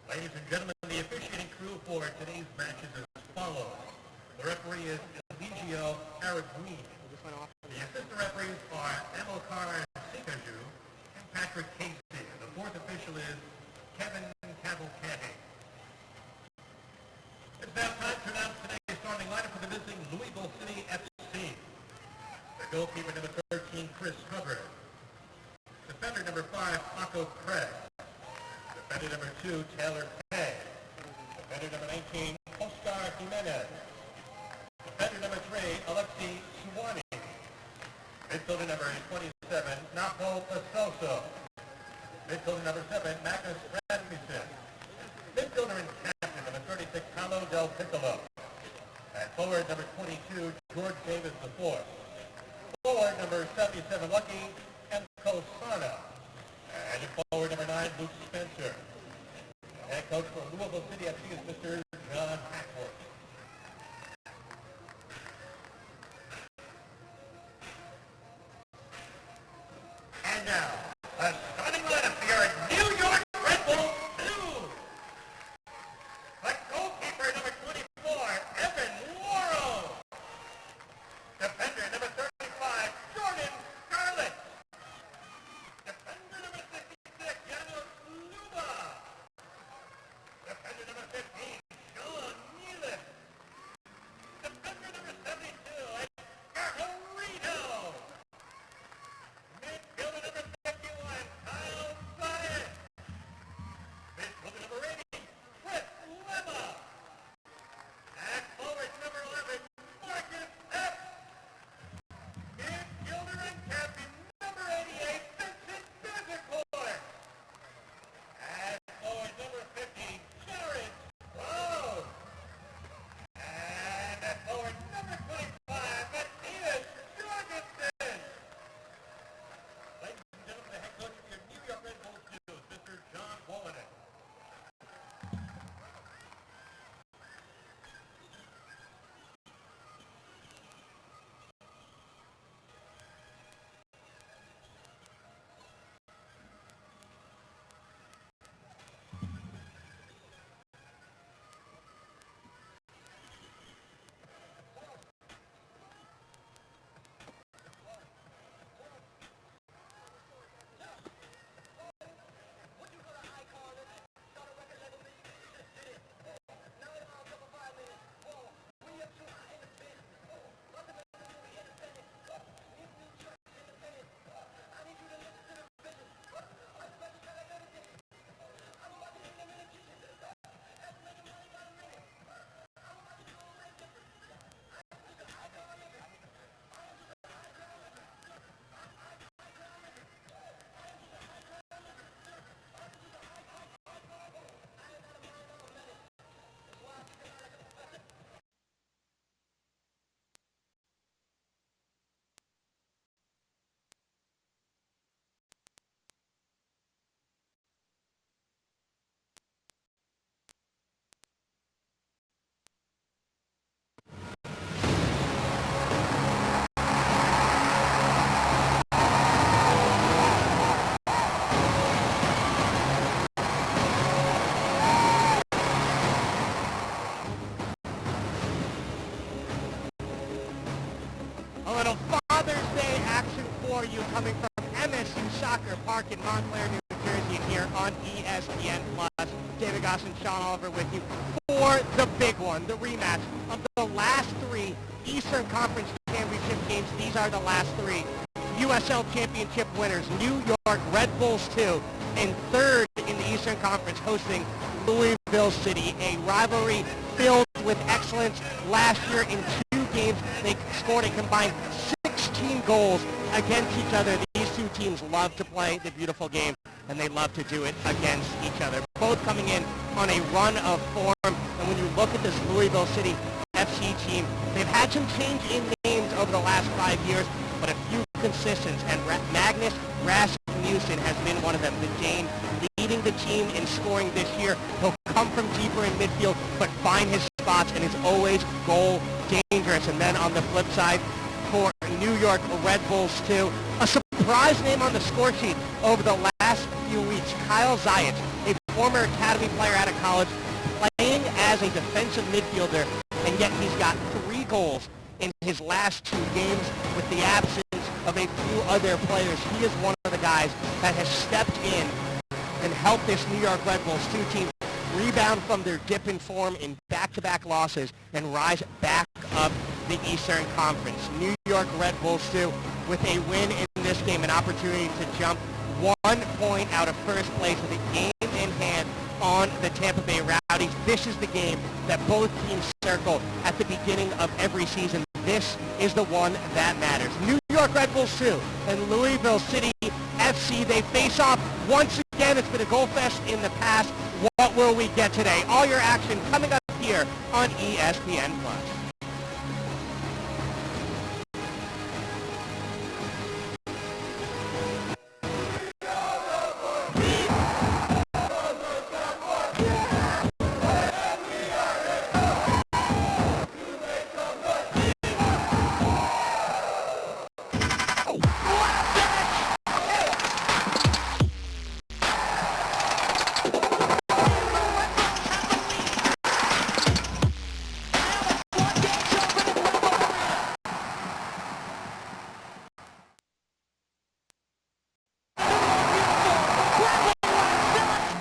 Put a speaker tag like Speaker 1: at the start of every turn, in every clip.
Speaker 1: Ladies and gentlemen, the officiating crew for today's matches is as follows. The referee is Eligio Aragui. The assistant referees are Amilcar Sikaju and Patrick Casey. The fourth official is Kevin Cavalcanti. It's now time to announce today's starting lineup for the visiting Louisville City FC. The goalkeeper number 13, Chris Hubbert. Defender number 5, Paco Craig. Defender number 2, Taylor Kay. Defender number 19, Oscar Jimenez. Defender number 3, Alexi Suwani. Midfielder number 27, Napo Pasoso. Midfielder number 7, Magnus Rasmussen. Midfielder and captain number 36, Paulo Del Piccolo. And forward number 22, George Davis IV. Forward number 77, Lucky Encosana. And forward number 9, Luke Spencer. Head coach for Louisville City FC is Mr. John Hackworth. And now, a starting lineup for your New York Red Bull Blues. The goalkeeper number 24, Evan Worrell. Defender number 35, Jordan Scarlett. Defender number 66, Janos Luba. Defender number 15, Sean Nealon. Defender number 72, Edgar Rito. Midfielder number 51, Kyle Zois. Midfielder number 80, Chris Lemma. And forward number 11, Marcus F. Midfielder and captain number 88, Vincent Bezecourt. And forward number 50, Jared Rose. And at forward number 25, Matthias Jorgenson. Ladies and gentlemen, the head coach of your New York Red Bulls Blues, Mr. John Wolanek. A little Father's Day action for you coming from MSU Soccer Park in Montclair, New Jersey, and here on ESPN Plus. David Goss and Sean Oliver with you for the big one, the rematch of the last 3 Eastern Conference Championship games. These are the last 3 USL Championship winners, New York Red Bulls 2, and third in the Eastern Conference, hosting Louisville City, a rivalry filled with excellence. Last year in 2 games, they scored a combined 16 goals against each other. These 2 teams love to play the beautiful game, and they love to do it against each other. Both coming in on a run of form, and when you look at this Louisville City FC team, they've had some change in names over the last 5 years, but a few consistents, and Magnus Rasmussen has been one of them. The Dane leading the team in scoring this year. He'll come from deeper in midfield, but find his spots and is always goal dangerous. And then on the flip side, for New York Red Bulls too, a surprise name on the score sheet over the last few weeks, Kyle Zayat, a former Academy player out of college, playing as a defensive midfielder, and yet he's got 3 goals in his last 2 games with the absence of a few other players. He is one of the guys that has stepped in and helped this New York Red Bulls 2 team rebound from their dip in form in back-to-back losses and rise back up the Eastern Conference. New York Red Bulls 2 with a win in this game, an opportunity to jump 1 point out of first place with a game in hand on the Tampa Bay Rowdies. This is the game that both teams circle at the beginning of every season. This is the one that matters. New York Red Bulls 2 and Louisville City FC, they face off once again. It's been a goal fest in the past. What will we get today? All your action coming up here on ESPN+.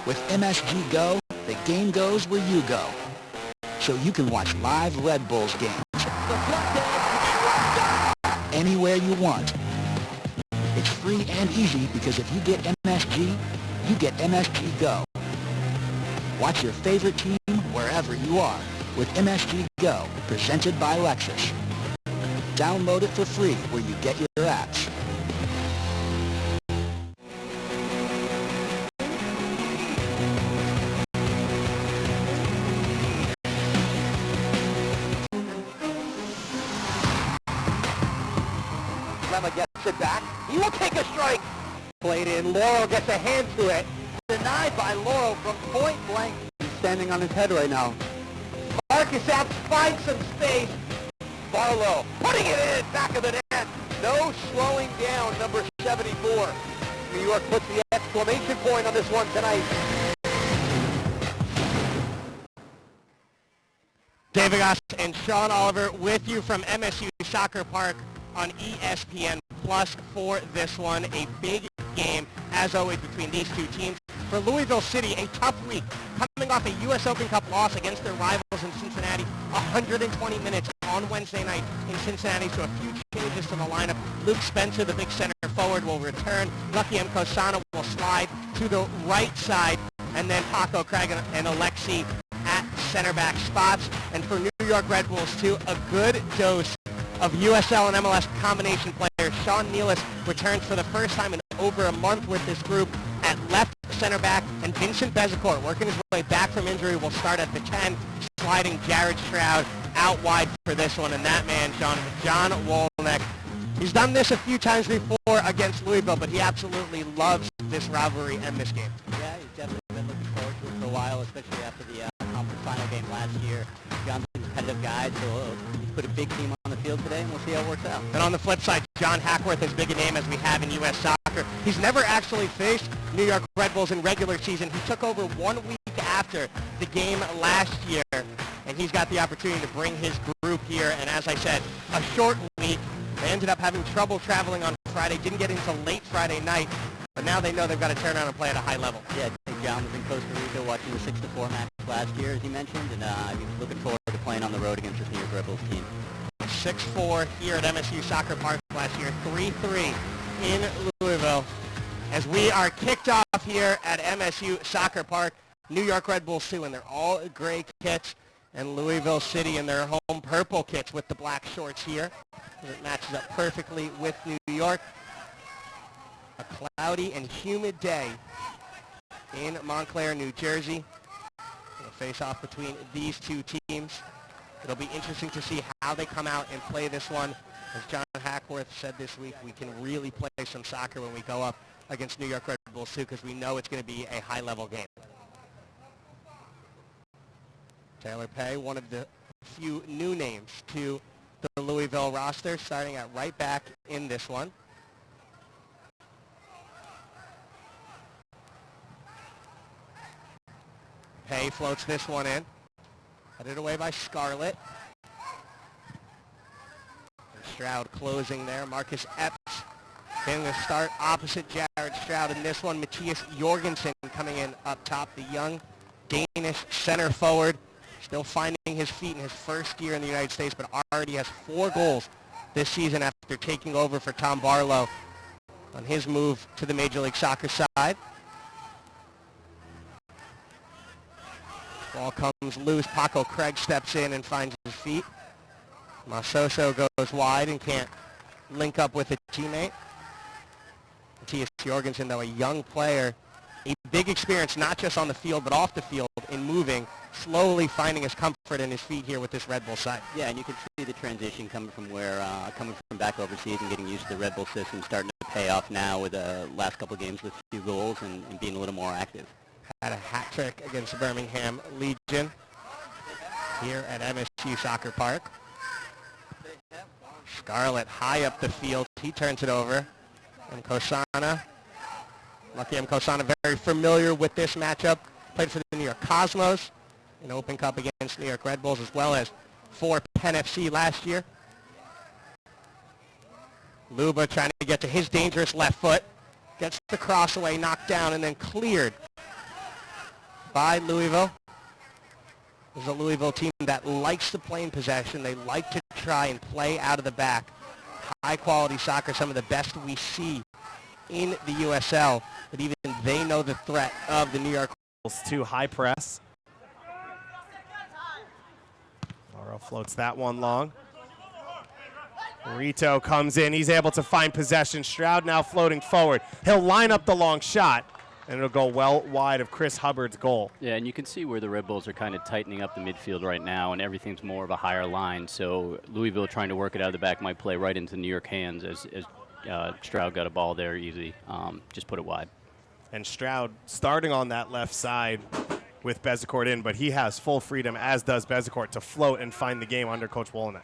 Speaker 2: With MSG Go, the game goes where you go. So you can watch live Red Bulls games anywhere you want. It's free and easy because if you get MSG, you get MSG Go. Watch your favorite team wherever you are with MSG Go, presented by Lexus. Download it for free where you get your apps.
Speaker 1: Lema gets it back. He will take a strike. Played in. Laurel gets a hand to it. Denied by Laurel from point blank. He's standing on his head right now. Marcus Apps finds some space. Barlow putting it in. Back of the net. No slowing down, number 74. New York puts the exclamation point on this one tonight. David Goss and Sean Oliver with you from MSU Soccer Park on ESPN Plus for this one. A big game, as always, between these 2 teams. For Louisville City, a tough week, coming off a U.S. Open Cup loss against their rivals in Cincinnati. 120 minutes on Wednesday night in Cincinnati, so a few changes to the lineup. Luke Spencer, the big center forward, will return. Lucky M. Kosana will slide to the right side, and then Paco Craig and Alexi at center back spots. And for New York Red Bulls, too, a good dose of USL and MLS combination player. Sean Nealis returns for the first time in over a month with this group at left center back, and Vincent Bezecourt, working his way back from injury, will start at the 10, sliding Jared Stroud out wide for this one. And that man, John Wolnick, he's done this a few times before against Louisville, but he absolutely loves this rivalry and this game.
Speaker 3: Yeah, he's definitely been looking forward to it for a while, especially after the conference final game last year. John's a competitive guy, so he's put a big team on the field today, and we'll see how it works out.
Speaker 1: And on the flip side, John Hackworth, as big a name as we have in U.S. soccer. He's never actually faced New York Red Bulls in regular season. He took over 1 week after the game last year, and he's got the opportunity to bring his group here. And as I said, a short week. They ended up having trouble traveling on Friday, didn't get into late Friday night, but now they know they've got to turn around and play at a high level.
Speaker 3: Yeah, John was in Costa Rica watching the 6-4 match last year, as he mentioned, and he's looking forward to playing on the road against this New York Red Bulls team.
Speaker 1: 6-4 here at MSU Soccer Park last year, 3-3 in Louisville. As we are kicked off here at MSU Soccer Park, New York Red Bulls 2 in their all gray kits, and Louisville City in their home purple kits with the black shorts here. It matches up perfectly with New York. A cloudy and humid day in Montclair, New Jersey. It'll face off between these 2 teams. It'll be interesting to see how they come out and play this one. As John Hackworth said this week, we can really play some soccer when we go up against New York Red Bulls 2 because we know it's going to be a high-level game. Taylor Pay, one of the few new names to the Louisville roster, starting at right back in this one. Pay floats this one in. Headed away by Scarlett. And Stroud closing there. Marcus Epps getting the start opposite Jared Stroud. In this one, Matthias Jorgensen coming in up top. The young Danish center forward. Still finding his feet in his first year in the United States, but already has 4 goals this season after taking over for Tom Barlow on his move to the Major League Soccer side. Ball comes loose. Paco Craig steps in and finds his feet. Masoso goes wide and can't link up with a teammate. Matthias Jorgensen, though, a young player, a big experience not just on the field but off the field in moving, slowly finding his comfort in his feet here with this Red Bull side.
Speaker 3: Yeah, and you can see the transition coming from back overseas and getting used to the Red Bull system, starting to pay off now with the last couple of games with a few goals and being a little more active.
Speaker 1: Had a hat trick against Birmingham Legion here at MSG Soccer Park. Scarlett high up the field. He turns it over. And Kosana. Lucky M. Kosana, very familiar with this matchup. Played for the New York Cosmos in Open Cup against New York Red Bulls, as well as for Penn FC last year. Luba trying to get to his dangerous left foot. Gets the cross away, knocked down, and then cleared by Louisville. This is a Louisville team that likes to play in possession. They like to try and play out of the back. High-quality soccer, some of the best we see in the USL, but even they know the threat of the New York.
Speaker 4: To high press. Lauro floats that one long. Rito comes in. He's able to find possession. Stroud now floating forward. He'll line up the long shot, and it'll go well wide of Chris Hubbard's goal.
Speaker 5: Yeah, and you can see where the Red Bulls are kind of tightening up the midfield right now, and everything's more of a higher line. So Louisville trying to work it out of the back might play right into New York hands as Stroud got a ball there easy. Just put it wide.
Speaker 4: And Stroud starting on that left side with Bezecourt in, but he has full freedom, as does Bezecourt, to float and find the game under Coach Wolonek.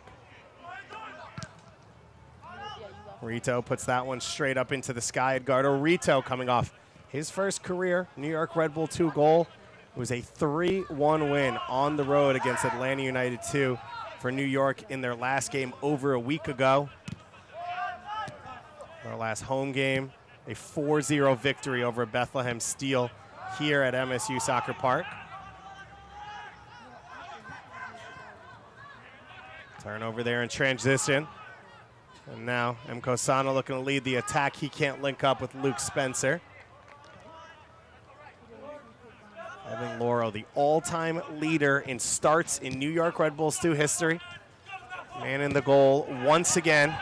Speaker 4: Rito puts that one straight up into the sky. Edgardo Rito coming off his first career New York Red Bull 2 goal. It was a 3-1 win on the road against Atlanta United 2 for New York in their last game over a week ago. Our last home game, a 4-0 victory over Bethlehem Steel here at MSU Soccer Park. Turnover there in transition. And now M. Kosana looking to lead the attack. He can't link up with Luke Spencer. Evan Lauro, the all-time leader in starts in New York Red Bulls 2 history. Man in the goal once again.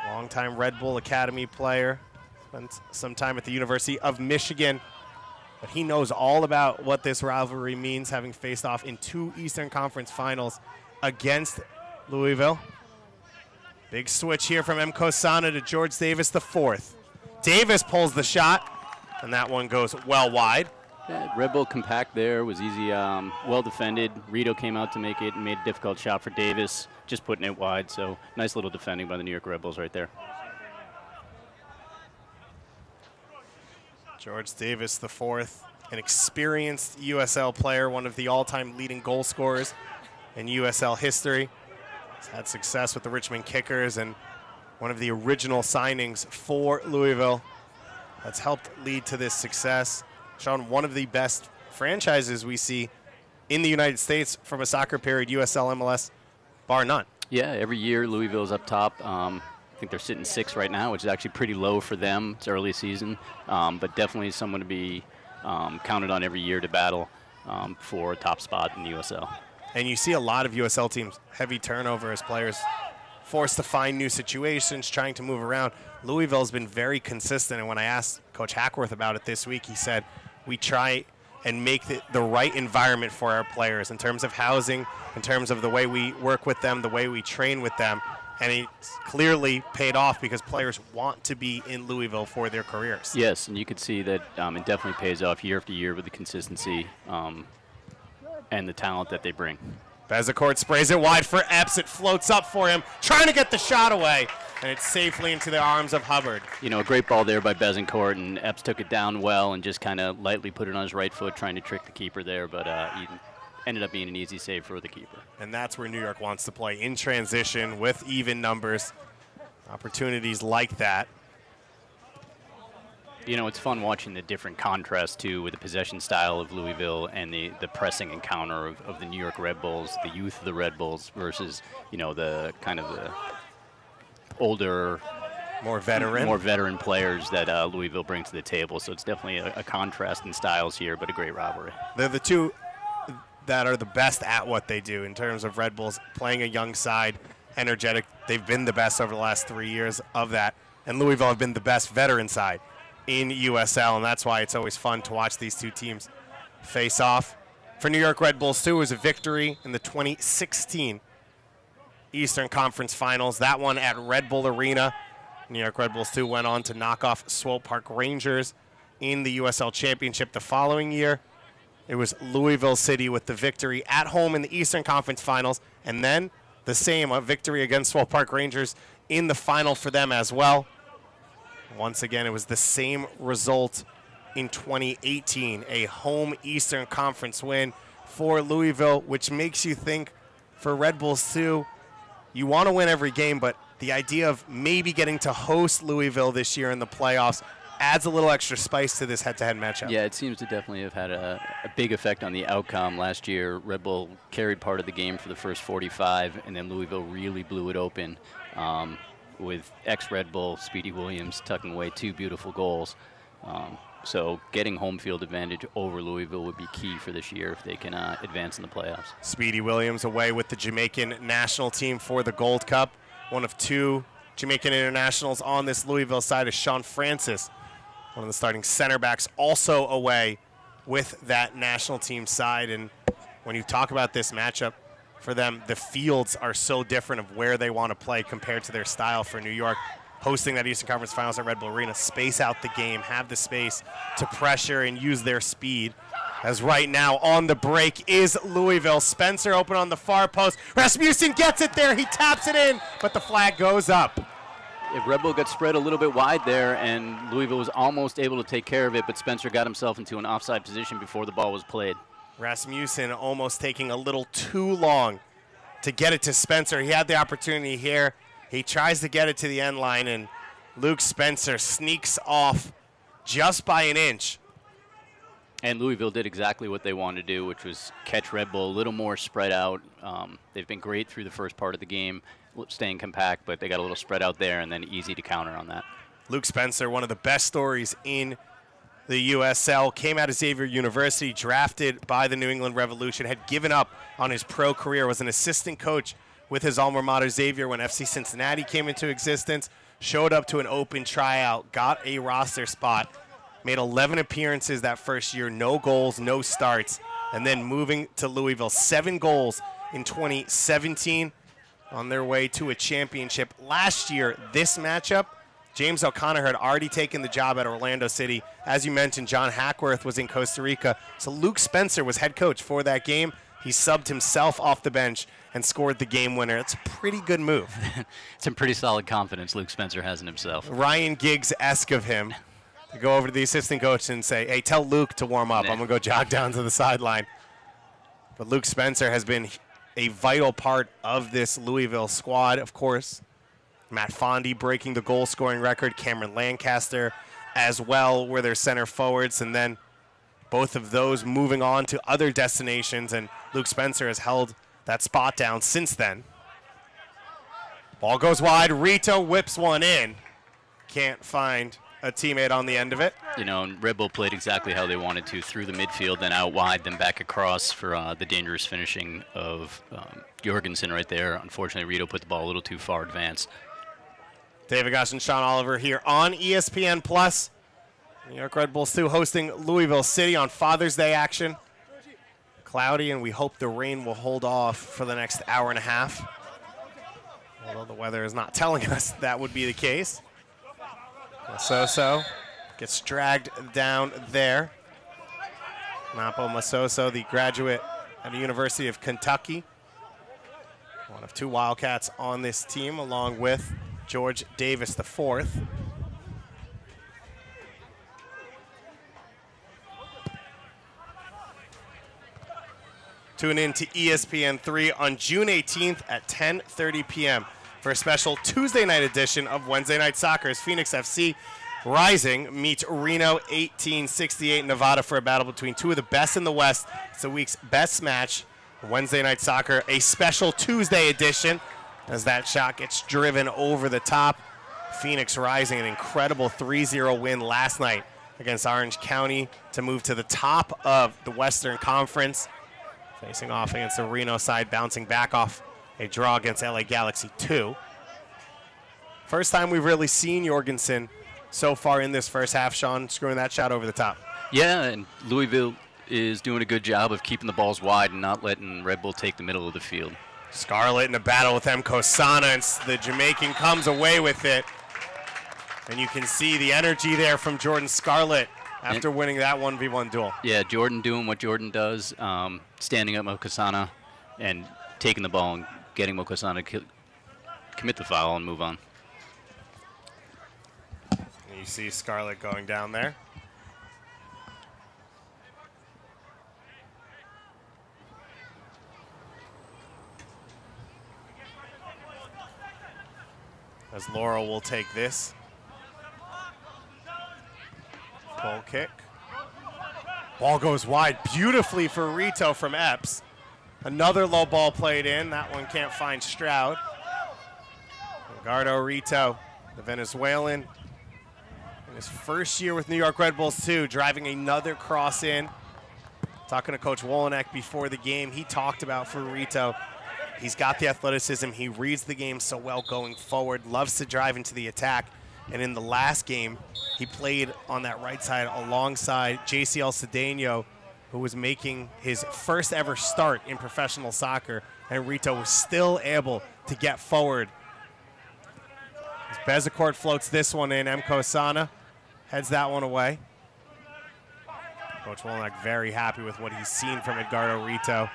Speaker 4: Longtime Red Bull Academy player. Spent some time at the University of Michigan. But he knows all about what this rivalry means, having faced off in 2 Eastern Conference finals against Louisville. Big switch here from M. Kosana to George Davis IV. Davis pulls the shot, and that one goes well wide.
Speaker 5: Yeah, Red Bull compact there, was easy, well defended. Rito came out to make it and made a difficult shot for Davis, just putting it wide. So nice little defending by the New York Red Bulls right there.
Speaker 4: George Davis IV, an experienced USL player, one of the all-time leading goal scorers in USL history. He's had success with the Richmond Kickers and one of the original signings for Louisville that's helped lead to this success. Shown one of the best franchises we see in the United States from a soccer period, USL MLS, bar none.
Speaker 5: Yeah, every year Louisville's up top. I think they're sitting 6th right now, which is actually pretty low for them. It's early season, but definitely someone to be counted on every year to battle for a top spot in the USL.
Speaker 4: And you see a lot of USL teams, heavy turnover as players forced to find new situations, trying to move around. Louisville's been very consistent, and when I asked Coach Hackworth about it this week, he said, we try and make the right environment for our players in terms of housing, in terms of the way we work with them, the way we train with them. And it's clearly paid off because players want to be in Louisville for their careers.
Speaker 5: Yes, and you could see that it definitely pays off year after year with the consistency and the talent that they bring.
Speaker 4: Bezecourt sprays it wide for Epps. It floats up for him, trying to get the shot away. and it's safely into the arms of Hubbert.
Speaker 5: You know, a great ball there by Bezencourt, and Epps took it down well and just kind of lightly put it on his right foot, trying to trick the keeper there, but he ended up being an easy save for the keeper.
Speaker 4: And that's where New York wants to play, in transition with even numbers. Opportunities like that.
Speaker 5: You know, it's fun watching the different contrast, too, with the possession style of Louisville and the pressing and counter of the New York Red Bulls, the youth of the Red Bulls versus, you know, the kind of the older,
Speaker 4: more veteran
Speaker 5: players that Louisville brings to the table. So it's definitely a contrast in styles here, but a great rivalry.
Speaker 4: They're the two that are the best at what they do in terms of Red Bulls playing a young side, energetic. They've been the best over the last 3 years of that. And Louisville have been the best veteran side in USL, and that's why it's always fun to watch these two teams face off. For New York Red Bulls, too, was a victory in the 2016 Eastern Conference Finals. That one at Red Bull Arena. New York Red Bulls, too, went on to knock off Swope Park Rangers in the USL Championship the following year. It was Louisville City with the victory at home in the Eastern Conference Finals, and then the same, a victory against Swope Park Rangers in the final for them as well. Once again, it was the same result in 2018, a home Eastern Conference win for Louisville, which makes you think for Red Bulls too, you want to win every game, but the idea of maybe getting to host Louisville this year in the playoffs adds a little extra spice to this head-to-head matchup.
Speaker 5: Yeah, it seems to definitely have had a big effect on the outcome. Last year, Red Bull carried part of the game for the first 45, and then Louisville really blew it open. With ex-Red Bull Speedy Williams tucking away 2 beautiful goals. So getting home field advantage over Louisville would be key for this year if they can advance in the playoffs.
Speaker 4: Speedy Williams away with the Jamaican national team for the Gold Cup. One of 2 Jamaican internationals on this Louisville side is Sean Francis, one of the starting center backs, also away with that national team side. And when you talk about this matchup, for them, the fields are so different of where they want to play compared to their style. For New York, hosting that Eastern Conference Finals at Red Bull Arena, space out the game, have the space to pressure and use their speed. As right now on the break is Louisville. Spencer open on the far post. Rasmussen gets it there. He taps it in, but the flag goes up.
Speaker 5: If Red Bull got spread a little bit wide there, and Louisville was almost able to take care of it, but Spencer got himself into an offside position before the ball was played.
Speaker 4: Rasmussen almost taking a little too long to get it to Spencer. He had the opportunity here. He tries to get it to the end line, and Luke Spencer sneaks off just by an inch.
Speaker 5: And Louisville did exactly what they wanted to do, which was catch Red Bull a little more spread out. They've been great through the first part of the game, staying compact, but they got a little spread out there and then easy to counter on that.
Speaker 4: Luke Spencer, one of the best stories in the USL, came out of Xavier University, drafted by the New England Revolution, had given up on his pro career, was an assistant coach with his alma mater Xavier when FC Cincinnati came into existence, showed up to an open tryout, got a roster spot, made 11 appearances that first year, no goals, no starts, and then moving to Louisville, 7 goals in 2017, on their way to a championship. Last year, this matchup, James O'Connor had already taken the job at Orlando City. As you mentioned, John Hackworth was in Costa Rica. So Luke Spencer was head coach for that game. He subbed himself off the bench and scored the game winner. It's a pretty good move.
Speaker 5: Some pretty solid confidence Luke Spencer has in himself.
Speaker 4: Ryan Giggs-esque of him to go over to the assistant coach and say, hey, tell Luke to warm up. I'm going to go jog down to the sideline. But Luke Spencer has been a vital part of this Louisville squad, of course. Matt Fondy breaking the goal-scoring record. Cameron Lancaster as well were their center forwards. And then both of those moving on to other destinations. And Luke Spencer has held that spot down since then. Ball goes wide. Rito whips one in. Can't find a teammate on the end of it.
Speaker 5: You know, and Red Bull played exactly how they wanted to, through the midfield, then out wide, then back across for the dangerous finishing of Jorgenson right there. Unfortunately, Rito put the ball a little too far advanced.
Speaker 4: David Goss and Sean Oliver here on ESPN+. New York Red Bulls 2 hosting Louisville City on Father's Day action. Cloudy, and we hope the rain will hold off for the next hour and a half. Although the weather is not telling us that would be the case. Masoso gets dragged down there. Napo Masoso, the graduate at the University of Kentucky. One of 2 Wildcats on this team, along with George Davis IV. Tune in to ESPN 3 on June 18th at 10:30 p.m. for a special Tuesday night edition of Wednesday Night Soccer as Phoenix FC Rising meets Reno 1868 Nevada for a battle between two of the best in the West. It's the week's best match, Wednesday Night Soccer, a special Tuesday edition as that shot gets driven over the top. Phoenix Rising, an incredible 3-0 win last night against Orange County to move to the top of the Western Conference. Facing off against the Reno side, bouncing back off a draw against LA Galaxy 2. First time we've really seen Jorgenson so far in this first half, Sean, screwing that shot over the top.
Speaker 5: Yeah, and Louisville is doing a good job of keeping the balls wide and not letting Red Bull take the middle of the field.
Speaker 4: Scarlett in a battle with M. Kosana, and the Jamaican comes away with it. And you can see the energy there from Jordan Scarlett after winning that 1v1 duel.
Speaker 5: Yeah, Jordan doing what Jordan does, standing up Mokosana and taking the ball and getting Mokosana to commit the foul and move on.
Speaker 4: And you see Scarlett going down there. As Laurel will take this. Goal kick. Ball goes wide beautifully for Rito from Epps. Another low ball played in. That one can't find Stroud. Edgardo Rito, the Venezuelan, in his first year with New York Red Bulls too, driving another cross in. Talking to Coach Wolenek before the game, he talked about for Rito, he's got the athleticism. He reads the game so well going forward, loves to drive into the attack. And in the last game, he played on that right side alongside JCL Cedeno, who was making his first ever start in professional soccer. And Rito was still able to get forward. As Bezecourt floats this one in, M. Kosana heads that one away. Coach Wolenek very happy with what he's seen from Edgardo Rito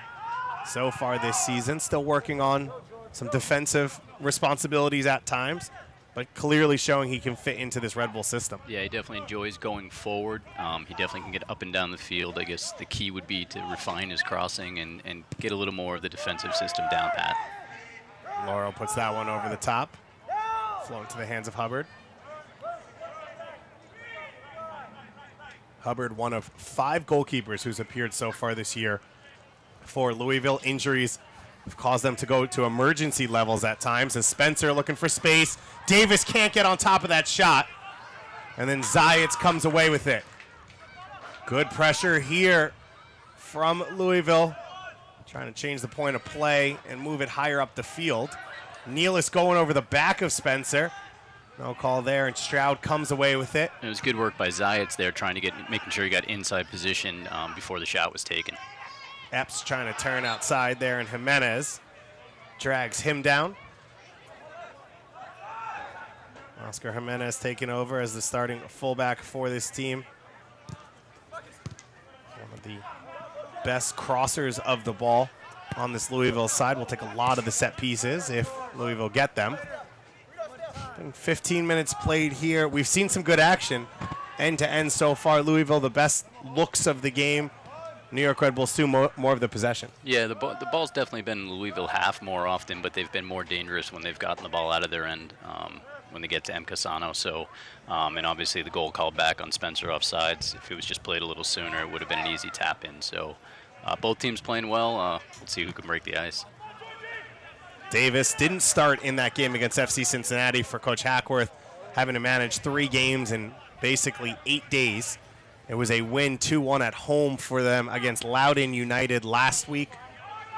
Speaker 4: so far this season. Still working on some defensive responsibilities at times, but clearly showing he can fit into this Red Bull system.
Speaker 5: Yeah, he definitely enjoys going forward. He definitely can get up and down the field. I guess the key would be to refine his crossing and get a little more of the defensive system down pat.
Speaker 4: Laurel puts that one over the top. Flowing to the hands of Hubbard. Hubbard, one of 5 goalkeepers who's appeared so far this year for Louisville. Injuries have caused them to go to emergency levels at times. As Spencer looking for space. Davis can't get on top of that shot. And then Zayats comes away with it. Good pressure here from Louisville. Trying to change the point of play and move it higher up the field. Nealis going over the back of Spencer. No call there, and Stroud comes away with it.
Speaker 5: It was good work by Zayats there, making sure he got inside position before the shot was taken.
Speaker 4: Epps trying to turn outside there, and Jimenez drags him down. Oscar Jimenez taking over as the starting fullback for this team. One of the best crossers of the ball on this Louisville side. Will take a lot of the set pieces if Louisville get them. Been 15 minutes played here. We've seen some good action end to end so far. Louisville, the best looks of the game. New York Red Bulls, too, more of the possession.
Speaker 5: Yeah, the ball's definitely been in Louisville half more often, but they've been more dangerous when they've gotten the ball out of their end when they get to M. Casano. So, and obviously the goal called back on Spencer offsides. If it was just played a little sooner, it would have been an easy tap in. So both teams playing well. Let's see who can break the ice.
Speaker 4: Davis didn't start in that game against FC Cincinnati for Coach Hackworth, having to manage 3 games in basically 8 days. It was a win 2-1 at home for them against Loudoun United last week.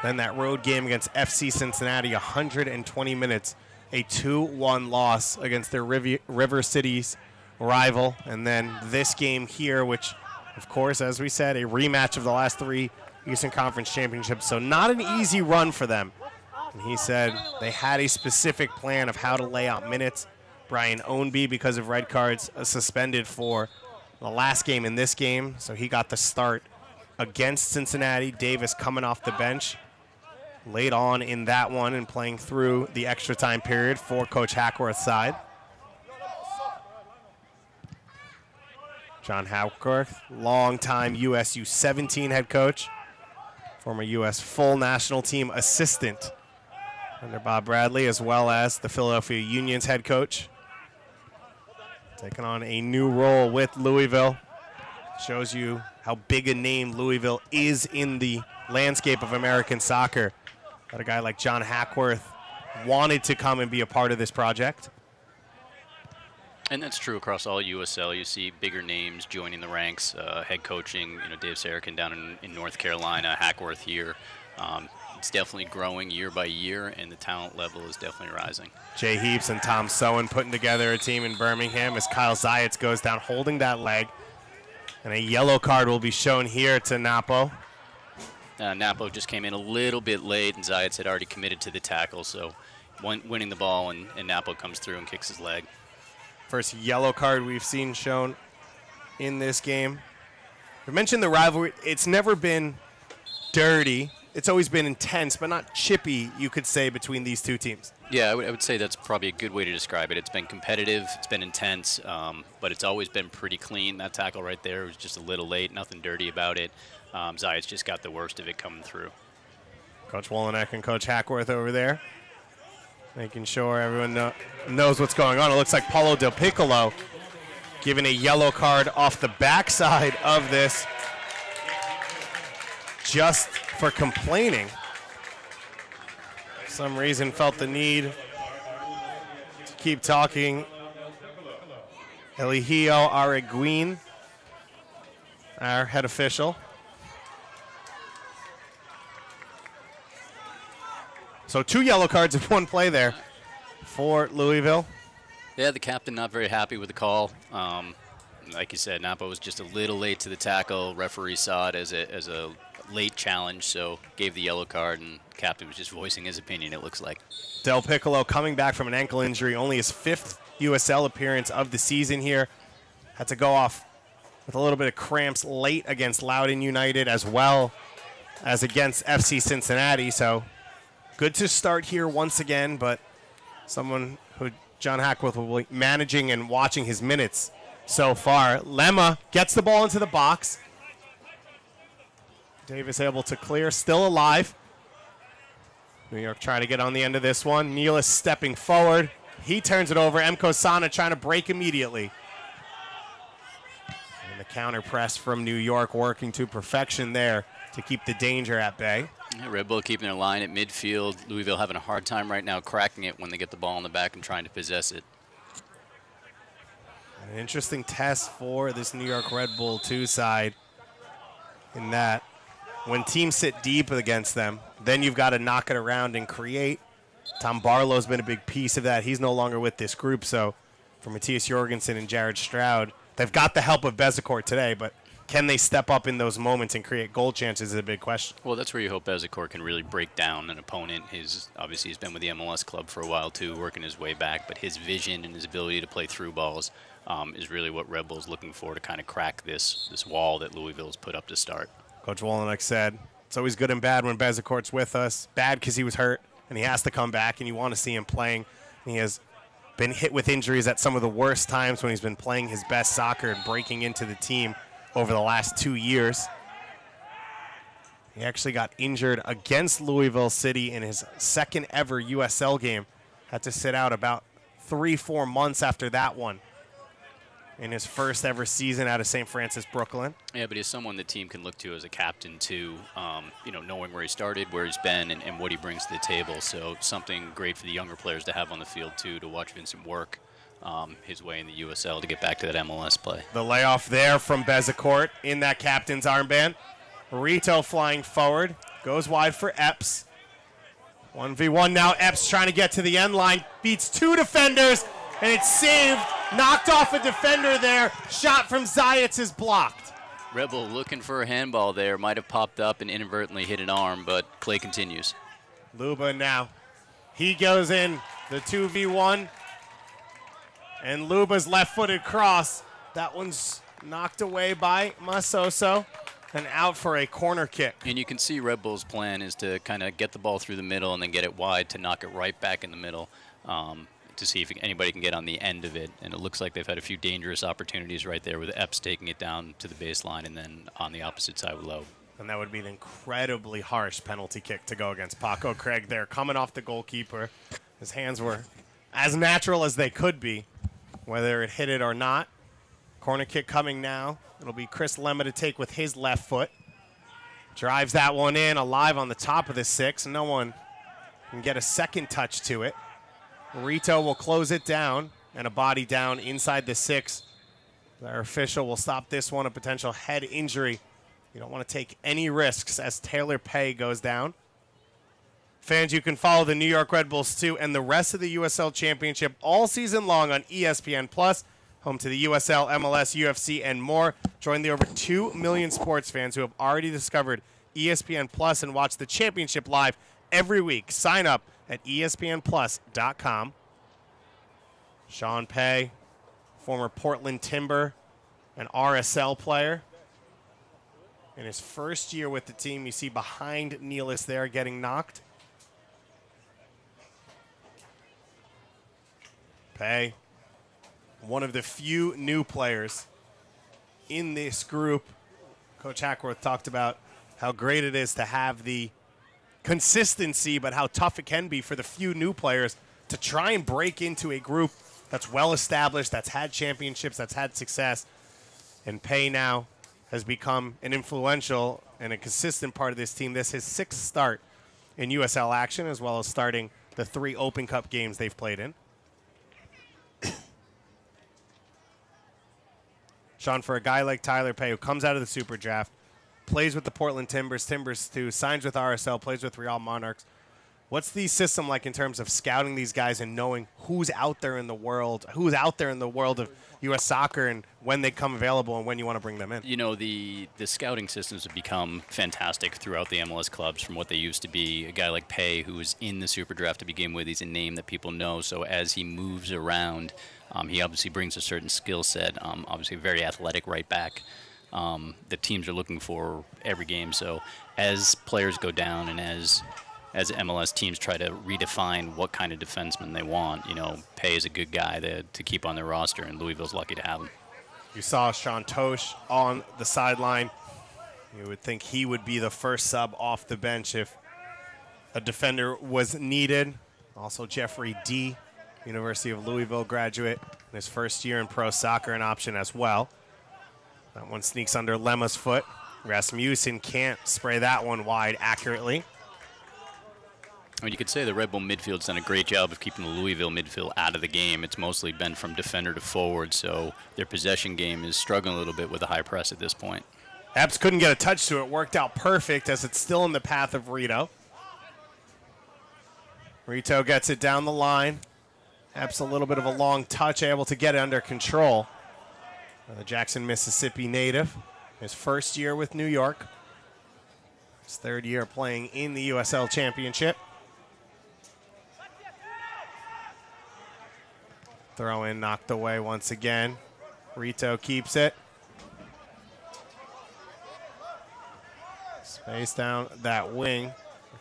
Speaker 4: Then that road game against FC Cincinnati, 120 minutes, a 2-1 loss against their River City's rival. And then this game here, which, of course, as we said, a rematch of the last 3 Eastern Conference championships. So not an easy run for them. And he said they had a specific plan of how to lay out minutes. Brian Ownby, because of red cards, suspended for the last game in this game. So he got the start against Cincinnati. Davis coming off the bench. late on in that one and playing through the extra time period for Coach Hackworth's side. John Hackworth, longtime USU 17 head coach, former U.S. full national team assistant under Bob Bradley, as well as the Philadelphia Union's head coach. Taking on a new role with Louisville. Shows you how big a name Louisville is in the landscape of American soccer. That a guy like John Hackworth wanted to come and be a part of this project.
Speaker 5: And that's true across all USL. You see bigger names joining the ranks, head coaching, Dave Sarakin down in North Carolina, Hackworth here. It's definitely growing year by year, and the talent level is definitely rising.
Speaker 4: Jay Heaps and Tom Sowen putting together a team in Birmingham as Kyle Zayats goes down holding that leg. And a yellow card will be shown here to Napo.
Speaker 5: Napo just came in a little bit late, and Zayats had already committed to the tackle, so winning the ball, and Napo comes through and kicks his leg.
Speaker 4: First yellow card we've seen shown in this game. We mentioned the rivalry. It's never been dirty. It's always been intense, but not chippy, you could say, between these two teams.
Speaker 5: Yeah, I would say that's probably a good way to describe it. It's been competitive, it's been intense, but it's always been pretty clean. That tackle right there was just a little late, nothing dirty about it. Zayats just got the worst of it coming through.
Speaker 4: Coach Wolonek and Coach Hackworth over there, making sure everyone knows what's going on. It looks like Paulo Del Piccolo given a yellow card off the backside of this just for complaining. For some reason felt the need to keep talking. Eligio Araguin, our head official. So 2 yellow cards in one play there for Louisville.
Speaker 5: Yeah, the captain not very happy with the call. Like you said, Napo was just a little late to the tackle. Referee saw it as a late challenge, so gave the yellow card, and the captain was just voicing his opinion, it looks like.
Speaker 4: Del Piccolo coming back from an ankle injury, only his 5th USL appearance of the season here. Had to go off with a little bit of cramps late against Loudoun United as well as against FC Cincinnati, so good to start here once again, but someone who John Hackworth will be managing and watching his minutes so far. Lemma gets the ball into the box. Davis able to clear, still alive. New York trying to get on the end of this one. Neal is stepping forward. He turns it over. Emko Sana trying to break immediately. And the counter press from New York working to perfection there to keep the danger at bay.
Speaker 5: Yeah, Red Bull keeping their line at midfield. Louisville having a hard time right now cracking it when they get the ball in the back and trying to possess it.
Speaker 4: An interesting test for this New York Red Bull 2 side in that when teams sit deep against them, then you've got to knock it around and create. Tom Barlow's been a big piece of that. He's no longer with this group, so for Matthias Jorgensen and Jared Stroud, they've got the help of Bezecourt today, but can they step up in those moments and create goal chances is a big question.
Speaker 5: Well, that's where you hope Bezecourt can really break down an opponent. Obviously, he's been with the MLS club for a while, too, working his way back, but his vision and his ability to play through balls is really what Red Bull's looking for to kind of crack this wall that Louisville's put up to start.
Speaker 4: Coach Wolonek said, it's always good and bad when Bezecourt's with us. Bad because he was hurt, and he has to come back, and you want to see him playing. And he has been hit with injuries at some of the worst times when he's been playing his best soccer and breaking into the team over the last 2 years. He actually got injured against Louisville City in his second ever USL game. Had to sit out about 3-4 months after that one in his first ever season out of St. Francis, Brooklyn.
Speaker 5: Yeah, but he's someone the team can look to as a captain, too, knowing where he started, where he's been, and what he brings to the table. So something great for the younger players to have on the field, too, to watch Vincent work his way in the USL to get back to that MLS play.
Speaker 4: The layoff there from Bezecourt in that captain's armband. Rito flying forward, goes wide for Epps. 1v1 now. Epps trying to get to the end line, beats 2 defenders, and it's saved. Knocked off a defender there. Shot from Zayats is blocked.
Speaker 5: Rebel looking for a handball there. Might have popped up and inadvertently hit an arm, but play continues.
Speaker 4: Luba now. He goes in the 2v1. And Luba's left-footed cross. That one's knocked away by Masoso. and out for a corner kick.
Speaker 5: And you can see Red Bull's plan is to kind of get the ball through the middle and then get it wide to knock it right back in the middle to see if anybody can get on the end of it. And it looks like they've had a few dangerous opportunities right there with Epps taking it down to the baseline and then on the opposite side with Lowe.
Speaker 4: And that would be an incredibly harsh penalty kick to go against Paco Craig there, coming off the goalkeeper. His hands were as natural as they could be, whether it hit it or not. Corner kick coming now. It'll be Chris Lemma to take with his left foot. Drives that one in, alive on the top of the 6. No one can get a second touch to it. Rito will close it down, and a body down inside the 6. Our official will stop this one, a potential head injury. You don't want to take any risks as Taylor Pay goes down. Fans, you can follow the New York Red Bulls too and the rest of the USL Championship all season long on ESPN Plus, home to the USL, MLS, UFC, and more. Join the over 2 million sports fans who have already discovered ESPN Plus and watch the championship live every week. Sign up at espnplus.com. Sean Pay, former Portland Timber and RSL player. In his first year with the team, you see behind Nealis there getting knocked. Pay, one of the few new players in this group. Coach Hackworth talked about how great it is to have the consistency, but how tough it can be for the few new players to try and break into a group that's well established, that's had championships, that's had success. And Pay now has become an influential and a consistent part of this team. This is his 6th start in USL action, as well as starting the 3 Open Cup games they've played in. Sean, for a guy like Tyler Pay, who comes out of the Super Draft, plays with the Portland Timbers, Timbers 2, signs with RSL, plays with Real Monarchs. What's the system like in terms of scouting these guys and knowing who's out there in the world of U.S. soccer and when they come available and when you want to bring them in?
Speaker 5: You know, the scouting systems have become fantastic throughout the MLS clubs from what they used to be. A guy like Pay, who was in the Super Draft to begin with, he's a name that people know. So as he moves around, he obviously brings a certain skill set, obviously a very athletic right back. The teams are looking for every game. So as players go down and as MLS teams try to redefine what kind of defenseman they want, you know, Pay is a good guy to keep on their roster, and Louisville's lucky to have him.
Speaker 4: You saw Sean Tosh on the sideline. You would think he would be the first sub off the bench if a defender was needed. Also Jeffrey D., University of Louisville graduate, in his first year in pro soccer, an option as well. That one sneaks under Lemma's foot. Rasmussen can't spray that one wide accurately.
Speaker 5: I mean, you could say the Red Bull midfield's done a great job of keeping the Louisville midfield out of the game. It's mostly been from defender to forward, so their possession game is struggling a little bit with a high press at this point.
Speaker 4: Epps couldn't get a touch to it. Worked out perfect as it's still in the path of Rito. Rito gets it down the line. Epps a little bit of a long touch, able to get it under control. The Jackson, Mississippi native. His first year with New York. His 3rd year playing in the USL Championship. Throw in knocked away once again. Rito keeps it. Space down that wing.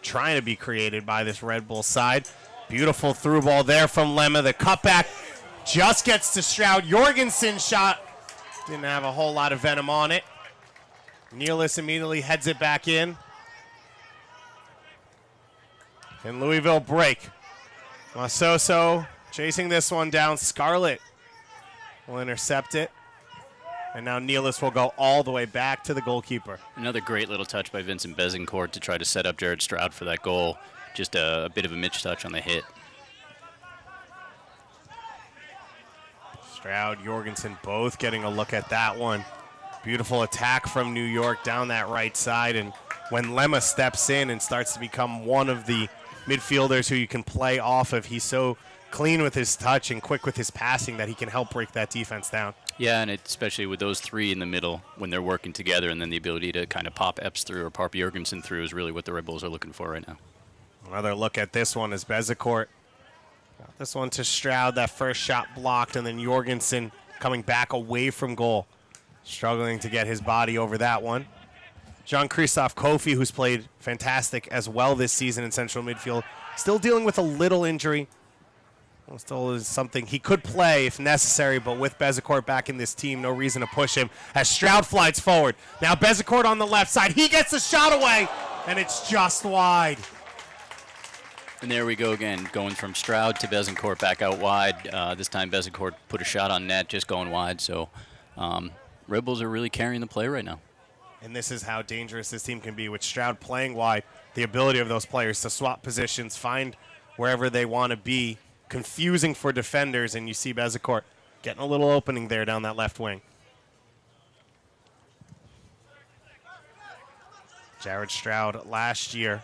Speaker 4: Trying to be created by this Red Bull side. Beautiful through ball there from Lemma. The cutback just gets to Stroud. Jorgensen shot. Didn't have a whole lot of venom on it. Nealis immediately heads it back in. And Louisville break. Masoso chasing this one down. Scarlett will intercept it. And now Nealis will go all the way back to the goalkeeper.
Speaker 5: Another great little touch by Vincent Bezencourt to try to set up Jared Stroud for that goal. Just a bit of a Mitch touch on the hit.
Speaker 4: Stroud, Jorgensen both getting a look at that one. Beautiful attack from New York down that right side. And when Lemma steps in and starts to become one of the midfielders who you can play off of, he's so clean with his touch and quick with his passing that he can help break that defense down.
Speaker 5: Yeah, and especially with those 3 in the middle when they're working together, and then the ability to kind of pop Epps through or pop Jorgensen through is really what the Red Bulls are looking for right now.
Speaker 4: Another look at this one is Bezencourt. Got this one to Stroud, that first shot blocked, and then Jorgensen coming back away from goal. Struggling to get his body over that one. Jean-Christophe Kofi, who's played fantastic as well this season in central midfield, still dealing with a little injury. Well, still is something he could play if necessary, but with Bezecourt back in this team, no reason to push him as Stroud flies forward. Now Bezecourt on the left side. He gets the shot away, and it's just wide.
Speaker 5: And there we go again, going from Stroud to Bezecourt back out wide. This time Bezecourt put a shot on net, just going wide. So Red Bulls are really carrying the play right now.
Speaker 4: And this is how dangerous this team can be with Stroud playing wide. The ability of those players to swap positions, find wherever they want to be, confusing for defenders, and you see Bezecourt getting a little opening there down that left wing. Jared Stroud last year,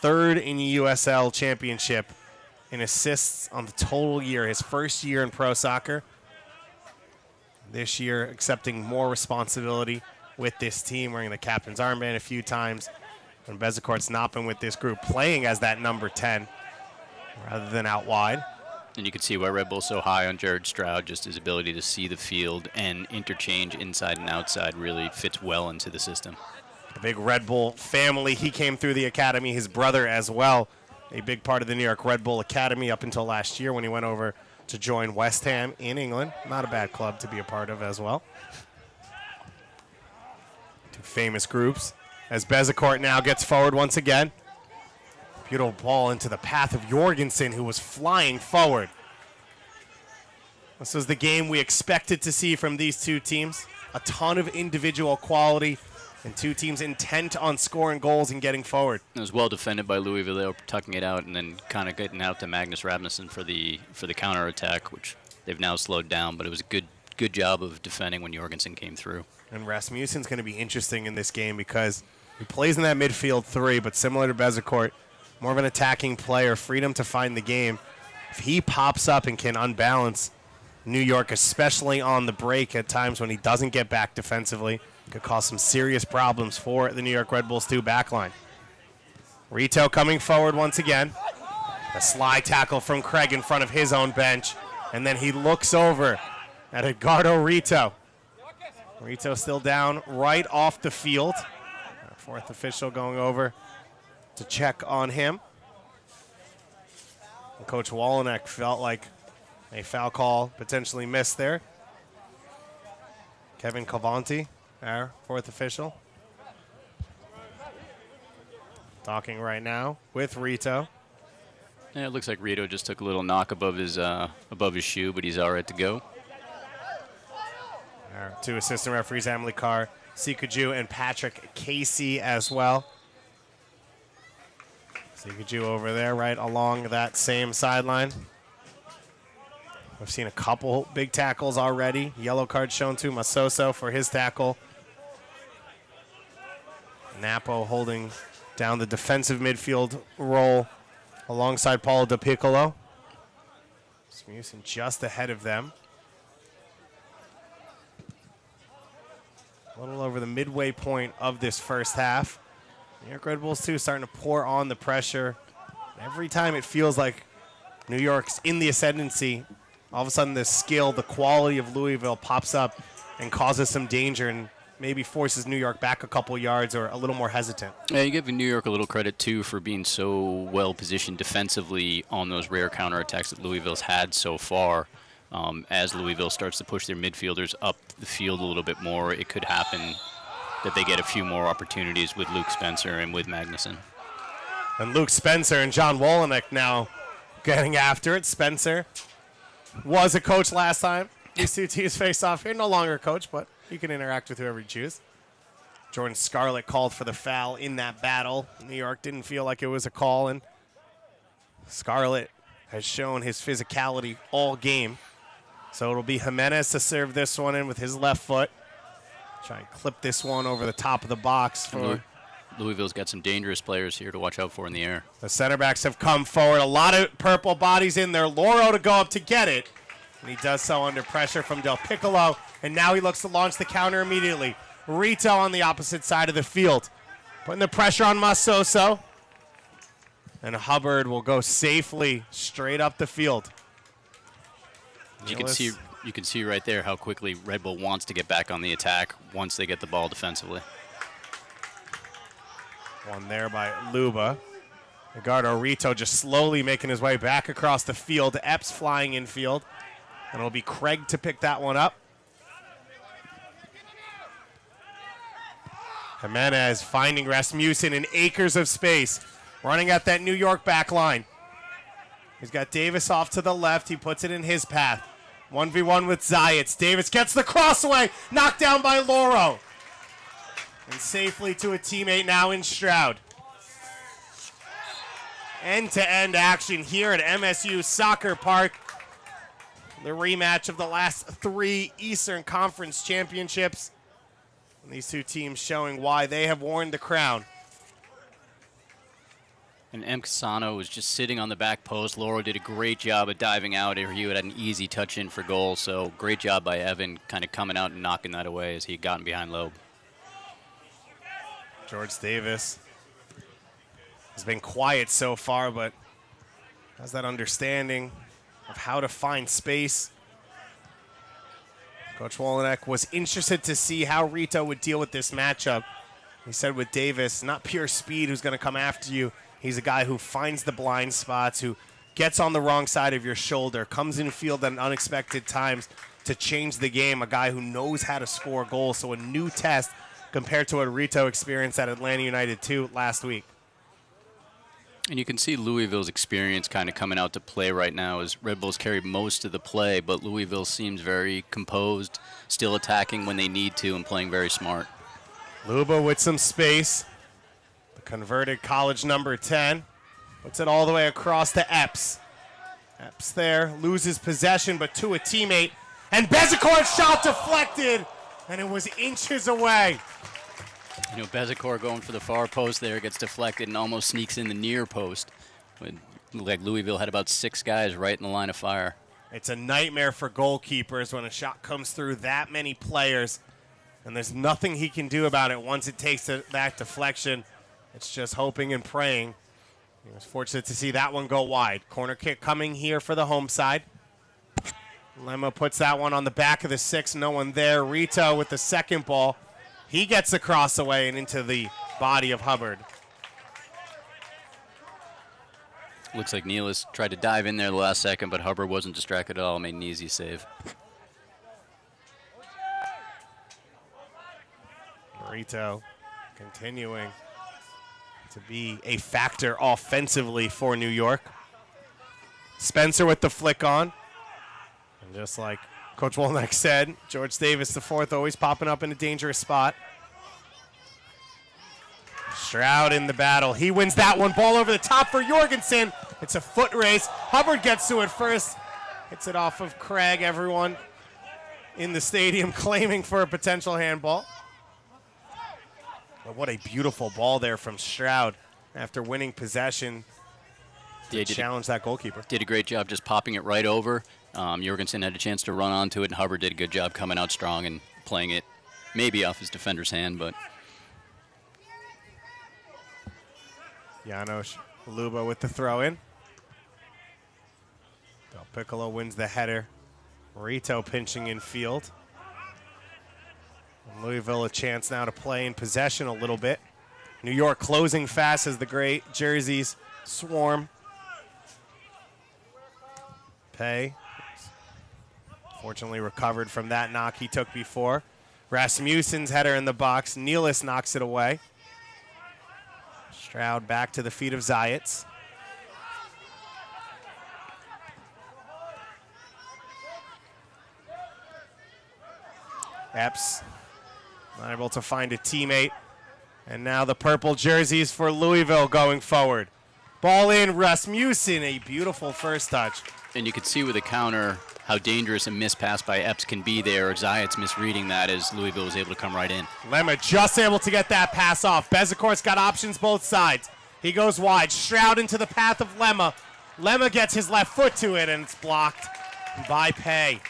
Speaker 4: third in the USL Championship in assists on the total year, his first year in pro soccer. This year accepting more responsibility with this team, wearing the captain's armband a few times. And Bezecourt's not been with this group, playing as that number 10 rather than out wide.
Speaker 5: And you can see why Red Bull's so high on Jared Stroud, just his ability to see the field and interchange inside and outside really fits well into the system.
Speaker 4: A big Red Bull family. He came through the academy, his brother as well, a big part of the New York Red Bull Academy up until last year when he went over to join West Ham in England. Not a bad club to be a part of as well. Two famous groups. As Bezecourt now gets forward once again. Beautiful ball into the path of Jorgenson, who was flying forward. This was the game we expected to see from these two teams. A ton of individual quality and two teams intent on scoring goals and getting forward.
Speaker 5: It was well defended by Louisville. They were tucking it out and then kind of getting out to Magnus Rasmussen for the counterattack, which they've now slowed down, but it was a good job of defending when Jorgenson came through. And
Speaker 4: Rasmussen's going to be interesting in this game because he plays in that midfield three, but similar to Bezecourt, more of an attacking player, freedom to find the game. If he pops up and can unbalance New York, especially on the break at times when he doesn't get back defensively, could cause some serious problems for the New York Red Bulls 2 backline. Rito coming forward once again. A sly tackle from Craig in front of his own bench, and then he looks over at Edgardo Rito. Rito still down right off the field. Our fourth official going over to check on him. And Coach Wolonek felt like a foul call potentially missed there. Kevin Cavanti, our fourth official, talking right now with Rito.
Speaker 5: Yeah, it looks like Rito just took a little knock above his shoe, but he's all right to go.
Speaker 4: Our two assistant referees, Emily Carr, Sikaju, and Patrick Casey as well. Sikaju over there right along that same sideline. We've seen a couple big tackles already. Yellow card shown to Masoso for his tackle. Napo holding down the defensive midfield role alongside Paulo Di Piccolo. Rasmussen just ahead of them. A little over the midway point of this first half. New York Red Bulls 2 starting to pour on the pressure. Every time it feels like New York's in the ascendancy, all of a sudden the skill, the quality of Louisville pops up and causes some danger and maybe forces New York back a couple yards or a little more hesitant.
Speaker 5: Yeah, you give New York a little credit, too, for being so well positioned defensively on those rare counterattacks that Louisville's had so far. As Louisville starts to push their midfielders up the field a little bit more, it could happen that they get a few more opportunities with Luke Spencer and with Magnuson.
Speaker 4: And Luke Spencer and John Wolonek now getting after it. Spencer was a coach last time. These two teams face off here. No longer a coach, but you can interact with whoever you choose. Jordan Scarlett called for the foul in that battle. New York didn't feel like it was a call, and Scarlett has shown his physicality all game. So it'll be Jimenez to serve this one in with his left foot. Try and clip this one over the top of the box. For
Speaker 5: Louisville's got some dangerous players here to watch out for in the air.
Speaker 4: The center backs have come forward. A lot of purple bodies in there. Loro to go up to get it. And he does so under pressure from Del Piccolo. And now he looks to launch the counter immediately. Rito on the opposite side of the field. Putting the pressure on Masoso. And Hubbard will go safely straight up the field.
Speaker 5: You can see right there how quickly Red Bull wants to get back on the attack once they get the ball defensively.
Speaker 4: One there by Luba. Ricardo Rito just slowly making his way back across the field. Epps flying infield. And it'll be Craig to pick that one up. Jimenez finding Rasmussen in acres of space. Running at that New York back line. He's got Davis off to the left. He puts it in his path. 1v1 with Zayats. Davis gets the cross away. Knocked down by Loro. And safely to a teammate now in Stroud. End-to-end action here at MSU Soccer Park. The rematch of the last 3 Eastern Conference championships. And these two teams showing why they have worn the crown.
Speaker 5: And M. Casano was just sitting on the back post. Lauro did a great job of diving out. He had an easy touch in for goal. So great job by Evan kind of coming out and knocking that away as he had gotten behind Loeb.
Speaker 4: George Davis has been quiet so far, but has that understanding of how to find space. Coach Wolenek was interested to see how Rito would deal with this matchup. He said with Davis, not pure speed who's going to come after you. He's a guy who finds the blind spots, who gets on the wrong side of your shoulder, comes in field at unexpected times to change the game, a guy who knows how to score goals. So a new test compared to what Rito experienced at Atlanta United 2 last week.
Speaker 5: And you can see Louisville's experience kind of coming out to play right now as Red Bulls carry most of the play, but Louisville seems very composed, still attacking when they need to and playing very smart.
Speaker 4: Luba with some space. The converted college number 10. Puts it all the way across to Epps. Epps there, loses possession, but to a teammate. And Bezecourt's shot deflected, and it was inches away.
Speaker 5: You know, Bezecourt going for the far post there, gets deflected and almost sneaks in the near post. It looked like Louisville had about 6 guys right in the line of fire.
Speaker 4: It's a nightmare for goalkeepers when a shot comes through that many players, and there's nothing he can do about it once it takes that deflection. It's just hoping and praying. He was fortunate to see that one go wide. Corner kick coming here for the home side. Lemma puts that one on the back of the 6. No one there. Rito with the second ball. He gets the cross away and into the body of Hubbard.
Speaker 5: Looks like Nealis tried to dive in there the last second, but Hubbard wasn't distracted at all, made an easy save.
Speaker 4: Rito continuing to be a factor offensively for New York. Spencer with the flick on. And just like Coach Wolenek said, George Davis, the 4th, always popping up in a dangerous spot. Stroud in the battle. He wins that one. Ball over the top for Jorgenson. It's a foot race. Hubbard gets to it first. Hits it off of Craig. Everyone in the stadium claiming for a potential handball. But what a beautiful ball there from Stroud after winning possession to challenge that goalkeeper.
Speaker 5: Did a great job just popping it right over. Jorgensen had a chance to run onto it, and Hubbard did a good job coming out strong and playing it maybe off his defender's hand, but
Speaker 4: Janos Luba with the throw in. Del Piccolo wins the header. Rito pinching in field. And Louisville a chance now to play in possession a little bit. New York closing fast as the great jerseys swarm. Pay. Fortunately recovered from that knock he took before. Rasmussen's header in the box. Nealis knocks it away. Stroud back to the feet of Zayats. Epps not able to find a teammate. And now the purple jerseys for Louisville going forward. Ball in, Rasmussen, a beautiful first touch.
Speaker 5: And you could see with the counter how dangerous a miss pass by Epps can be there. Zayats misreading that as Louisville was able to come right in.
Speaker 4: Lemma just able to get that pass off. Bezecourt's got options both sides. He goes wide. Stroud into the path of Lemma. Lemma gets his left foot to it, and it's blocked by Pay.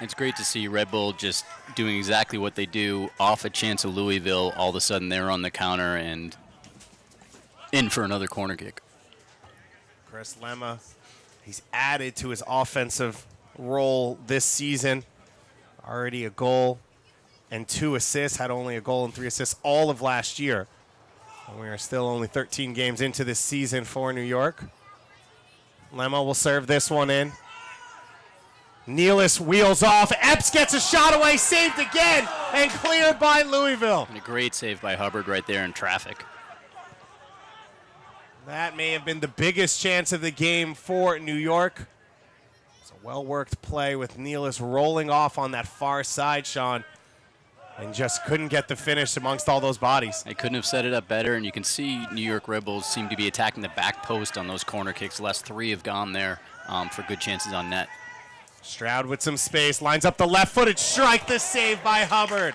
Speaker 5: It's great to see Red Bull just doing exactly what they do off a chance of Louisville. All of a sudden they're on the counter and in for another corner kick.
Speaker 4: Chris Lemma, he's added to his offensive role this season. Already a goal and 2 assists, had only a goal and 3 assists all of last year. And we are still only 13 games into this season for New York. Lemma will serve this one in. Nealis wheels off. Epps gets a shot away, saved again, and cleared by Louisville.
Speaker 5: And a great save by Hubbert right there in traffic.
Speaker 4: That may have been the biggest chance of the game for New York. It's a well-worked play with Nealis rolling off on that far side, Sean, and just couldn't get the finish amongst all those bodies.
Speaker 5: They couldn't have set it up better, and you can see New York Red Bulls seem to be attacking the back post on those corner kicks. The last 3 have gone there for good chances on net.
Speaker 4: Stroud with some space, lines up the left-footed strike, the save by Hubbert.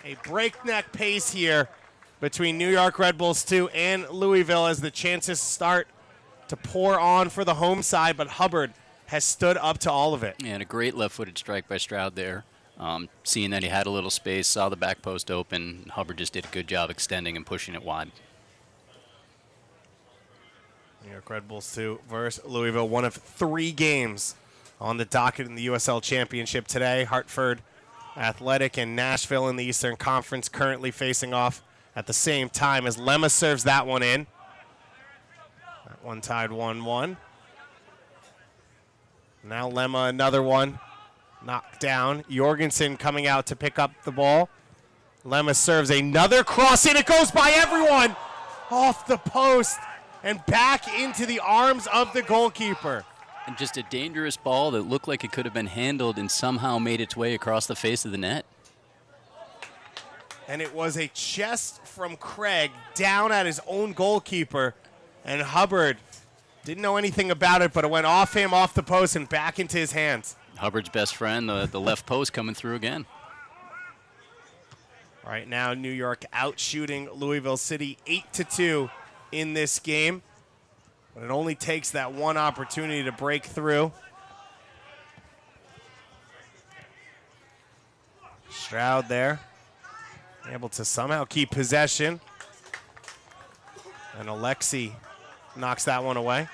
Speaker 4: A breakneck pace here between New York Red Bulls 2 and Louisville as the chances start to pour on for the home side, but Hubbert has stood up to all of it.
Speaker 5: And a great left-footed strike by Stroud there. Seeing that he had a little space, saw the back post open, Hubbert just did a good job extending and pushing it wide.
Speaker 4: New York Red Bulls 2 versus Louisville, one of 3 games on the docket in the USL Championship today. Hartford Athletic and Nashville in the Eastern Conference currently facing off at the same time as Lemma serves that one in. That one tied 1-1. Now Lemma, another one knocked down. Jorgenson coming out to pick up the ball. Lemma serves another cross in. It goes by everyone off the post and back into the arms of the goalkeeper.
Speaker 5: And just a dangerous ball that looked like it could have been handled and somehow made its way across the face of the net.
Speaker 4: And it was a chest from Craig down at his own goalkeeper, and Hubbard didn't know anything about it, but it went off him, off the post, and back into his hands.
Speaker 5: Hubbard's best friend, the left post, coming through again.
Speaker 4: Right now, New York out-shooting Louisville City 8-2 in this game. But it only takes that one opportunity to break through. Stroud there, able to somehow keep possession. And Alexi knocks that one away.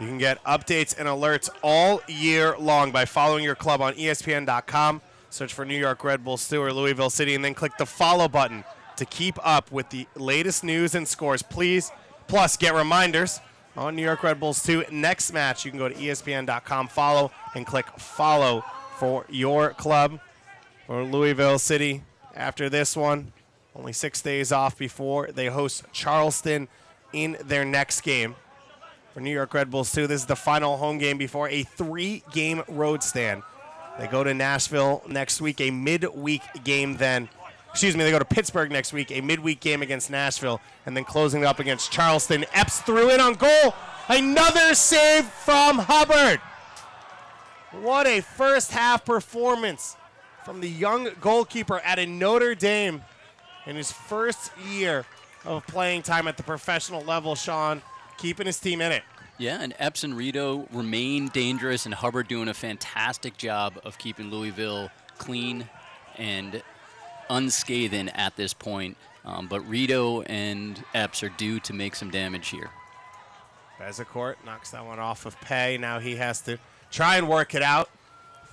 Speaker 4: You can get updates and alerts all year long by following your club on ESPN.com. Search for New York Red Bulls 2 or Louisville City, and then click the follow button to keep up with the latest news and scores. Please, plus get reminders on New York Red Bulls 2 next match. You can go to ESPN.com, follow, and click follow for your club. For Louisville City, after this one, only 6 days off before they host Charleston in their next game. For New York Red Bulls 2, this is the final home game before a 3-game road stand. They go to Nashville next week, a midweek game then. Excuse me, they go to Pittsburgh next week, a midweek game against Nashville, and then closing it up against Charleston. Epps threw in on goal. Another save from Hubbert. What a first-half performance from the young goalkeeper at a Notre Dame in his first year of playing time at the professional level, Sean, keeping his team in it.
Speaker 5: Yeah, and Epps and Rito remain dangerous, and Hubbard doing a fantastic job of keeping Louisville clean and unscathed at this point. But Rito and Epps are due to make some damage here.
Speaker 4: Bezecourt knocks that one off of Pay. Now he has to try and work it out.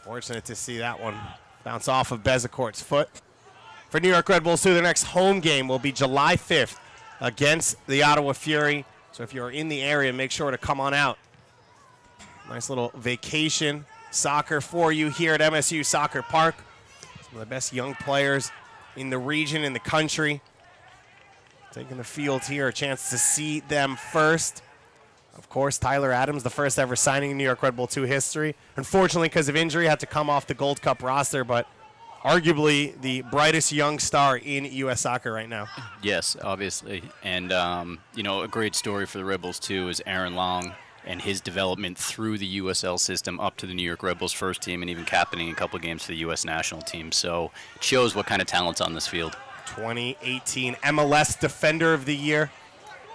Speaker 4: Fortunate to see that one bounce off of Bezecourt's foot. For New York Red Bulls 2, their next home game will be July 5th against the Ottawa Fury. So if you're in the area, make sure to come on out. Nice little vacation soccer for you here at MSU Soccer Park. Some of the best young players in the region, in the country. Taking the field here, a chance to see them first. Of course, Tyler Adams, the first ever signing in New York Red Bull 2 history. Unfortunately, because of injury, had to come off the Gold Cup roster, but arguably the brightest young star in U.S. soccer right now.
Speaker 5: Yes, obviously. And, a great story for the Red Bulls, too, is Aaron Long and his development through the USL system up to the New York Red Bulls first team and even captaining a couple of games for the U.S. national team. So it shows what kind of talent's on this field.
Speaker 4: 2018 MLS Defender of the Year,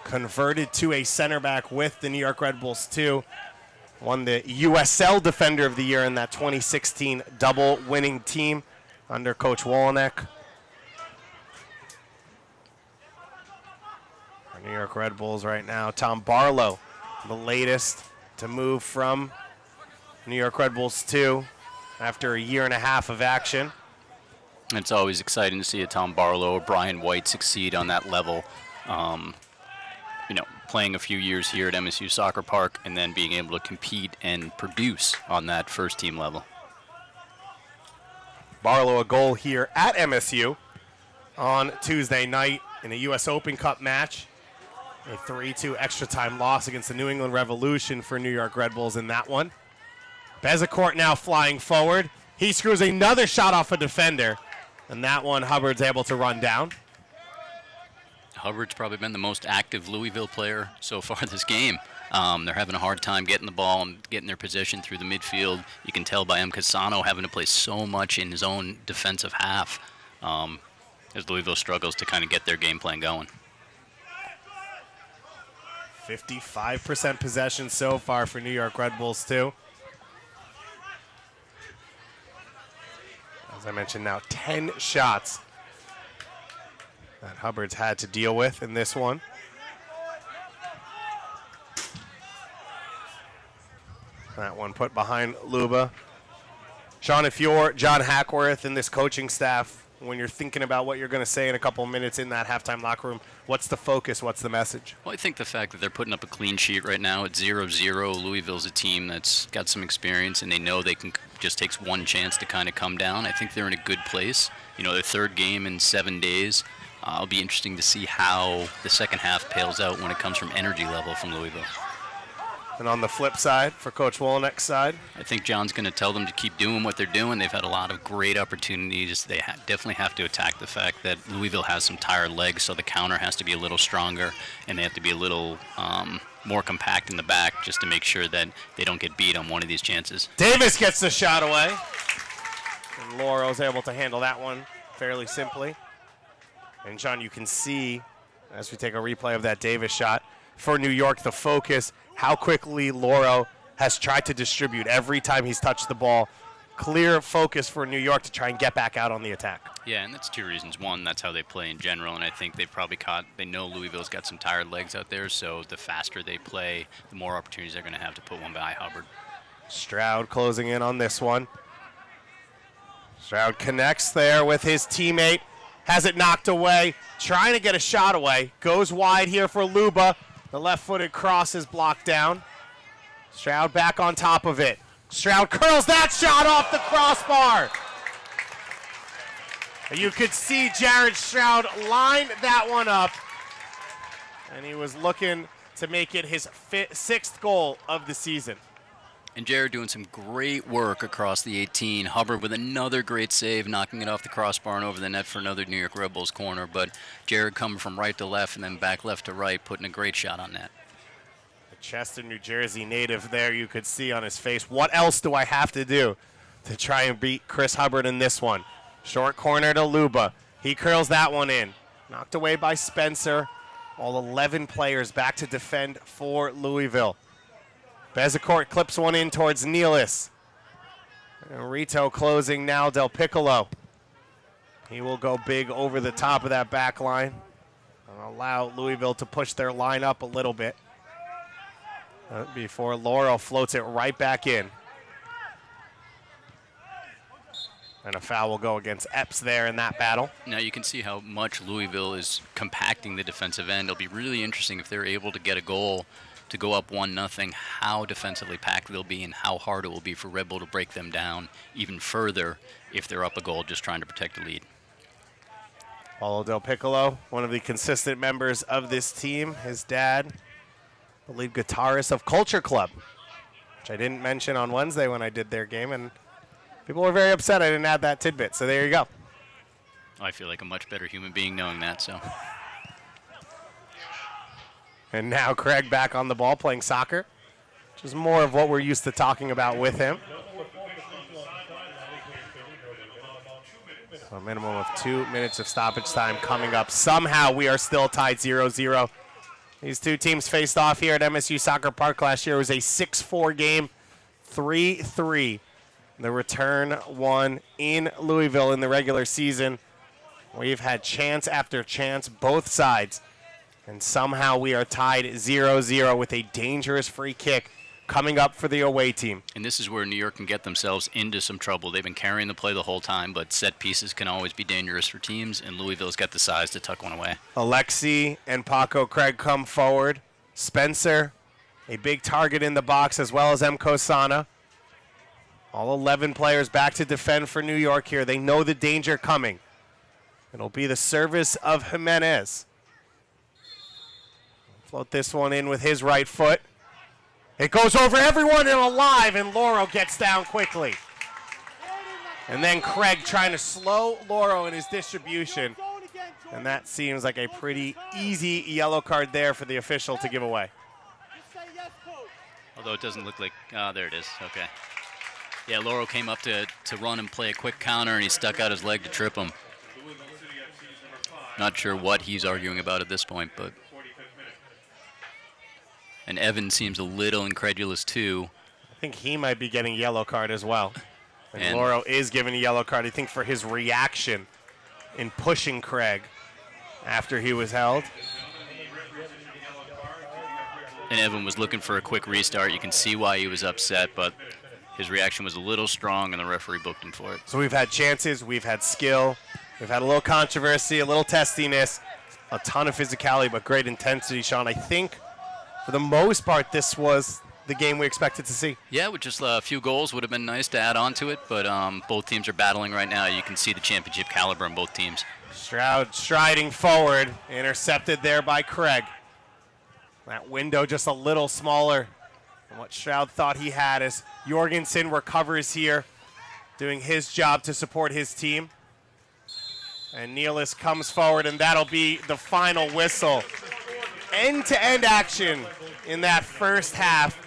Speaker 4: converted to a center back with the New York Red Bulls 2. Won the USL Defender of the Year in that 2016 double winning team under Coach Wolonek. Our New York Red Bulls right now, Tom Barlow, the latest to move from New York Red Bulls 2 after a year and a half of action.
Speaker 5: It's always exciting to see a Tom Barlow or Brian White succeed on that level. You know, playing a few years here at MSU Soccer Park and then being able to compete and produce on that first team level.
Speaker 4: Barlow a goal here at MSU on Tuesday night in a U.S. Open Cup match. A 3-2 extra time loss against the New England Revolution for New York Red Bulls in that one. Bezecourt now flying forward. He screws another shot off a defender, and that one Hubbard's able to run down.
Speaker 5: Hubbard's probably been the most active Louisville player so far this game. They're having a hard time getting the ball and getting their position through the midfield. You can tell by M. Casano having to play so much in his own defensive half as Louisville struggles to kind of get their game plan going.
Speaker 4: 55% possession so far for New York Red Bulls too. As I mentioned now, 10 shots that Hubbard's had to deal with in this one. That one put behind Luba. Sean, if you're John Hackworth and this coaching staff, when you're thinking about what you're going to say in a couple of minutes in that halftime locker room, what's the focus? What's the message?
Speaker 5: Well, I think the fact that they're putting up a clean sheet right now at 0-0, Louisville's a team that's got some experience, and they know they can just takes one chance to kind of come down. I think they're in a good place. You know, their third game in 7 days. It'll be interesting to see how the second half pales out when it comes from energy level from Louisville.
Speaker 4: And on the flip side, for Coach Wolinek's side,
Speaker 5: I think John's going to tell them to keep doing what they're doing. They've had a lot of great opportunities. They definitely have to attack the fact that Louisville has some tired legs, so the counter has to be a little stronger, and they have to be a little more compact in the back just to make sure that they don't get beat on one of these chances.
Speaker 4: Davis gets the shot away. And Laurel's able to handle that one fairly simply. And, John, you can see, as we take a replay of that Davis shot, for New York, the focus, how quickly Lauro has tried to distribute every time he's touched the ball. Clear focus for New York to try and get back out on the attack.
Speaker 5: Yeah, and that's two reasons. One, that's how they play in general, and I think they've probably they know Louisville's got some tired legs out there, so the faster they play, the more opportunities they're going to have to put one by Hubbard.
Speaker 4: Stroud closing in on this one. Stroud connects there with his teammate, has it knocked away, trying to get a shot away, goes wide here for Luba. The left-footed cross is blocked down. Stroud back on top of it. Stroud curls that shot off the crossbar. You could see Jared Stroud line that one up, and he was looking to make it his sixth goal of the season.
Speaker 5: And Jared doing some great work across the 18. Hubbard with another great save, knocking it off the crossbar and over the net for another New York Red Bulls corner. But Jared coming from right to left and then back left to right, putting a great shot on that.
Speaker 4: The Chester, New Jersey native there, you could see on his face. What else do I have to do to try and beat Chris Hubbard in this one? Short corner to Luba. He curls that one in. Knocked away by Spencer. All 11 players back to defend for Louisville. Bezecourt clips one in towards Nealis. And Rito closing now, Del Piccolo. He will go big over the top of that back line and allow Louisville to push their line up a little bit before Laurel floats it right back in. And a foul will go against Epps there in that battle.
Speaker 5: Now you can see how much Louisville is compacting the defensive end. It'll be really interesting if they're able to get a goal to go up 1-0, how defensively packed they'll be and how hard it will be for Red Bull to break them down even further if they're up a goal just trying to protect the lead.
Speaker 4: Paulo Del Piccolo, one of the consistent members of this team. His dad, the lead guitarist of Culture Club, which I didn't mention on Wednesday when I did their game, and people were very upset I didn't add that tidbit, so there you go.
Speaker 5: I feel like a much better human being knowing that, so.
Speaker 4: And now Craig back on the ball playing soccer, which is more of what we're used to talking about with him. So a minimum of 2 minutes of stoppage time coming up. Somehow we are still tied 0-0. These two teams faced off here at MSU Soccer Park last year. It was a 6-4 game, 3-3. The return one in Louisville in the regular season. We've had chance after chance, both sides. And somehow we are tied 0-0 with a dangerous free kick coming up for the away team.
Speaker 5: And this is where New York can get themselves into some trouble. They've been carrying the play the whole time, but set pieces can always be dangerous for teams, and Louisville's got the size to tuck one away.
Speaker 4: Alexi and Paco Craig come forward. Spencer, a big target in the box, as well as M. Kosana. All 11 players back to defend for New York here. They know the danger coming. It'll be the service of Jimenez. Float this one in with his right foot. It goes over everyone and alive, and Loro gets down quickly. And then Craig trying to slow Loro in his distribution. And that seems like a pretty easy yellow card there for the official to give away.
Speaker 5: Although it doesn't look like, there it is, okay. Yeah, Loro came up to run and play a quick counter, and he stuck out his leg to trip him. Not sure what he's arguing about at this point, but. And Evan seems a little incredulous, too.
Speaker 4: I think he might be getting a yellow card as well. And Loro is given a yellow card, I think, for his reaction in pushing Craig after he was held.
Speaker 5: And Evan was looking for a quick restart. You can see why he was upset, but his reaction was a little strong, and the referee booked him for it.
Speaker 4: So we've had chances, we've had skill, we've had a little controversy, a little testiness, a ton of physicality, but great intensity, Sean. I think, for the most part, this was the game we expected to see.
Speaker 5: Yeah, with just a few goals would have been nice to add on to it, but both teams are battling right now. You can see the championship caliber in both teams.
Speaker 4: Stroud striding forward, intercepted there by Craig. That window just a little smaller than what Stroud thought he had as Jorgenson recovers here, doing his job to support his team. And Nealis comes forward, and that'll be the final whistle. End-to-end action in that first half,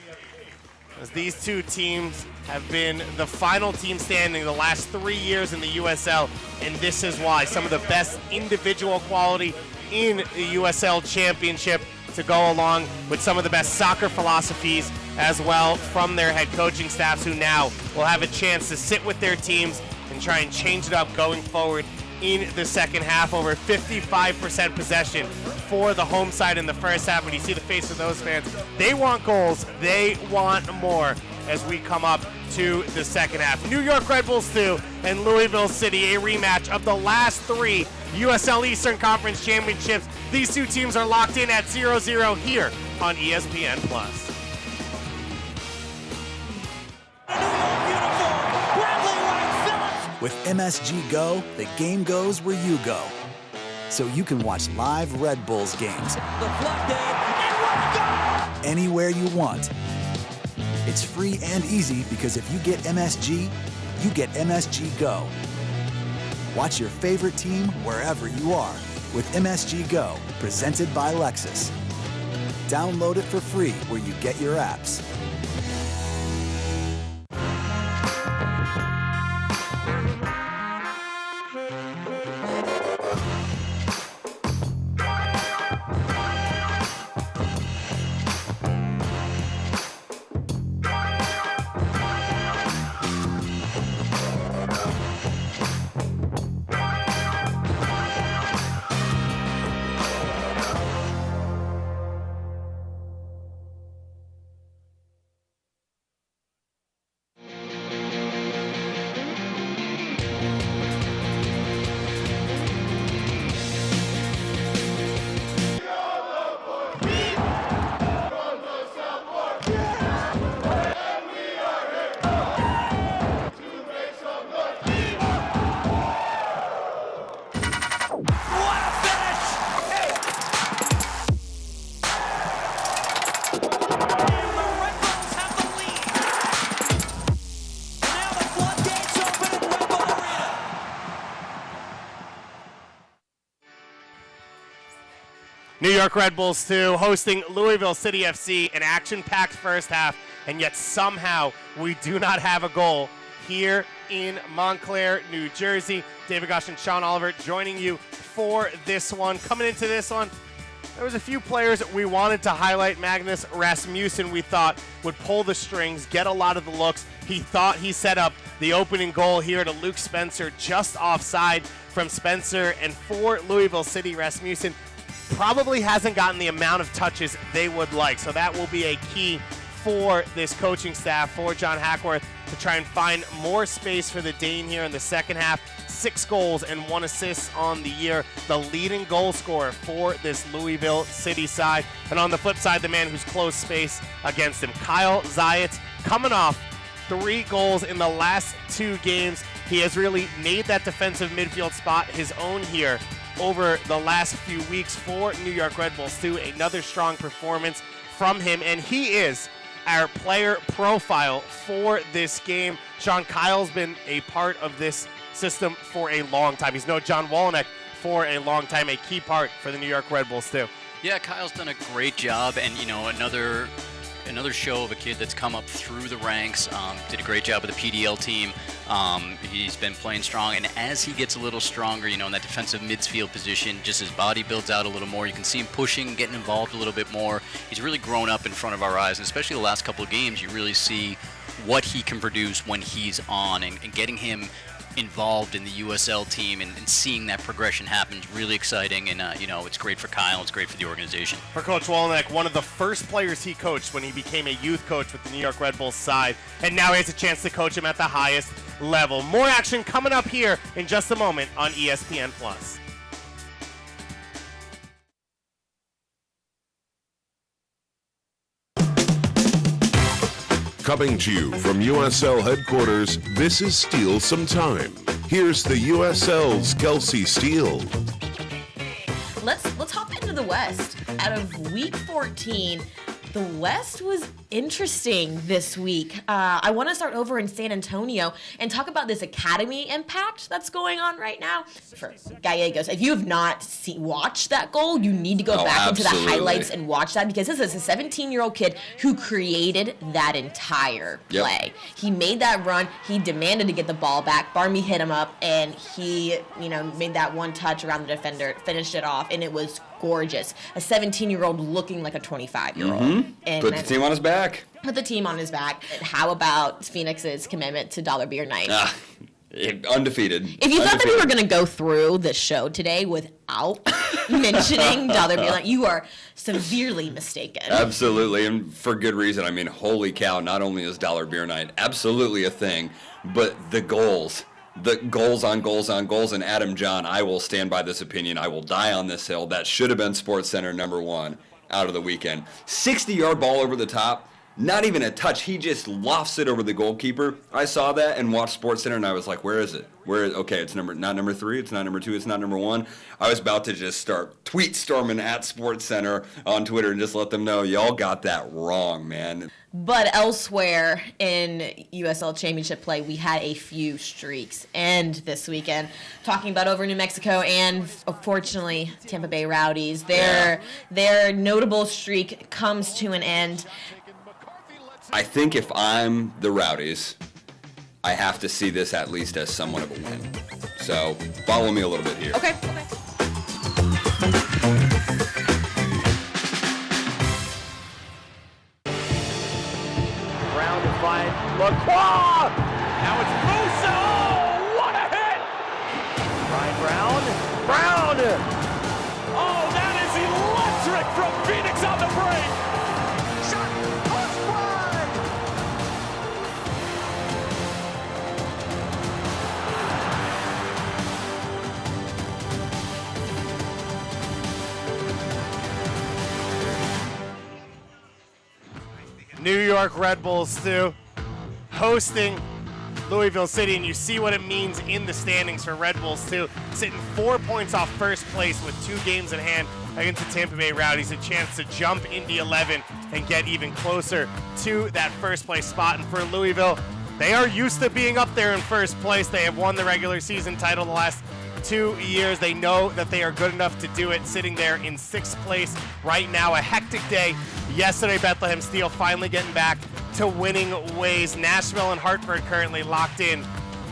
Speaker 4: as these two teams have been the final team standing the last 3 years in the USL, and this is why. Some of the best individual quality in the USL Championship to go along with some of the best soccer philosophies as well from their head coaching staffs, who now will have a chance to sit with their teams and try and change it up going forward in the second half. Over 55% possession for the home side in the first half. When you see the face of those fans, they want goals, they want more as we come up to the second half. New York Red Bulls 2 and Louisville City, a rematch of the last 3 USL Eastern Conference Championships. These two teams are locked in at 0-0 here on ESPN+.
Speaker 2: With MSG Go, the game goes where you go. So you can watch live Red Bulls games anywhere you want. It's free and easy because if you get MSG, you get MSG Go. Watch your favorite team wherever you are with MSG Go, presented by Lexus. Download it for free where you get your apps.
Speaker 4: New York Red Bulls 2 hosting Louisville City FC, an action-packed first half, and yet somehow we do not have a goal here in Montclair, New Jersey. David Gosh and Sean Oliver joining you for this one. Coming into this one, there was a few players we wanted to highlight. Magnus Rasmussen, we thought, would pull the strings, get a lot of the looks. He thought he set up the opening goal here to Luke Spencer, just offside from Spencer. And for Louisville City, Rasmussen probably hasn't gotten the amount of touches they would like. So that will be a key for this coaching staff, for John Hackworth, to try and find more space for the Dane here in the second half. 6 goals and 1 assist on the year, the leading goal scorer for this Louisville City side. And on the flip side, the man who's closed space against him, Kyle Zois, coming off 3 goals in the last 2 games. He has really made that defensive midfield spot his own here over the last few weeks for New York Red Bulls too. Another strong performance from him, and he is our player profile for this game. Sean, Kyle's been a part of this system for a long time. He's known John Wallneck for a long time, a key part for the New York Red Bulls too.
Speaker 5: Yeah, Kyle's done a great job, and another show of a kid that's come up through the ranks. Did a great job with the PDL team. He's been playing strong, and as he gets a little stronger, in that defensive midfield position, just his body builds out a little more. You can see him pushing, getting involved a little bit more. He's really grown up in front of our eyes, and especially the last couple of games, you really see what he can produce when he's on, and getting him involved in the USL team and seeing that progression happen is really exciting, and it's great for Kyle, it's great for the organization.
Speaker 4: For Coach Wallneck, one of the first players he coached when he became a youth coach with the New York Red Bulls side, and now he has a chance to coach him at the highest level. More action coming up here in just a moment on ESPN+.
Speaker 6: Coming to you from USL headquarters, this is Steal Some Time. Here's the USL's Kelsey Steele.
Speaker 7: Let's hop into the West. Out of Week 14, the West was interesting this week. I want to start over in San Antonio and talk about this academy impact that's going on right now for Gallegos. If you have not watched that goal, you need to go back into the highlights and watch that, because this is a 17-year-old kid who created that entire play. He made that run. He demanded to get the ball back. Barmy hit him up, and he, made that one touch around the defender, finished it off, and it was gorgeous. A 17-year-old looking like a 25-year-old. And
Speaker 8: put the team on his back.
Speaker 7: Put the team on his back. How about Phoenix's commitment to Dollar Beer Night?
Speaker 8: Undefeated.
Speaker 7: If you thought that we were going to go through the show today without mentioning Dollar Beer Night, you are severely mistaken.
Speaker 8: Absolutely, and for good reason. I mean, holy cow, not only is Dollar Beer Night absolutely a thing, but the goals. The goals on goals on goals, and Adam John, I will stand by this opinion. I will die on this hill. That should have been SportsCenter #1 out of the weekend. 60-yard ball over the top. Not even a touch. He just lofts it over the goalkeeper. I saw that and watched SportsCenter, and I was like, where is it? Okay, it's not number 3, it's not number 2, it's not number 1. I was about to just start tweet storming at SportsCenter on Twitter and just let them know, y'all got that wrong, man.
Speaker 7: But elsewhere in USL Championship play, we had a few streaks end this weekend. Talking about over New Mexico and, fortunately, Tampa Bay Rowdies. Their notable streak comes to an end.
Speaker 8: I think if I'm the Rowdies, I have to see this at least as somewhat of a win. So follow me a little bit here.
Speaker 7: Okay.
Speaker 9: Brown to find Lacroix. Now it's Musa. Oh, what a hit! Ryan Brown. Oh, that is electric from Phoenix on the break.
Speaker 4: New York Red Bulls too, hosting Louisville City, and you see what it means in the standings for Red Bulls too. Sitting 4 points off first place with 2 games in hand against the Tampa Bay Rowdies, a chance to jump into 11 and get even closer to that first place spot. And for Louisville, they are used to being up there in first place. They have won the regular season title the last 2 years. They know that they are good enough to do it, sitting there in 6th place right now. A hectic day yesterday. Bethlehem Steel finally getting back to winning ways. Nashville and Hartford currently locked in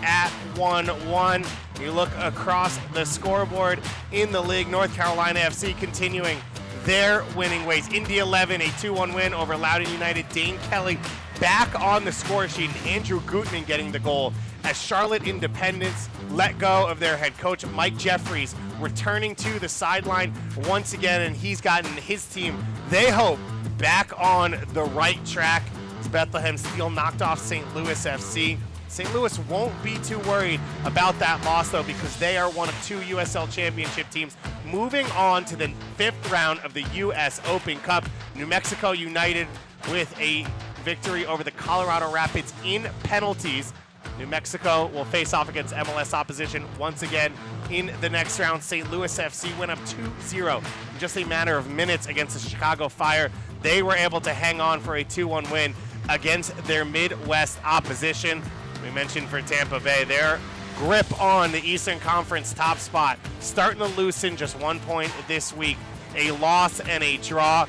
Speaker 4: at 1-1. You look across the scoreboard in the league. North Carolina FC continuing their winning ways. Indy 11, a 2-1 win over Loudoun United. Dane Kelly back on the score sheet, and Andrew Gutman getting the goal as Charlotte Independence let go of their head coach, Mike Jeffries, returning to the sideline once again, and he's gotten his team, they hope, back on the right track Midfield, Bethlehem Steel knocked off St. Louis FC. St. Louis won't be too worried about that loss, though, because they are one of 2 USL Championship teams moving on to the 5th round of the U.S. Open Cup. New Mexico United with a victory over the Colorado Rapids in penalties. New Mexico will face off against MLS opposition once again in the next round. St. Louis FC went up 2-0 in just a matter of minutes against the Chicago Fire. They were able to hang on for a 2-1 win against their Midwest opposition. We mentioned for Tampa Bay, their grip on the Eastern Conference top spot starting to loosen. Just 1 point this week, a loss and a draw.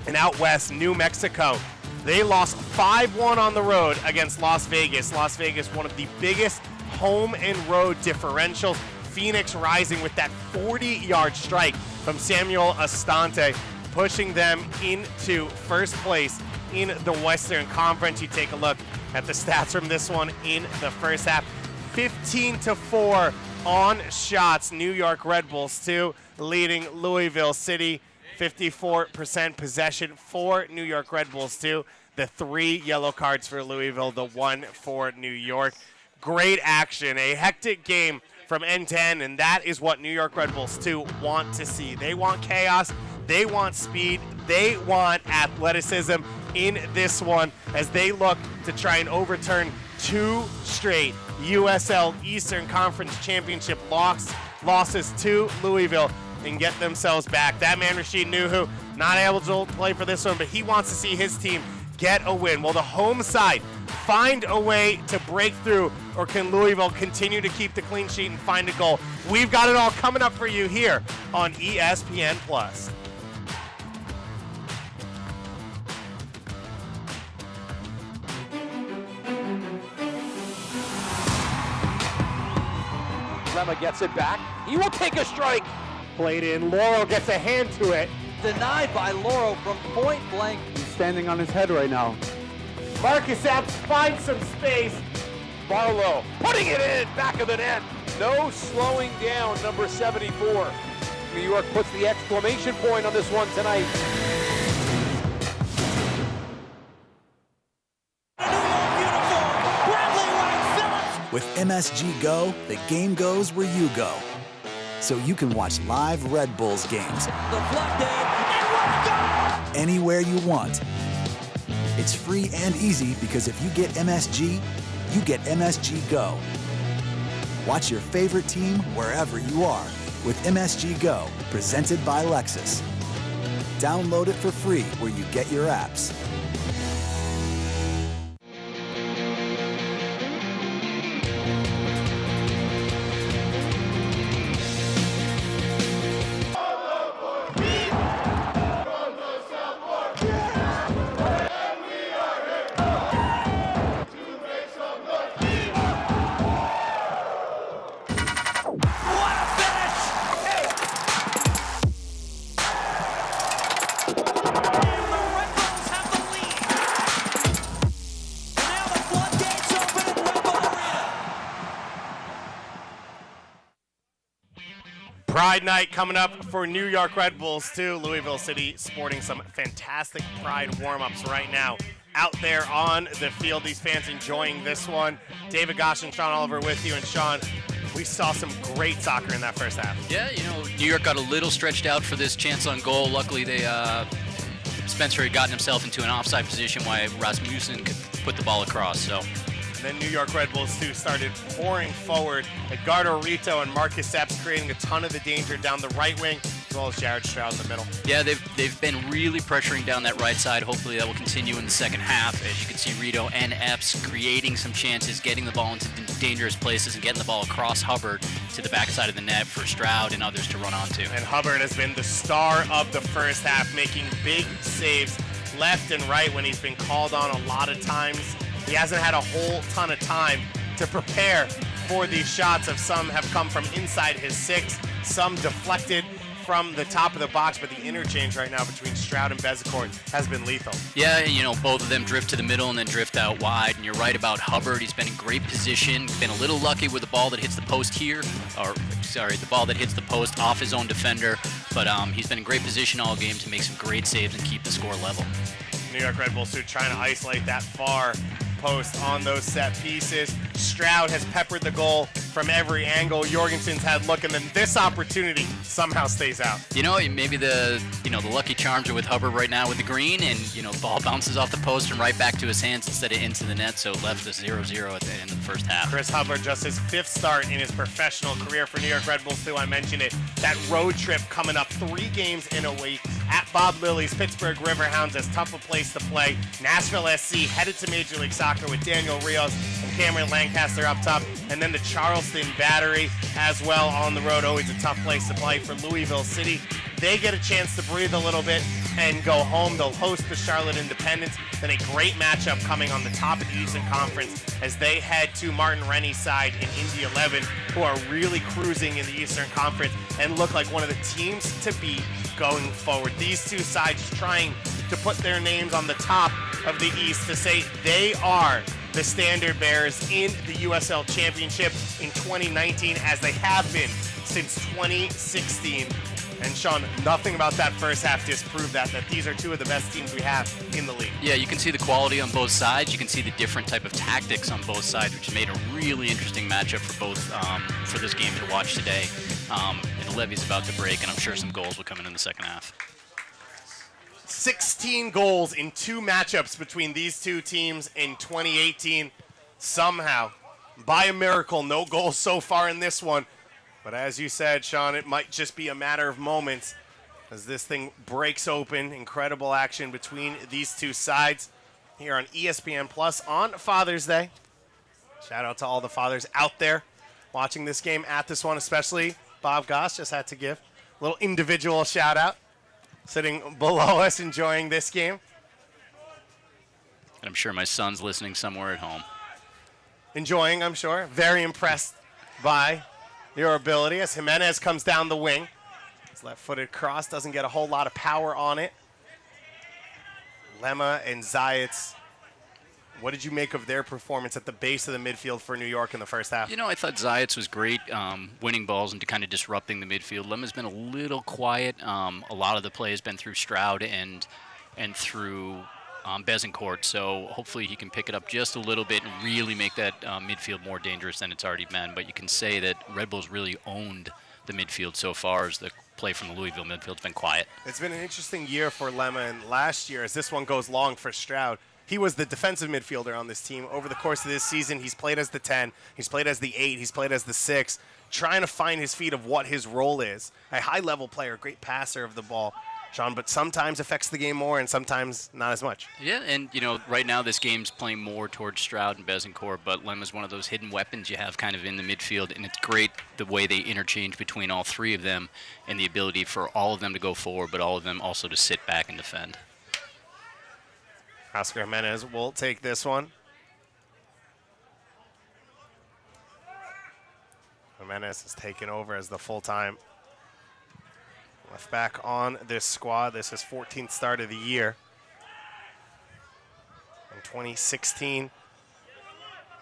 Speaker 4: And out west, New Mexico, they lost 5-1 on the road against Las Vegas. Las Vegas, one of the biggest home and road differentials. Phoenix rising with that 40-yard strike from Samuel Astante, pushing them into first place in the Western Conference. You take a look at the stats from this one in the first half. 15-4 on shots. New York Red Bulls 2 leading Louisville City. 54% possession for New York Red Bulls 2. The 3 yellow cards for Louisville, the 1 for New York. Great action, a hectic game from end to end, and that is what New York Red Bulls 2 want to see. They want chaos, they want speed, they want athleticism in this one as they look to try and overturn 2 straight USL Eastern Conference Championship losses to Louisville and get themselves back. That man, Rashid Nuhu, not able to play for this one, but he wants to see his team get a win. Will the home side find a way to break through, or can Louisville continue to keep the clean sheet and find a goal? We've got it all coming up for you here on ESPN+.
Speaker 9: Lema gets it back. He will take a strike.
Speaker 4: Played in. Laurel gets a hand to it.
Speaker 10: Denied by Laurel from point blank.
Speaker 11: He's standing on his head right now.
Speaker 4: Marcus Epps finds some space.
Speaker 9: Barlow putting it in, back of the net. No slowing down, number 74. New York puts the exclamation point on this one tonight.
Speaker 2: With MSG Go, the game goes where you go. So you can watch live Red Bulls games anywhere you want. It's free and easy because if you get MSG, you get MSG Go. Watch your favorite team wherever you are with MSG Go, presented by Lexus. Download it for free where you get your apps.
Speaker 4: Pride night coming up for New York Red Bulls too. Louisville City sporting some fantastic Pride warm-ups right now out there on the field. These fans enjoying this one. David Gosh and Sean Oliver with you. And Sean, we saw some great soccer in that first half.
Speaker 5: Yeah, you know, New York got a little stretched out for this chance on goal. Luckily, Spencer had gotten himself into an offside position while Rasmussen could put the ball across. So.
Speaker 4: Then New York Red Bulls 2 started pouring forward. Edgardo Rito and Marcus Epps creating a ton of the danger down the right wing, as well as Jared Stroud in the middle.
Speaker 5: Yeah, they've been really pressuring down that right side. Hopefully that will continue in the second half. As you can see, Rito and Epps creating some chances, getting the ball into dangerous places and getting the ball across Hubbert to the backside of the net for Stroud and others to run onto.
Speaker 4: And Hubbert has been the star of the first half, making big saves left and right when he's been called on a lot of times. He hasn't had a whole ton of time to prepare for these shots. Of some have come from inside his 6, some deflected from the top of the box, but the interchange right now between Stroud and Bezecourt has been lethal.
Speaker 5: Yeah, you know, both of them drift to the middle and then drift out wide. And you're right about Hubbert. He's been in great position, been a little lucky with the ball that hits the post here, the ball that hits the post off his own defender. But he's been in great position all game to make some great saves and keep the score level.
Speaker 4: New York Red Bulls, who are trying to isolate that far post on those set pieces. Stroud has peppered the goal from every angle. Jorgensen's had look, and then this opportunity somehow stays out.
Speaker 5: You know, maybe the lucky charms are with Hubbert right now with the green, and ball bounces off the post and right back to his hands instead of into the net, so left us 0-0 at the end of the first half.
Speaker 4: Chris Hubbert, just his 5th start in his professional career for New York Red Bulls, too. I mentioned it. That road trip coming up, 3 games in a week at Bob Lilly's Pittsburgh Riverhounds, as tough a place to play. Nashville SC headed to Major League Soccer with Daniel Rios and Cameron Lancaster up top, and then the Charleston Battery as well on the road. Always a tough place to play for Louisville City. They get a chance to breathe a little bit and go home. They'll host the Charlotte Independence. Then a great matchup coming on the top of the Eastern Conference as they head to Martin Rennie's side in Indy 11, who are really cruising in the Eastern Conference and look like one of the teams to beat going forward. These two sides trying to put their names on the top of the East to say they are the standard bearers in the USL Championship in 2019, as they have been since 2016. And Sean, nothing about that first half disproved that these are two of the best teams we have in the league.
Speaker 5: Yeah, you can see the quality on both sides. You can see the different type of tactics on both sides, which made a really interesting matchup for both for this game to watch today. And the levy's about to break, and I'm sure some goals will come in the second half.
Speaker 4: 16 goals in 2 matchups between these two teams in 2018. Somehow, by a miracle, no goals so far in this one. But as you said, Sean, it might just be a matter of moments as this thing breaks open. Incredible action between these two sides here on ESPN Plus on Father's Day. Shout out to all the fathers out there watching this game at this one, especially Bob Goss. Just had to give a little individual shout out, sitting below us enjoying this game.
Speaker 5: And I'm sure my son's listening somewhere at home.
Speaker 4: Enjoying, I'm sure. Very impressed by your ability as Jimenez comes down the wing. His left-footed cross doesn't get a whole lot of power on it. Lemma and Zayats, what did you make of their performance at the base of the midfield for New York in the first half?
Speaker 5: I thought Zayats was great, winning balls and kind of disrupting the midfield. Lemma's been a little quiet. A lot of the play has been through Stroud and through Bezincourt, so hopefully he can pick it up just a little bit and really make that midfield more dangerous than it's already been. But you can say that Red Bulls really owned the midfield so far, as the play from the Louisville midfield's been quiet.
Speaker 4: It's been an interesting year for Lemma, and last year, as this one goes long for Stroud, he was the defensive midfielder on this team. Over the course of this season, he's played as the 10, he's played as the 8, he's played as the 6, trying to find his feet of what his role is. A high-level player, great passer of the ball, Sean, but sometimes affects the game more and sometimes not as much.
Speaker 5: Yeah, and right now this game's playing more towards Stroud and Bezincourt, but Lemma's one of those hidden weapons you have kind of in the midfield, and it's great the way they interchange between all 3 of them and the ability for all of them to go forward, but all of them also to sit back and defend.
Speaker 4: Oscar Jimenez will take this one. Jimenez has taken over as the full-time left back on this squad. This is 14th start of the year. In 2016,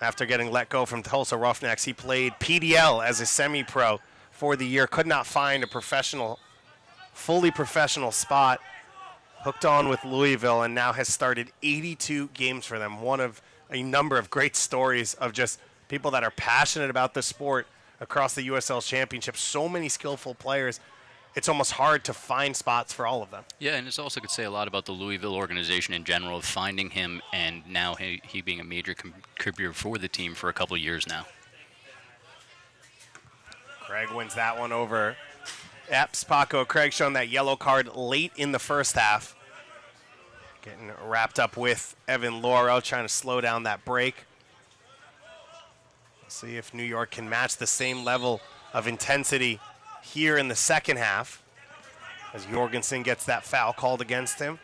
Speaker 4: after getting let go from Tulsa Roughnecks, he played PDL as a semi-pro for the year. Could not find a fully professional spot. Hooked on with Louisville and now has started 82 games for them. One of a number of great stories of just people that are passionate about the sport across the USL Championship. So many skillful players. It's almost hard to find spots for all of them.
Speaker 5: Yeah, and it's also could say a lot about the Louisville organization in general, of finding him and now he being a major contributor for the team for a couple of years now.
Speaker 4: Craig wins that one over Epps. Paco Craig showing that yellow card late in the first half. Getting wrapped up with Evan Lauro, trying to slow down that break. We'll see if New York can match the same level of intensity here in the second half, as Jorgenson gets that foul called against him.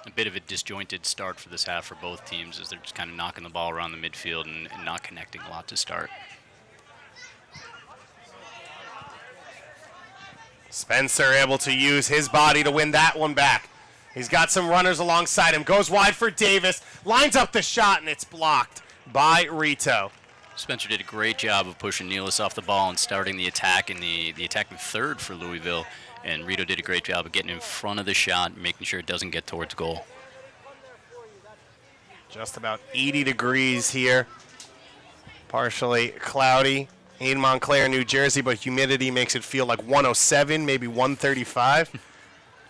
Speaker 5: A bit of a disjointed start for this half for both teams, as they're just kind of knocking the ball around the midfield and not connecting a lot to start.
Speaker 4: Spencer able to use his body to win that one back. He's got some runners alongside him. Goes wide for Davis. Lines up the shot, and it's blocked by Rito.
Speaker 5: Spencer did a great job of pushing Nealis off the ball and starting the attack in the attacking third for Louisville. and Rito did a great job of getting in front of the shot, making sure it doesn't get towards goal.
Speaker 4: Just about 80 degrees here. Partially cloudy in Montclair, New Jersey, but humidity makes it feel like 107, maybe 135.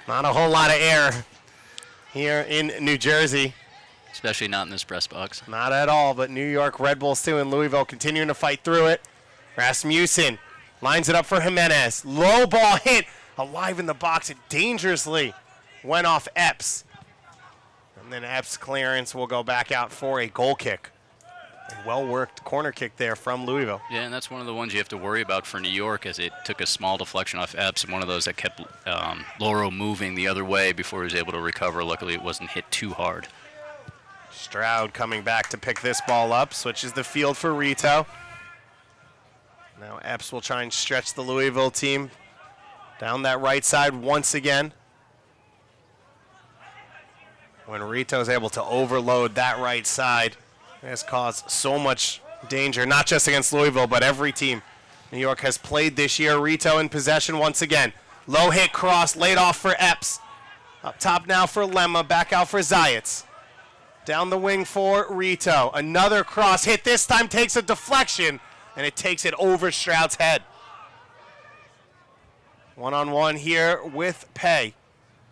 Speaker 4: Not a whole lot of air here in New Jersey.
Speaker 5: Especially not in this press box.
Speaker 4: Not at all, but New York Red Bulls too, and Louisville continuing to fight through it. Rasmussen lines it up for Jimenez. Low ball hit, alive in the box. It dangerously went off Epps. And then Epps' clearance will go back out for a goal kick. A well-worked corner kick there from Louisville.
Speaker 5: Yeah, and that's one of the ones you have to worry about for New York, as it took a small deflection off Epps, and one of those that kept Lauro moving the other way before he was able to recover. Luckily, it wasn't hit too hard.
Speaker 4: Stroud coming back to pick this ball up, switches the field for Rito. Now Epps will try and stretch the Louisville team down that right side once again. When Rito is able to overload that right side, it has caused so much danger, not just against Louisville, but every team New York has played this year. Rito in possession once again. Low hit cross, laid off for Epps. Up top now for Lemma, back out for Zayats. Down the wing for Rito. Another cross hit, this time takes a deflection, and it takes it over Stroud's head. One-on-one here with Pay.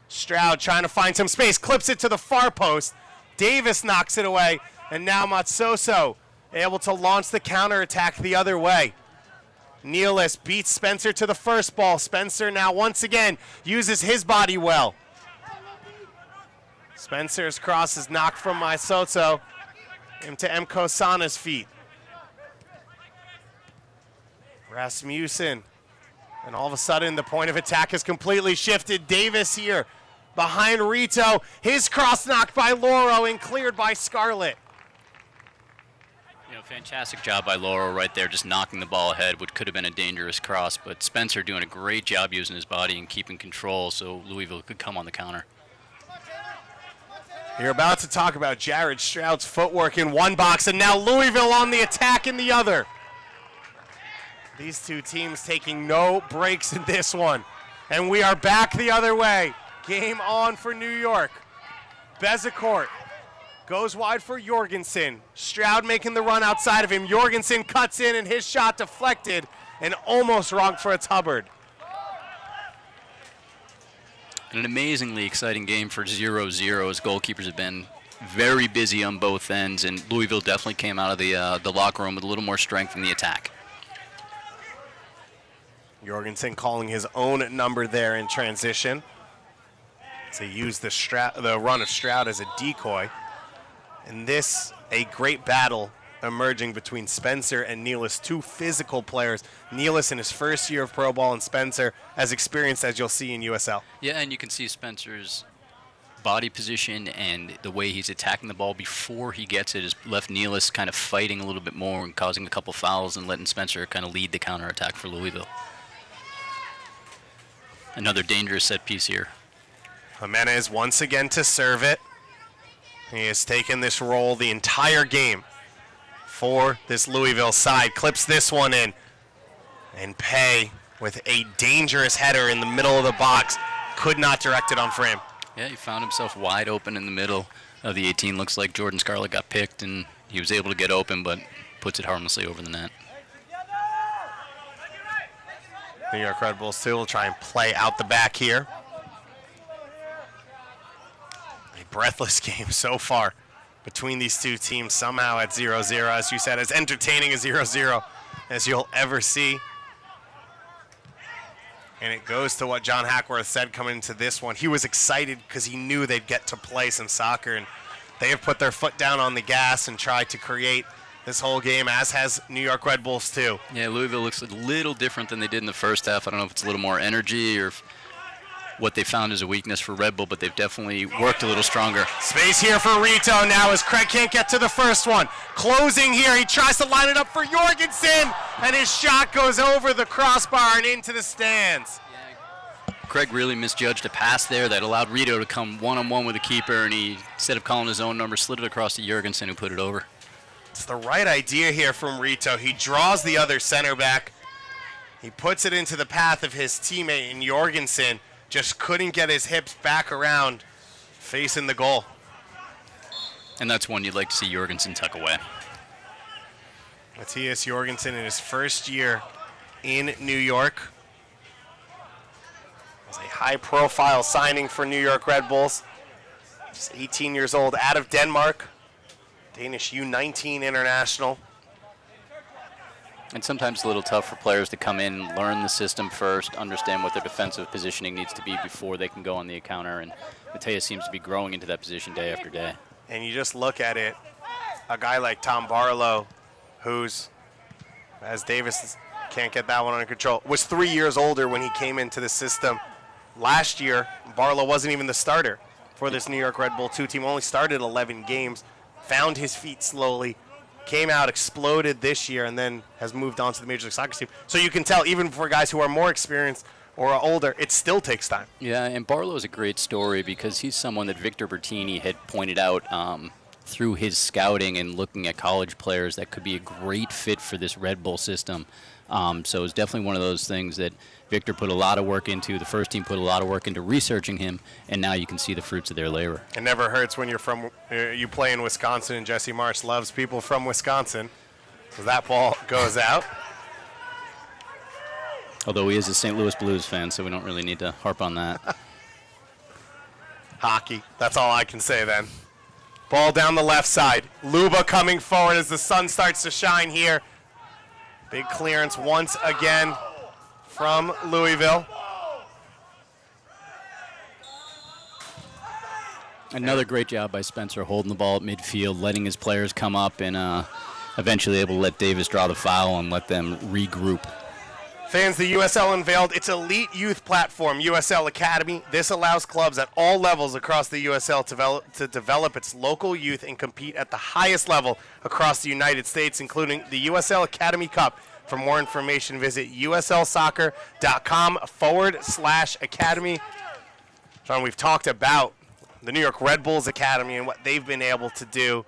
Speaker 4: Stroud trying to find some space, clips it to the far post. Davis knocks it away, and now Matsoso able to launch the counterattack the other way. Nealis beats Spencer to the first ball. Spencer now once again uses his body well. Spencer's cross is knocked from Matsoso into M. Kosana's feet. Rasmussen. And all of a sudden, the point of attack has completely shifted. Davis here behind Rito. His cross knocked by Lauro and cleared by Scarlett.
Speaker 5: You know, fantastic job by Lauro right there, just knocking the ball ahead, which could have been a dangerous cross. But Spencer doing a great job using his body and keeping control so Louisville could come on the counter.
Speaker 4: You're about to talk about Jared Stroud's footwork in one box, and now Louisville on the attack in the other. These two teams taking no breaks in this one. And we are back the other way. Game on for New York. Bezecourt goes wide for Jorgenson. Stroud making the run outside of him. Jorgenson cuts in, and his shot deflected and almost wrong for its Hubbert.
Speaker 5: An amazingly exciting game for 0-0, as goalkeepers have been very busy on both ends, and Louisville definitely came out of the locker room with a little more strength in the attack.
Speaker 4: Jorgenson calling his own number there in transition to use the run of Stroud as a decoy. And this, a great battle emerging between Spencer and Nealis, two physical players. Nealis in his first year of pro ball, and Spencer as experienced as you'll see in USL.
Speaker 5: Yeah, and you can see Spencer's body position and the way he's attacking the ball before he gets it has left Nealis kind of fighting a little bit more and causing a couple fouls and letting Spencer kind of lead the counterattack for Louisville. Another dangerous set piece here.
Speaker 4: Jimenez once again to serve it. He has taken this role the entire game for this Louisville side. Clips this one in. And Pay with a dangerous header in the middle of the box. Could not direct it on frame.
Speaker 5: Yeah, he found himself wide open in the middle of the 18. Looks like Jordan Scarlett got picked, and he was able to get open, but puts it harmlessly over the net.
Speaker 4: New York Red Bulls too will try and play out the back here. A breathless game so far between these two teams, somehow at 0-0, as you said, as entertaining a 0-0 as you'll ever see. And it goes to what John Hackworth said coming into this one. He was excited because he knew they'd get to play some soccer, and they have put their foot down on the gas and tried to create this whole game, as has New York Red Bulls too.
Speaker 5: Yeah, Louisville looks a little different than they did in the first half. I don't know if it's a little more energy or if what they found is a weakness for Red Bull, but they've definitely worked a little stronger.
Speaker 4: Space here for Rito now as Craig can't get to the first one. Closing here, he tries to line it up for Jorgenson, and his shot goes over the crossbar and into the stands.
Speaker 5: Craig really misjudged a pass there that allowed Rito to come one-on-one with the keeper, and he, instead of calling his own number, slid it across to Jorgenson, who put it over.
Speaker 4: It's the right idea here from Rito. He draws the other center back He puts it into the path of his teammate, and Jorgenson just couldn't get his hips back around facing the goal.
Speaker 5: And that's one you'd like to see Jorgenson tuck away.
Speaker 4: Matthias Jorgenson in his first year in New York. It was a high-profile signing for New York Red Bulls. Just 18 years old, out of Denmark. Danish U19 international.
Speaker 5: And sometimes it's a little tough for players to come in, learn the system first, understand what their defensive positioning needs to be before they can go on the counter. And Matthias seems to be growing into that position day after day.
Speaker 4: And you just look at it, a guy like Tom Barlow, who's, as Davis can't get that one under control, was 3 years older when he came into the system. Last year, Barlow wasn't even the starter for this New York Red Bull 2 team, only started 11 games, found his feet slowly, came out, exploded this year, and then has moved on to the Major League Soccer team. So you can tell, even for guys who are more experienced or are older, it still takes time.
Speaker 5: Yeah, and Barlow is a great story because he's someone that Victor Bertini had pointed out through his scouting and looking at college players that could be a great fit for this Red Bull system. So it's definitely one of those things that Victor put a lot of work into. The first team put a lot of work into researching him, and now you can see the fruits of their labor.
Speaker 4: It never hurts when you're from you play in Wisconsin, and Jesse Marsh loves people from Wisconsin. So that ball goes out.
Speaker 5: Although he is a St. Louis Blues fan, so we don't really need to harp on that.
Speaker 4: Hockey. That's all I can say then. Ball down the left side. Luba coming forward as the sun starts to shine here. Big clearance once again from Louisville.
Speaker 5: Another great job by Spencer holding the ball at midfield, letting his players come up, and eventually able to let Davis draw the foul and let them regroup.
Speaker 4: Fans, the USL unveiled its elite youth platform, USL Academy. This allows clubs at all levels across the USL to develop its local youth and compete at the highest level across the United States, including the USL Academy Cup. For more information, visit uslsoccer.com/academy. John, we've talked about the New York Red Bulls Academy and what they've been able to do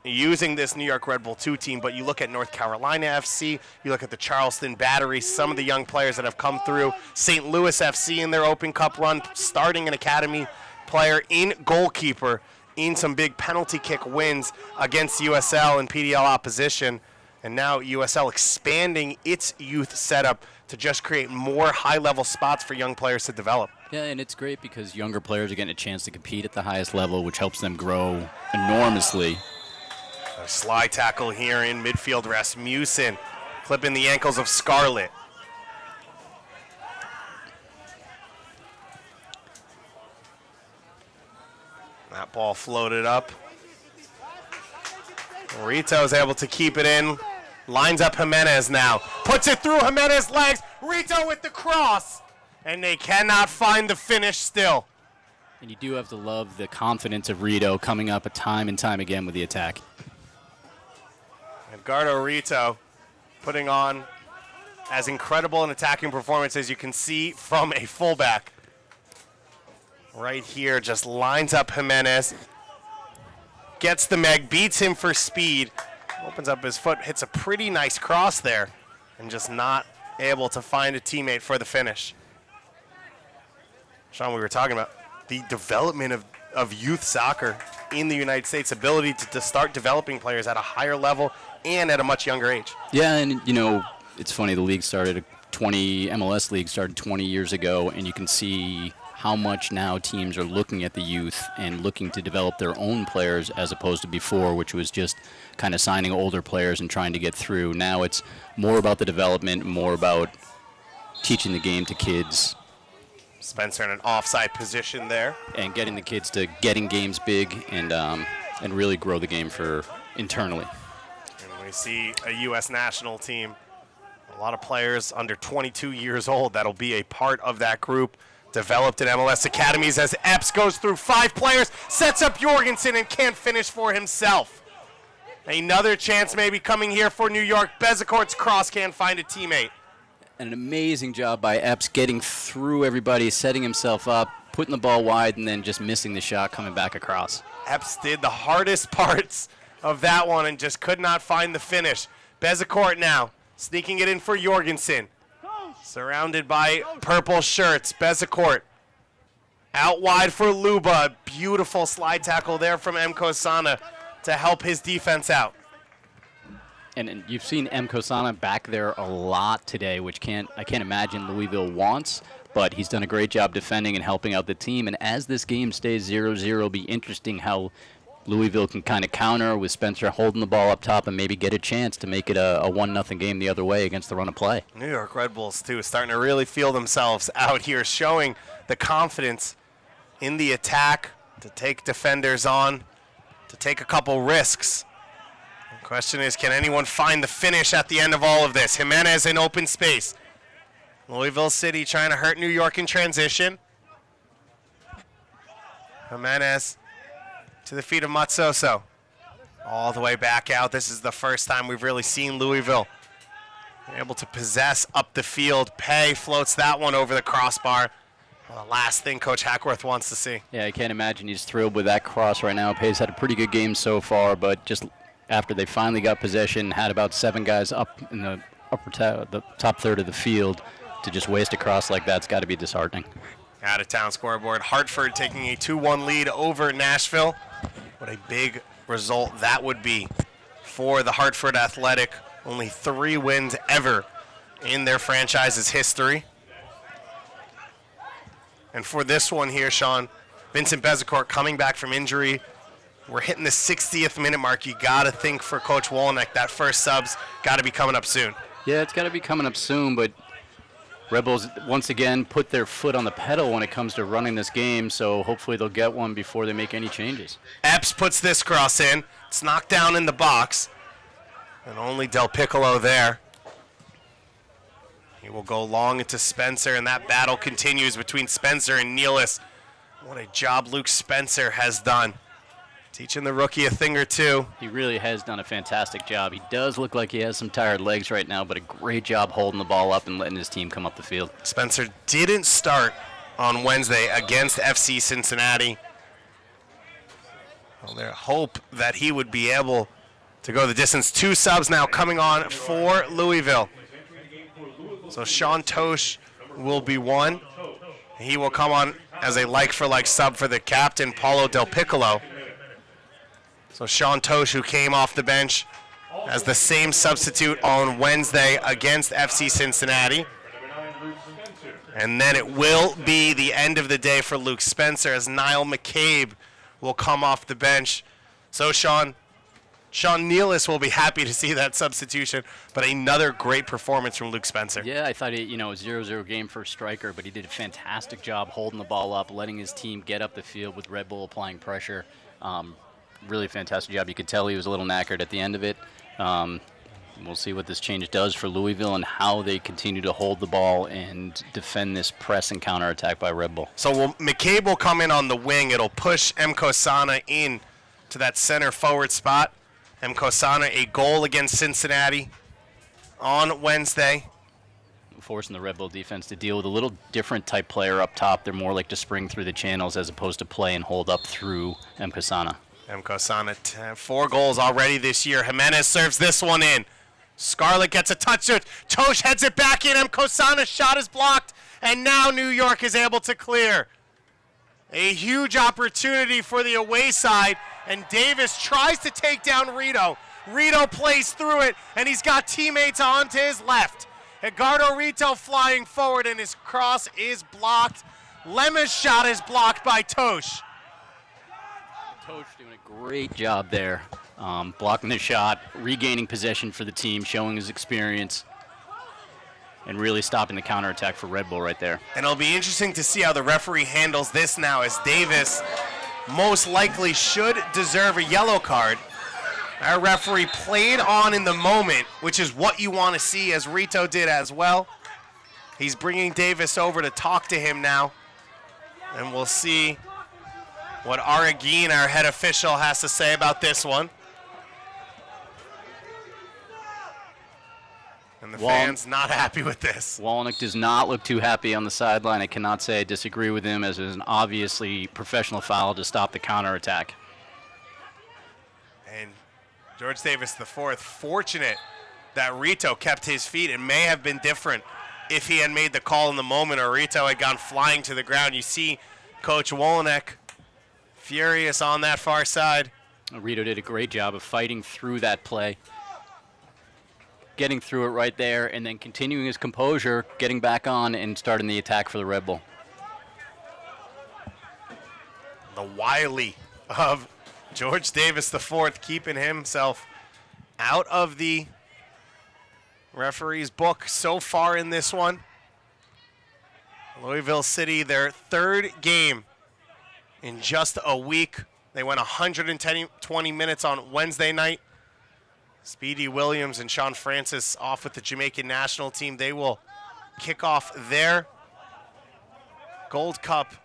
Speaker 4: using this New York Red Bull 2 team, but you look at North Carolina FC, you look at the Charleston Battery, some of the young players that have come through, St. Louis FC in their Open Cup run, starting an academy player in Goalkeeper, in some big penalty kick wins against USL and PDL opposition, and now USL expanding its youth setup to just create more high-level spots for young players to develop.
Speaker 5: Yeah, and it's great because younger players are getting a chance to compete at the highest level, which helps them grow enormously.
Speaker 4: A slide tackle here in midfield. Rasmussen clipping the ankles of Scarlett. That ball floated up. Rito's able to keep it in. Lines up Jimenez now. Puts it through Jimenez's legs. Rito with the cross. And they cannot find the finish still.
Speaker 5: And you do have to love the confidence of Rito coming up time and time again with the attack.
Speaker 4: Edgardo Rito putting on as incredible an attacking performance as you can see from a fullback. Right here, just lines up Jimenez. Gets the Meg, beats him for speed. Opens up his foot, hits a pretty nice cross there, and just not able to find a teammate for the finish. Sean, we were talking about the development of youth soccer in the United States, ability to start developing players at a higher level and at a much younger age.
Speaker 5: Yeah, and you know, it's funny, the league started MLS league started 20 years ago, and you can see how much now teams are looking at the youth and looking to develop their own players as opposed to before, which was just kind of signing older players and trying to get through. Now it's more about the development, more about teaching the game to kids.
Speaker 4: Spencer in an offside position there.
Speaker 5: And getting the kids to getting games big and really grow the game for internally.
Speaker 4: And we see a U.S. national team, a lot of players under 22 years old that'll be a part of that group. Developed in MLS academies as Epps goes through 5 players, sets up Jorgenson and can't finish for himself. Another chance maybe coming here for New York. Bezecourt's cross can't find a teammate.
Speaker 5: And an amazing job by Epps getting through everybody, setting himself up, putting the ball wide, and then just missing the shot coming back across.
Speaker 4: Epps did the hardest parts of that one and just could not find the finish. Bezecourt now sneaking it in for Jorgenson. Surrounded by purple shirts, Bezecourt. Out wide for Luba. Beautiful slide tackle there from M. Kosana to help his defense out.
Speaker 5: And you've seen M. Kosana back there a lot today, which I can't imagine Louisville wants, but he's done a great job defending and helping out the team. And as this game stays 0-0, it'll be interesting how Louisville can kind of counter with Spencer holding the ball up top and maybe get a chance to make it a 1-0 game the other way against the run of play.
Speaker 4: New York Red Bulls, too, starting to really feel themselves out here, showing the confidence in the attack to take defenders on, to take a couple risks. The question is, can anyone find the finish at the end of all of this? Jimenez in open space. Louisville City trying to hurt New York in transition. Jimenez to the feet of Matsoso. All the way back out. This is the first time we've really seen Louisville able to possess up the field. Pay floats that one over the crossbar. Well, the last thing Coach Hackworth wants to see.
Speaker 5: Yeah, I can't imagine he's thrilled with that cross right now. Pay's had a pretty good game so far, but just after they finally got possession, had about 7 guys up in the the top third of the field, to just waste a cross like that's got to be disheartening.
Speaker 4: Out of town scoreboard. Hartford taking a 2-1 lead over Nashville. What a big result that would be for the Hartford Athletic. Only 3 wins ever in their franchise's history. And for this one here, Sean, Vincent Bezecourt coming back from injury. We're hitting the 60th minute mark. You got to think for Coach Wolnick that first sub's got to be coming up soon.
Speaker 5: Yeah, it's got to be coming up soon, but Red Bulls once again put their foot on the pedal when it comes to running this game, so hopefully they'll get one before they make any changes.
Speaker 4: Epps puts this cross in. It's knocked down in the box. And only Del Piccolo there. He will go long into Spencer, and that battle continues between Spencer and Nealis. What a job Luke Spencer has done. Teaching the rookie a thing or two.
Speaker 5: He really has done a fantastic job. He does look like he has some tired legs right now, but a great job holding the ball up and letting his team come up the field.
Speaker 4: Spencer didn't start on Wednesday against FC Cincinnati. Well, there's hope that he would be able to go the distance. 2 subs now coming on for Louisville. So Sean Tosh will be one. He will come on as a like-for-like sub for the captain, Paulo Del Piccolo. So Sean Tosh, who came off the bench as the same substitute on Wednesday against FC Cincinnati. And then it will be the end of the day for Luke Spencer as Niall McCabe will come off the bench. So Sean Nealis will be happy to see that substitution, but another great performance from Luke Spencer.
Speaker 5: Yeah, I thought it, a 0-0 game for a striker, but he did a fantastic job holding the ball up, letting his team get up the field with Red Bull applying pressure. Really fantastic job. You could tell he was a little knackered at the end of it. We'll see what this change does for Louisville and how they continue to hold the ball and defend this press and counterattack by Red Bull.
Speaker 4: So McCabe will come in on the wing. It'll push M. Kosana in to that center forward spot. M. Kosana, a goal against Cincinnati on Wednesday.
Speaker 5: Forcing the Red Bull defense to deal with a little different type player up top. They're more like to spring through the channels as opposed to play and hold up through M. Kosana.
Speaker 4: M. Kosana, 4 goals already this year. Jimenez serves this one in. Scarlett gets a touch to it. Tosh heads it back in. M. Kosana's shot is blocked, and now New York is able to clear. A huge opportunity for the away side, and Davis tries to take down Rito. Rito plays through it, and he's got teammates on to his left. Edgardo Rito flying forward, and his cross is blocked. Lema's shot is blocked by Tosh.
Speaker 5: Tosh doing a great job there, blocking the shot, regaining possession for the team, showing his experience, and really stopping the counterattack for Red Bull right there.
Speaker 4: And it'll be interesting to see how the referee handles this now, as Davis most likely should deserve a yellow card. Our referee played on in the moment, which is what you want to see, as Rito did as well. He's bringing Davis over to talk to him now, and we'll see what Aragin, our head official, has to say about this one. And the fans not happy with this.
Speaker 5: Wolnick does not look too happy on the sideline. I cannot say I disagree with him, as it is an obviously professional foul to stop the counterattack.
Speaker 4: And George Davis IV, fortunate that Rito kept his feet. It may have been different if he had made the call in the moment or Rito had gone flying to the ground. You see Coach Wolenek furious on that far side.
Speaker 5: Rito did a great job of fighting through that play, getting through it right there, and then continuing his composure, getting back on and starting the attack for the Red Bull.
Speaker 4: The wily of George Davis IV keeping himself out of the referee's book so far in this one. Louisville City, their third game in just a week. They went 120 minutes on Wednesday night. Speedy Williams and Sean Francis off with the Jamaican national team. They will kick off their Gold Cup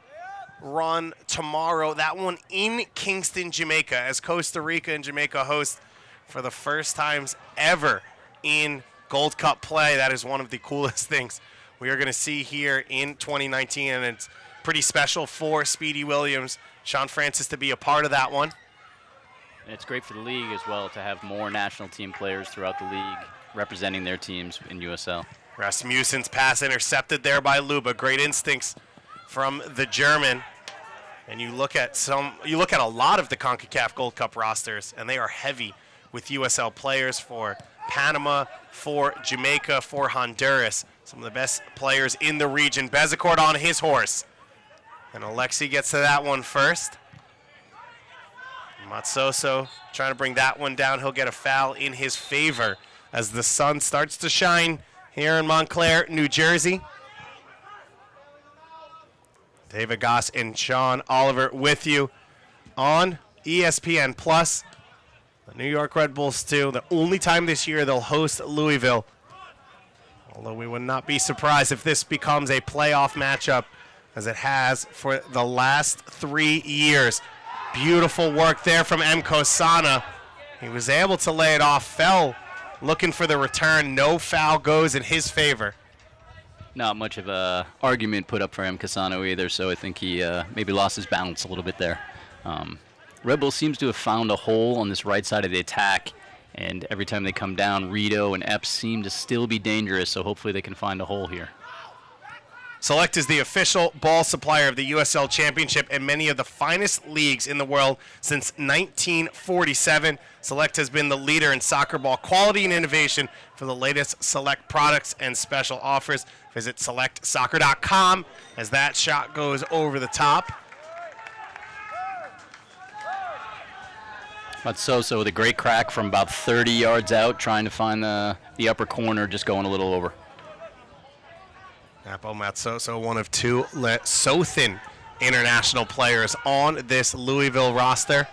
Speaker 4: run tomorrow. That one in Kingston, Jamaica, as Costa Rica and Jamaica host for the first times ever in Gold Cup play. That is one of the coolest things we are going to see here in 2019, and it's pretty special for Speedy Williams, Sean Francis to be a part of that one.
Speaker 5: And it's great for the league as well to have more national team players throughout the league representing their teams in USL.
Speaker 4: Rasmussen's pass intercepted there by Luba. Great instincts from the German. And you look at a lot of the CONCACAF Gold Cup rosters, and they are heavy with USL players for Panama, for Jamaica, for Honduras. Some of the best players in the region. Bezecourt on his horse. And Alexi gets to that one first. Matsoso trying to bring that one down. He'll get a foul in his favor as the sun starts to shine here in Montclair, New Jersey. David Goss and Sean Oliver with you on ESPN Plus. The New York Red Bulls, too. The only time this year they'll host Louisville. Although we would not be surprised if this becomes a playoff matchup, as it has for the last 3 years. Beautiful work there from M. Kosana. He was able to lay it off, fell looking for the return. No foul goes in his favor.
Speaker 5: Not much of a argument put up for M. Casano either, so I think he maybe lost his balance a little bit there. Red Bull seems to have found a hole on this right side of the attack, and every time they come down, Rito and Epps seem to still be dangerous, so hopefully they can find a hole here.
Speaker 4: Select is the official ball supplier of the USL Championship and many of the finest leagues in the world since 1947. Select has been the leader in soccer ball quality and innovation. For the latest Select products and special offers, visit selectsoccer.com as that shot goes over the top.
Speaker 5: Matsoso with a great crack from about 30 yards out, trying to find the upper corner, just going a little over.
Speaker 4: Apo Matsoso, one of two Lesothian international players on this Louisville roster.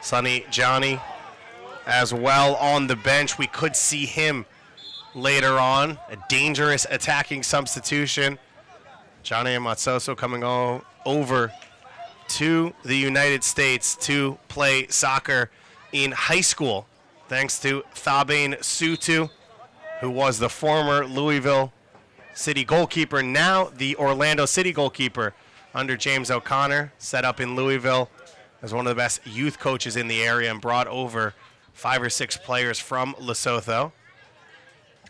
Speaker 4: Sonny Johnny as well on the bench. We could see him later on. A dangerous attacking substitution. Johnny and Matsoso coming over to the United States to play soccer in high school, thanks to Thabane Sutu, who was the former Louisville City goalkeeper, now the Orlando City goalkeeper under James O'Connor, set up in Louisville as one of the best youth coaches in the area and brought over 5 or 6 players from Lesotho.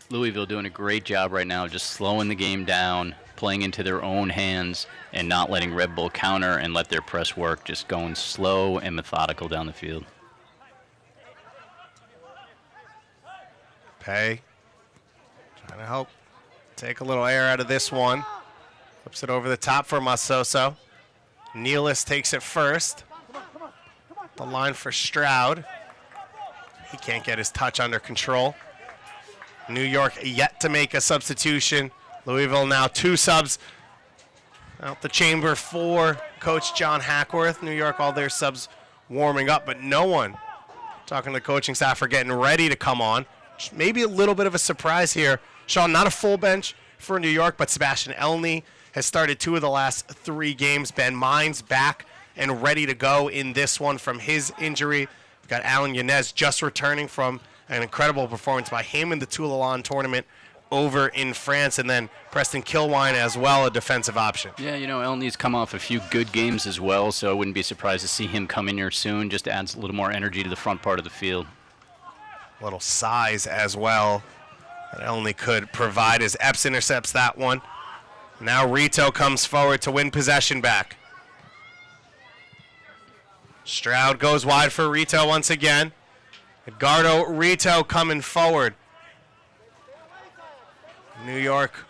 Speaker 5: Louisville doing a great job right now, just slowing the game down, playing into their own hands, and not letting Red Bull counter and let their press work, just going slow and methodical down the field.
Speaker 4: Pay, trying to help take a little air out of this one. Flips it over the top for Matsoso. Nealis takes it first. The line for Stroud. He can't get his touch under control. New York yet to make a substitution. Louisville now 2 subs out the chamber for Coach John Hackworth. New York, all their subs warming up, but no one talking to the coaching staff are getting ready to come on. Maybe a little bit of a surprise here. Sean, not a full bench for New York, but Sebastian Elney has started 2 of the last 3 games. Ben Mines back and ready to go in this one from his injury. We've got Alan Yanez just returning from an incredible performance by him in the Toulalan tournament over in France, and then Preston Kilwine as well, a defensive option.
Speaker 5: Yeah, you know, Elney's come off a few good games as well, so I wouldn't be surprised to see him come in here soon, just adds a little more energy to the front part of the field.
Speaker 4: A little size as well that Elney could provide as Epps intercepts that one. Now Rito comes forward to win possession back. Stroud goes wide for Rito once again. Edgardo Rito coming forward. New York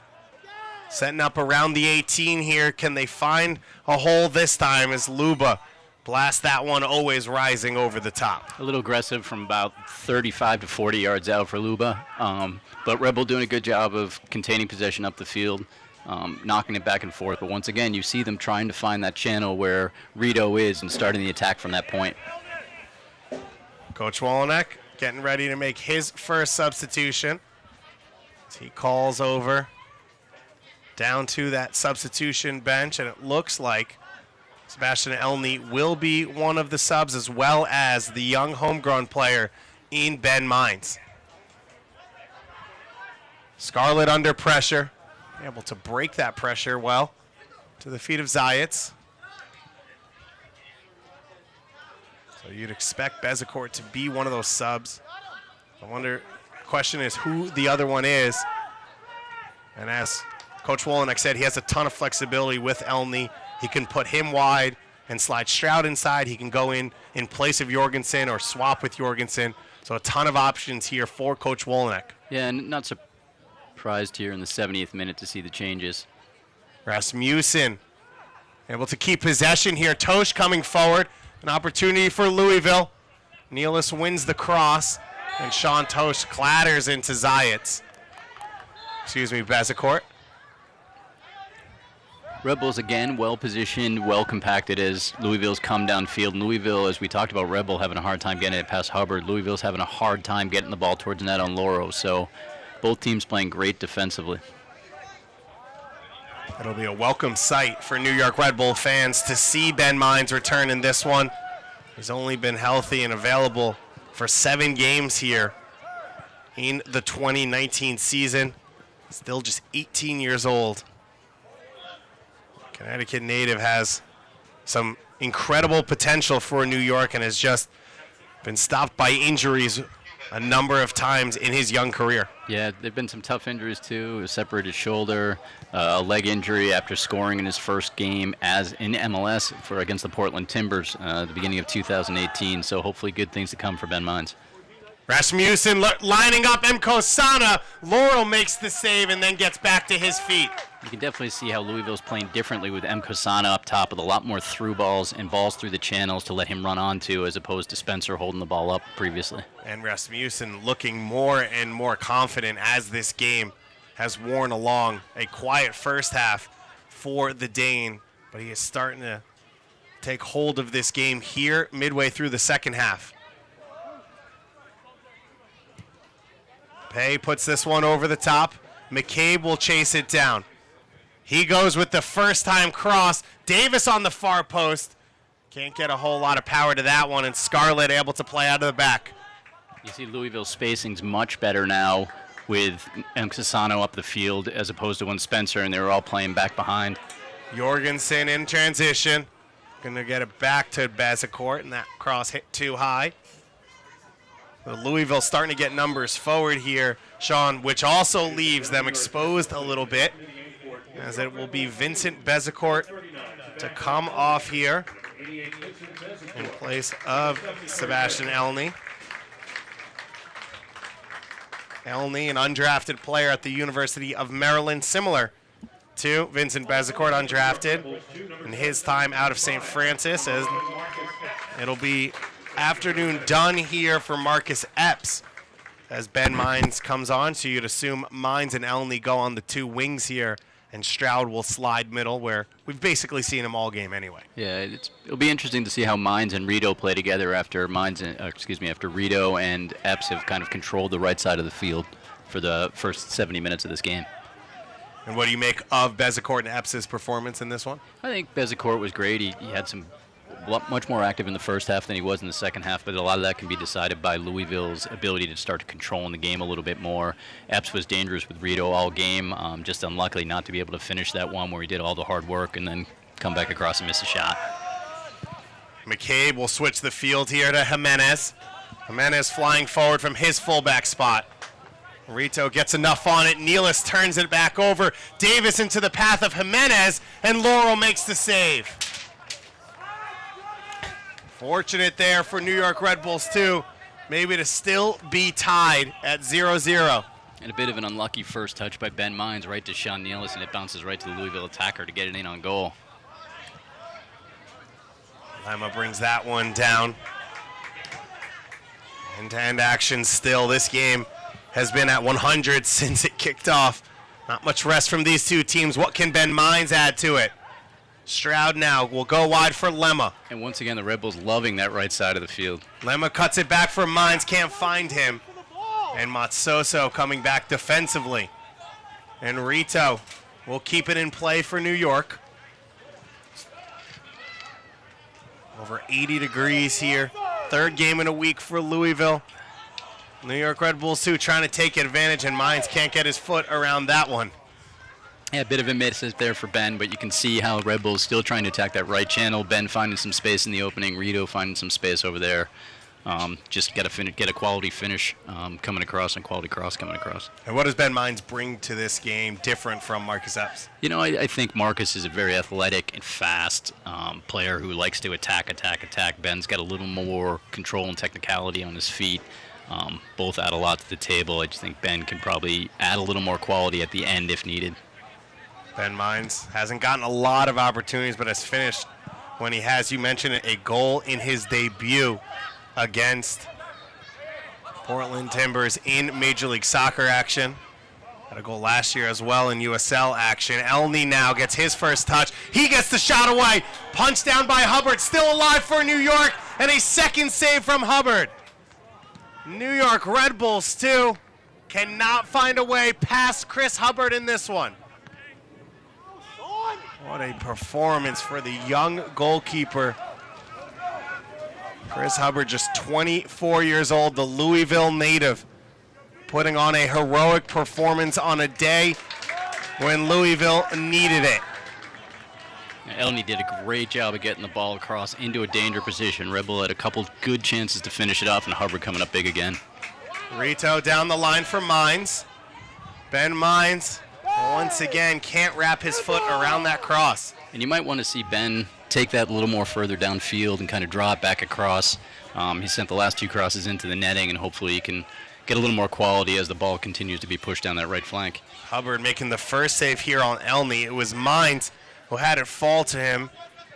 Speaker 4: setting up around the 18 here. Can they find a hole this time as Luba blasts that one, always rising over the top?
Speaker 5: A little aggressive from about 35 to 40 yards out for Luba. But Rebel doing a good job of containing possession up the field, knocking it back and forth. But once again, you see them trying to find that channel where Rito is and starting the attack from that point.
Speaker 4: Coach Wolonek getting ready to make his first substitution. As he calls over down to that substitution bench, and it looks like Sebastian Elney will be one of the subs, as well as the young homegrown player in Ben Mines. Scarlett under pressure, able to break that pressure well to the feet of Zayats. So you'd expect Bezecourt to be one of those subs. I wonder, the question is who the other one is. And as Coach Wolonek said, he has a ton of flexibility with Elney. He can put him wide and slide Stroud inside. He can go in place of Jorgenson or swap with Jorgenson. So a ton of options here for Coach Wolonek.
Speaker 5: Yeah, and not surprised here in the 70th minute to see the changes.
Speaker 4: Rasmussen able to keep possession here. Tosh coming forward. An opportunity for Louisville. Nealis wins the cross, and Sean Tosh clatters into Zayats. Excuse me, Bezecourt.
Speaker 5: Rebels, again, well-positioned, well-compacted as Louisville's come downfield. Louisville, as we talked about, Rebel having a hard time getting it past Hubbert. Louisville's having a hard time getting the ball towards net on Loro. So both teams playing great defensively.
Speaker 4: It'll be a welcome sight for New York Red Bull fans to see Ben Mines return in this one. He's only been healthy and available for 7 games here in the 2019 season. Still just 18 years old. Connecticut native has some incredible potential for New York and has just been stopped by injuries a number of times in his young career.
Speaker 5: Yeah, there've been some tough injuries too. A separated shoulder, a leg injury after scoring in his first game as in MLS against the Portland Timbers at the beginning of 2018. So hopefully good things to come for Ben Mines.
Speaker 4: Rasmussen lining up Mkosana. Laurel makes the save and then gets back to his feet.
Speaker 5: You can definitely see how Louisville's playing differently with Mkosana up top with a lot more through balls and balls through the channels to let him run onto, as opposed to Spencer holding the ball up previously.
Speaker 4: And Rasmussen looking more and more confident as this game has worn along. A quiet first half for the Dane, but he is starting to take hold of this game here midway through the second half. Pay puts this one over the top. McCabe will chase it down. He goes with the first-time cross. Davis on the far post. Can't get a whole lot of power to that one, and Scarlett able to play out of the back.
Speaker 5: You see Louisville's spacing's much better now with Mkosana up the field as opposed to when Spencer and they were all playing back behind.
Speaker 4: Jorgensen in transition. Going to get it back to Bezecourt, and that cross hit too high. Louisville starting to get numbers forward here, Sean, which also leaves them exposed a little bit, as it will be Vincent Bezecourt to come off here in place of Sebastian Elney. Elney, an undrafted player at the University of Maryland, similar to Vincent Bezecourt, undrafted in his time out of St. Francis, as it'll be afternoon done here for Marcus Epps as Ben Mines comes on. So you'd assume Mines and Elney go on the 2 wings here, and Stroud will slide middle, where we've basically seen him all game anyway.
Speaker 5: Yeah, it'll be interesting to see how Mines and Rito play together after after Rito and Epps have kind of controlled the right side of the field for the first 70 minutes of this game.
Speaker 4: And what do you make of Bezecourt and Epps' performance in this one?
Speaker 5: I think Bezecourt was great. He had some much more active in the first half than he was in the second half, but a lot of that can be decided by Louisville's ability to start controlling the game a little bit more. Epps was dangerous with Rito all game, just unlucky not to be able to finish that one where he did all the hard work and then come back across and miss a shot.
Speaker 4: McCabe will switch the field here to Jimenez. Jimenez flying forward from his fullback spot. Rito gets enough on it. Nealis turns it back over. Davis into the path of Jimenez, and Laurel makes the save. Fortunate there for New York Red Bulls, too. Maybe to still be tied at 0-0.
Speaker 5: And a bit of an unlucky first touch by Ben Mines right to Sean Nealis, and it bounces right to the Louisville attacker to get it in on goal.
Speaker 4: Lima brings that one down. End-to-end action still. This game has been at 100 since it kicked off. Not much rest from these two teams. What can Ben Mines add to it? Stroud now will go wide for Lemma.
Speaker 5: And once again, the Red Bulls loving that right side of the field.
Speaker 4: Lemma cuts it back for Mines, can't find him. And Matsoso coming back defensively. And Rito will keep it in play for New York. Over 80 degrees here. Third game in a week for Louisville. New York Red Bulls, too, trying to take advantage, and Mines can't get his foot around that one.
Speaker 5: Yeah, a bit of a miss there for Ben, but you can see how Red Bulls still trying to attack that right channel. Ben finding some space in the opening. Rito finding some space over there. Just get a quality finish coming across and quality cross coming across.
Speaker 4: And what does Ben Mines bring to this game different from Marcus Epps?
Speaker 5: You know, I think Marcus is a very athletic and fast player who likes to attack. Ben's got a little more control and technicality on his feet. Both add a lot to the table. I just think Ben can probably add a little more quality at the end if needed.
Speaker 4: Ben Mines hasn't gotten a lot of opportunities, but has finished when he has. You mentioned it, a goal in his debut against Portland Timbers in Major League Soccer action. Had a goal last year as well in USL action. Elney now gets his first touch. He gets the shot away. Punched down by Hubbert. Still alive for New York. And a second save from Hubbert. New York Red Bulls, too, cannot find a way past Chris Hubbert in this one. What a performance for the young goalkeeper. Chris Hubbert, just 24 years old, the Louisville native, putting on a heroic performance on a day when Louisville needed it.
Speaker 5: Elney did a great job of getting the ball across into a danger position. Red Bull had a couple good chances to finish it off, and Hubbard coming up big again.
Speaker 4: Rito down the line for Mines. Ben Mines, once again, can't wrap his foot around that cross.
Speaker 5: And you might want to see Ben take that a little more further downfield and kind of draw it back across. He sent the last two crosses into the netting, and hopefully he can get a little more quality as the ball continues to be pushed down that right flank.
Speaker 4: Hubbard making the first save here on Elney. It was Mines who had it fall to him.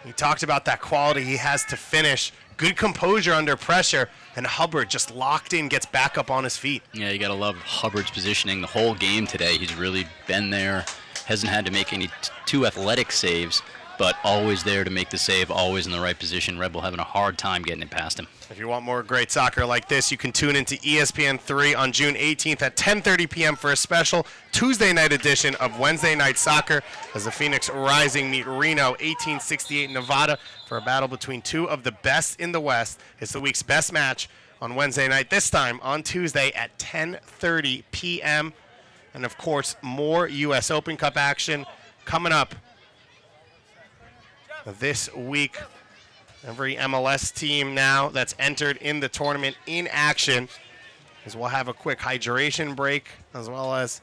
Speaker 4: He talked about that quality he has to finish. Good composure under pressure, and Hubbard just locked in, gets back up on his feet.
Speaker 5: Yeah, you got to love Hubbard's positioning the whole game today. He's really been there, hasn't had to make any too athletic saves, but always there to make the save, always in the right position. Red Bull having a hard time getting it past him.
Speaker 4: If you want more great soccer like this, you can tune into ESPN 3 on June 18th at 10:30 p.m. for a special Tuesday night edition of Wednesday Night Soccer as the Phoenix Rising meet Reno 1868 Nevada for a battle between two of the best in the West. It's the week's best match on Wednesday night, this time on Tuesday at 10:30 p.m. And, of course, more U.S. Open Cup action coming up this week. Every MLS team now that's entered in the tournament in action, as we'll have a quick hydration break as well as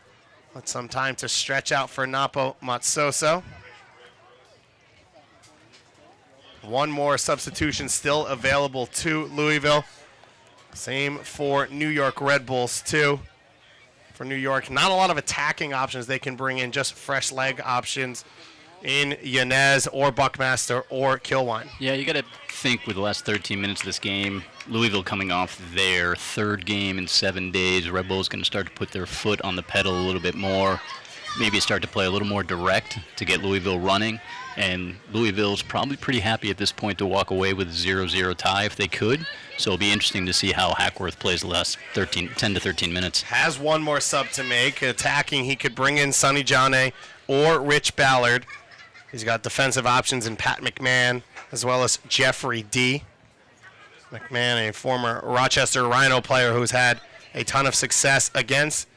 Speaker 4: let some time to stretch out for Napo Matsoso. One more substitution still available to Louisville. Same for New York Red Bulls too. For New York, not a lot of attacking options they can bring in, just fresh leg options in Yanez or Buckmaster or Kilwine.
Speaker 5: Yeah, you got to think with the last 13 minutes of this game, Louisville coming off their third game in 7 days, Red Bull's going to start to put their foot on the pedal a little bit more, maybe start to play a little more direct to get Louisville running, and Louisville's probably pretty happy at this point to walk away with a 0-0 tie if they could, so it'll be interesting to see how Hackworth plays the last 10 to 13 minutes.
Speaker 4: Has one more sub to make. Attacking, he could bring in Sonny Jane or Rich Ballard. He's got defensive options in Pat McMahon as well as Jeffrey D. McMahon, a former Rochester Rhino player who's had a ton of success against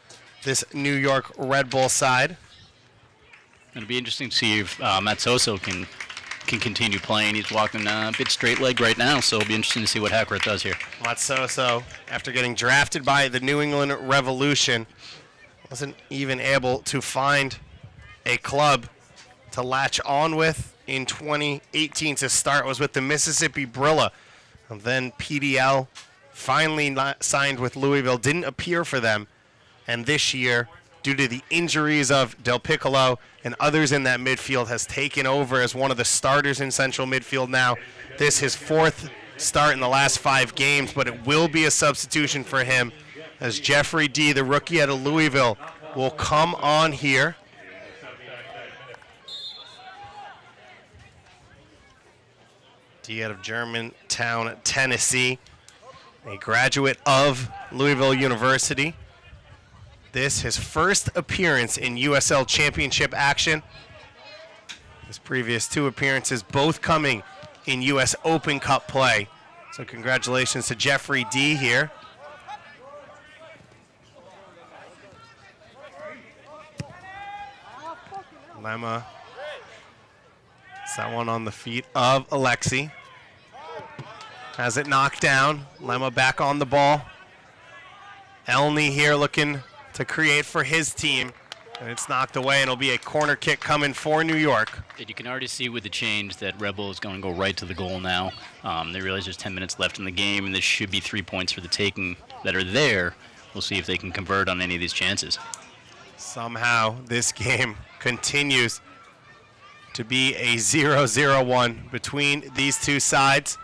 Speaker 4: this New York Red Bull side.
Speaker 5: It'll be interesting to see if Matsoso can can continue playing. He's walking a bit straight-legged right now, so it'll be interesting to see what Hackworth does here.
Speaker 4: Matsoso, after getting drafted by the New England Revolution, wasn't even able to find a club to latch on with in 2018 to start. Was with the Mississippi Brilla. And then PDL finally signed with Louisville, didn't appear for them. And this year, due to the injuries of Del Piccolo and others in that midfield, has taken over as one of the starters in central midfield now. This his 4th start in the last 5 games, but it will be a substitution for him as Jeffrey D., the rookie out of Louisville, will come on here. D out of Germantown, Tennessee, a graduate of Louisville University. This his first appearance in USL Championship action. His previous 2 appearances both coming in US Open Cup play. So congratulations to Jeffrey D. here. Lemma. It's that one on the feet of Alexi. Has it knocked down. Lemma back on the ball. Elney here looking to create for his team. And it's knocked away, and it'll be a corner kick coming for New York.
Speaker 5: And you can already see with the change that Rebel is going to go right to the goal now. They realize there's 10 minutes left in the game, and this should be 3 points for the taking that are there. We'll see if they can convert on any of these chances.
Speaker 4: Somehow this game continues to be a 0-0-1 between these two sides.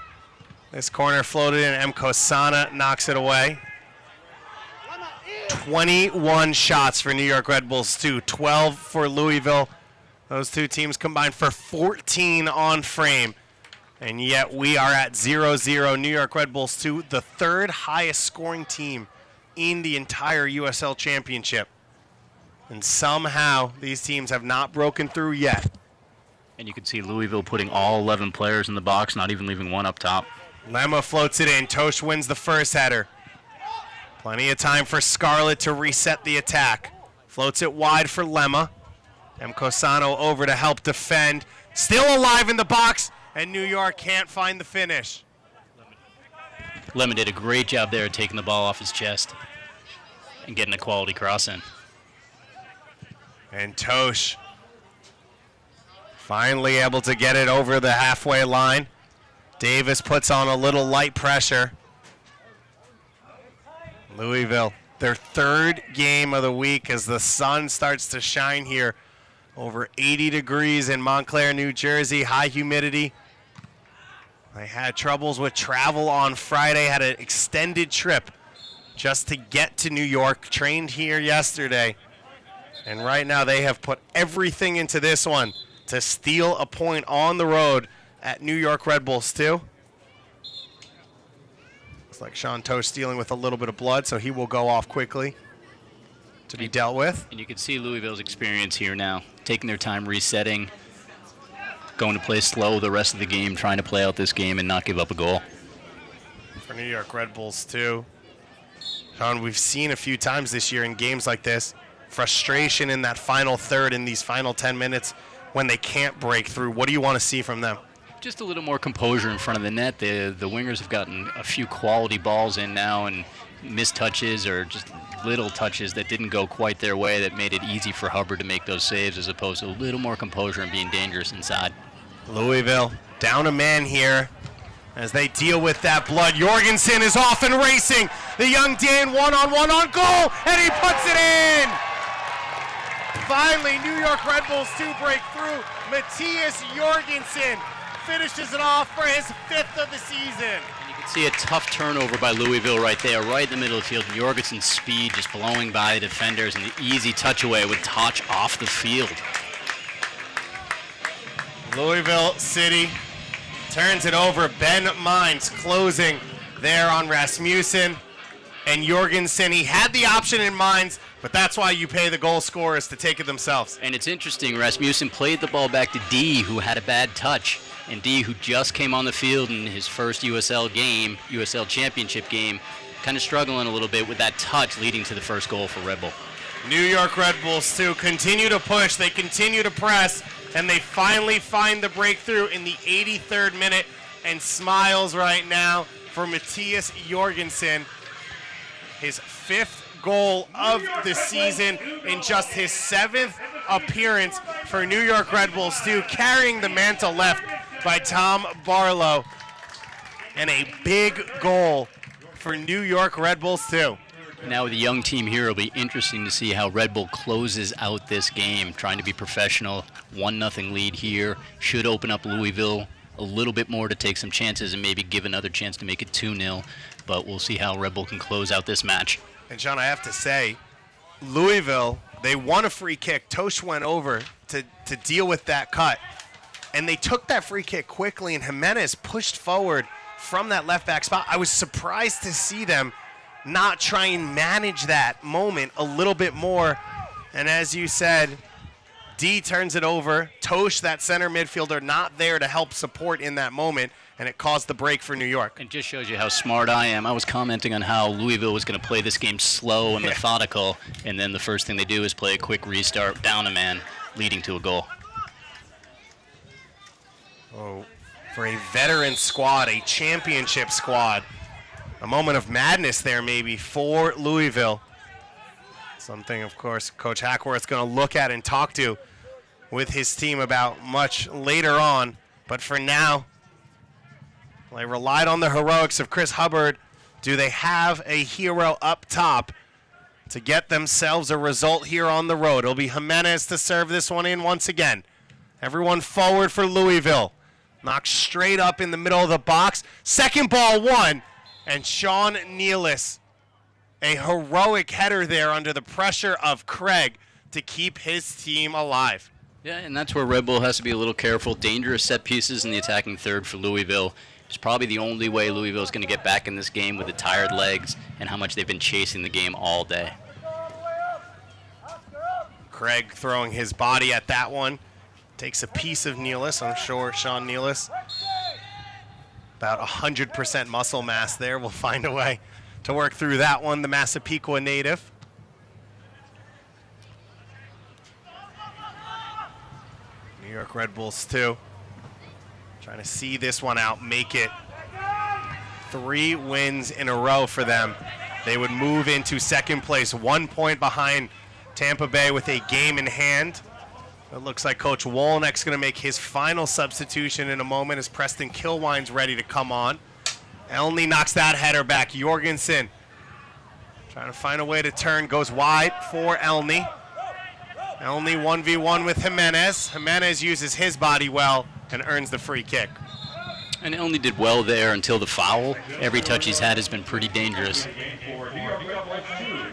Speaker 4: This corner floated in. M. Kosana knocks it away. 21 shots for New York Red Bulls, 12 for Louisville. Those two teams combined for 14 on frame. And yet we are at 0-0. New York Red Bulls 2, the 3rd highest scoring team in the entire USL Championship. And somehow these teams have not broken through yet.
Speaker 5: And you can see Louisville putting all 11 players in the box, not even leaving one up top.
Speaker 4: Lemma floats it in. Tosh wins the first header. Plenty of time for Scarlett to reset the attack. Floats it wide for Lemma. M. Cosano over to help defend. Still alive in the box, and New York can't find the finish.
Speaker 5: Lemma did a great job there taking the ball off his chest and getting a quality cross in.
Speaker 4: And Tosh finally able to get it over the halfway line. Davis puts on a little light pressure. Louisville, their 3rd game of the week as the sun starts to shine here. Over 80 degrees in Montclair, New Jersey, high humidity. They had troubles with travel on Friday, had an extended trip just to get to New York, trained here yesterday. And right now they have put everything into this one to steal a point on the road at New York Red Bulls 2. Looks like Sean Tosh dealing with a little bit of blood, so he will go off quickly to be dealt with.
Speaker 5: And you can see Louisville's experience here now, taking their time resetting, going to play slow the rest of the game, trying to play out this game and not give up a goal.
Speaker 4: For New York Red Bulls too. Sean, we've seen a few times this year in games like this, frustration in that final third, in these final 10 minutes when they can't break through. What do you want to see from them?
Speaker 5: Just a little more composure in front of the net. The wingers have gotten a few quality balls in now, and missed touches or just little touches that didn't go quite their way that made it easy for Hubbert to make those saves, as opposed to a little more composure and being dangerous inside.
Speaker 4: Louisville down a man here as they deal with that blood. Jorgenson is off and racing. The young Dan one-on-one on goal, and he puts it in! Finally, New York Red Bulls 2 break through. Matthias Jorgenson finishes it off for his 5th of the season.
Speaker 5: And you can see a tough turnover by Louisville right there, right in the middle of the field. Jorgenson's speed just blowing by the defenders, and the easy touch away with touch off the field.
Speaker 4: Louisville City turns it over. Ben Mines closing there on Rasmussen. And Jorgensen, he had the option in Mines, but that's why you pay the goal scorers to take it themselves.
Speaker 5: And it's interesting, Rasmussen played the ball back to D, who had a bad touch. And D, who just came on the field in his first USL game, USL Championship game, kind of struggling a little bit with that touch, leading to the first goal for Red Bull.
Speaker 4: New York Red Bulls, too, continue to push. They continue to press. and they finally find the breakthrough in the 83rd minute, and smiles right now for Matthias Jorgenson. His 5th goal of the season in just his 7th appearance for New York Red Bulls 2, carrying the mantle left by Tom Barlow. And a big goal for New York Red Bulls 2.
Speaker 5: Now with the young team here, it'll be interesting to see how Red Bull closes out this game, trying to be professional. 1-0 lead here. Should open up Louisville a little bit more to take some chances and maybe give another chance to make it 2-0. But we'll see how Red Bull can close out this match.
Speaker 4: And John, I have to say, Louisville, they won a free kick. Tosh went over to deal with that cut. And they took that free kick quickly, and Jimenez pushed forward from that left back spot. I was surprised to see them not try and manage that moment a little bit more. And as you said, D turns it over. Tosh, that center midfielder, not there to help support in that moment, and it caused the break for New York.
Speaker 5: It just shows you how smart I am. I was commenting on how Louisville was going to play this game slow and methodical, and then the first thing they do is play a quick restart, down a man, leading to a goal.
Speaker 4: Oh, for a veteran squad, a championship squad, a moment of madness there maybe for Louisville. Something, of course, Coach Hackworth's going to look at and talk to with his team about much later on. But for now, they relied on the heroics of Chris Hubbert. Do they have a hero up top to get themselves a result here on the road? It'll be Jimenez to serve this one in once again. Everyone forward for Louisville. Knocked straight up in the middle of the box. Second ball won. And Sean Nealis, a heroic header there under the pressure of Craig to keep his team alive.
Speaker 5: Yeah, and that's where Red Bull has to be a little careful. Dangerous set pieces in the attacking third for Louisville. It's probably the only way Louisville is going to get back in this game with the tired legs and how much they've been chasing the game all day.
Speaker 4: Craig throwing his body at that one. Takes a piece of Nealis. I'm sure Sean Nealis, about 100% muscle mass there, will find a way to work through that one, the Massapequa native. New York Red Bulls 2. Trying to see this one out, make it 3 wins in a row for them. They would move into second place, 1 point behind Tampa Bay with a game in hand. It looks like Coach Wolnick's going to make his final substitution in a moment as Preston Kilwine's ready to come on. Elney knocks that header back. Jorgenson trying to find a way to turn, goes wide for Elney. Elney 1v1 with Jimenez. Jimenez uses his body well and earns the free kick.
Speaker 5: And Elney did well there until the foul. Every touch he's had has been pretty dangerous.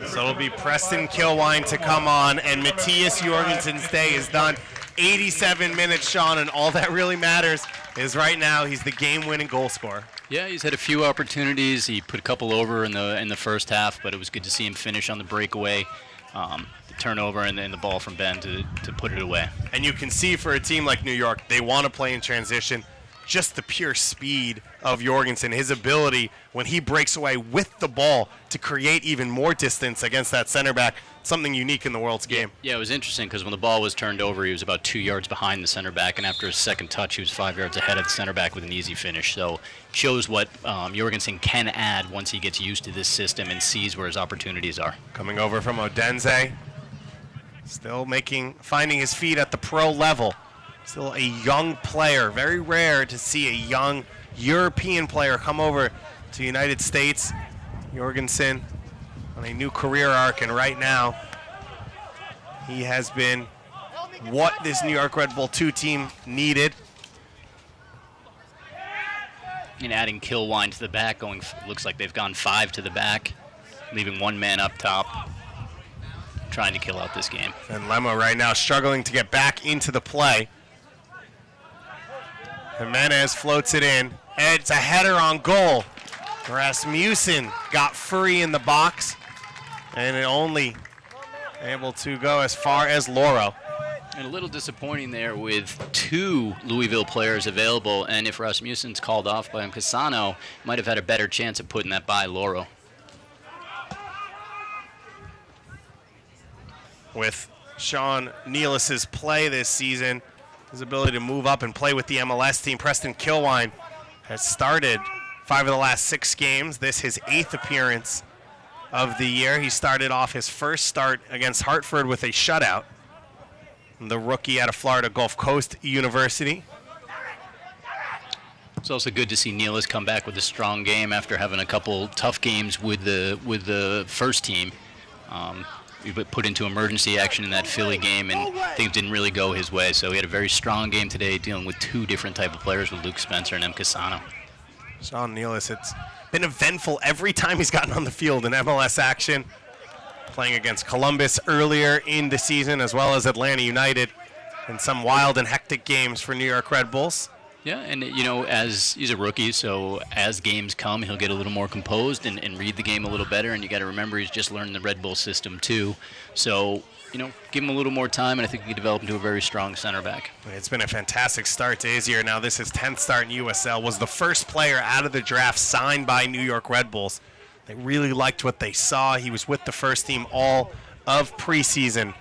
Speaker 4: So it'll be Preston Kilwine to come on, and Matthias Jorgensen's day is done. 87 minutes, Sean, and all that really matters is right now he's the game-winning goal scorer.
Speaker 5: Yeah, he's had a few opportunities. He put a couple over in the first half, but it was good to see him finish on the breakaway, the turnover, and then the ball from Ben to put it away.
Speaker 4: And you can see for a team like New York, they want to play in transition. Just the pure speed of Jorgensen, his ability when he breaks away with the ball to create even more distance against that center back, something unique in the world's game.
Speaker 5: Yeah, it was interesting because when the ball was turned over, he was about 2 yards behind the center back, and after his second touch, he was 5 yards ahead of the center back with an easy finish. So shows what Jorgensen can add once he gets used to this system and sees where his opportunities are.
Speaker 4: Coming over from Odense, still finding his feet at the pro level. Still a young player. Very rare to see a young European player come over to the United States. Jorgensen on a new career arc, and right now he has been what this New York Red Bull 2 team needed.
Speaker 5: And adding Kilwine to the back, looks like they've gone 5 to the back, leaving 1 man up top, trying to kill out this game.
Speaker 4: And Lemma right now struggling to get back into the play. Jimenez floats it in. It's a header on goal. Rasmussen got free in the box, and it only able to go as far as Loro.
Speaker 5: And a little disappointing there with 2 Louisville players available, and if Rasmussen's called off by Casano, might have had a better chance of putting that by Loro.
Speaker 4: With Sean Nealis' play this season, his ability to move up and play with the MLS team. Preston Kilwine has started 5 of the last 6 games. This his 8th appearance of the year. He started off his first start against Hartford with a shutout. The rookie out of Florida Gulf Coast University.
Speaker 5: It's also good to see Nealis come back with a strong game after having a couple tough games with the first team. He put into emergency action in that Philly game, and things didn't really go his way. So he had a very strong game today, dealing with 2 different type of players with Luke Spencer and M. Casano.
Speaker 4: Sean Nealis, it's been eventful every time he's gotten on the field in MLS action. Playing against Columbus earlier in the season, as well as Atlanta United, and some wild and hectic games for New York Red Bulls.
Speaker 5: Yeah, and as he's a rookie, so as games come, he'll get a little more composed and read the game a little better. And you got to remember, he's just learning the Red Bull system too. So give him a little more time, and I think he can develop into a very strong center back.
Speaker 4: It's been a fantastic start to his year. Now this is 10th start in USL. Was the first player out of the draft signed by New York Red Bulls. They really liked what they saw. He was with the first team all of preseason.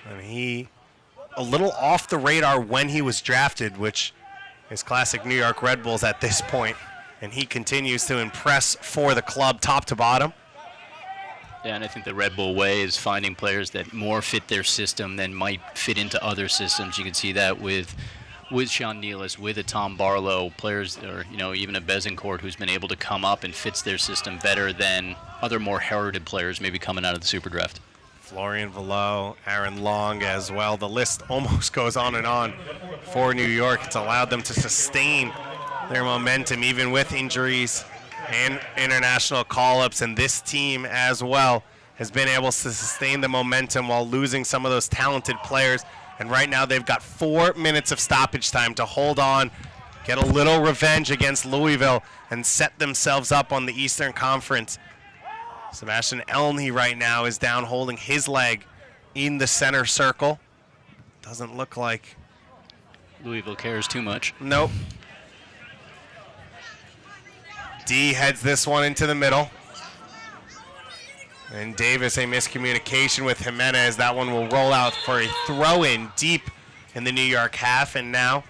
Speaker 4: And he a little off the radar when he was drafted, which is classic New York Red Bulls at this point. And he continues to impress for the club top to bottom.
Speaker 5: Yeah, and I think the Red Bull way is finding players that more fit their system than might fit into other systems. You can see that with Sean Nealis, with a Tom Barlow, players, or even a Bezencourt who's been able to come up and fits their system better than other more heralded players maybe coming out of the Super Draft.
Speaker 4: Florian Velo, Aaron Long as well. The list almost goes on and on for New York. It's allowed them to sustain their momentum even with injuries and international call-ups, and this team as well has been able to sustain the momentum while losing some of those talented players. And right now they've got 4 minutes of stoppage time to hold on, get a little revenge against Louisville, and set themselves up on the Eastern Conference. Sebastian Elney right now is down holding his leg in the center circle. Doesn't look like
Speaker 5: Louisville cares too much.
Speaker 4: Nope. D heads this one into the middle. And Davis, a miscommunication with Jimenez. That one will roll out for a throw-in deep in the New York half. And now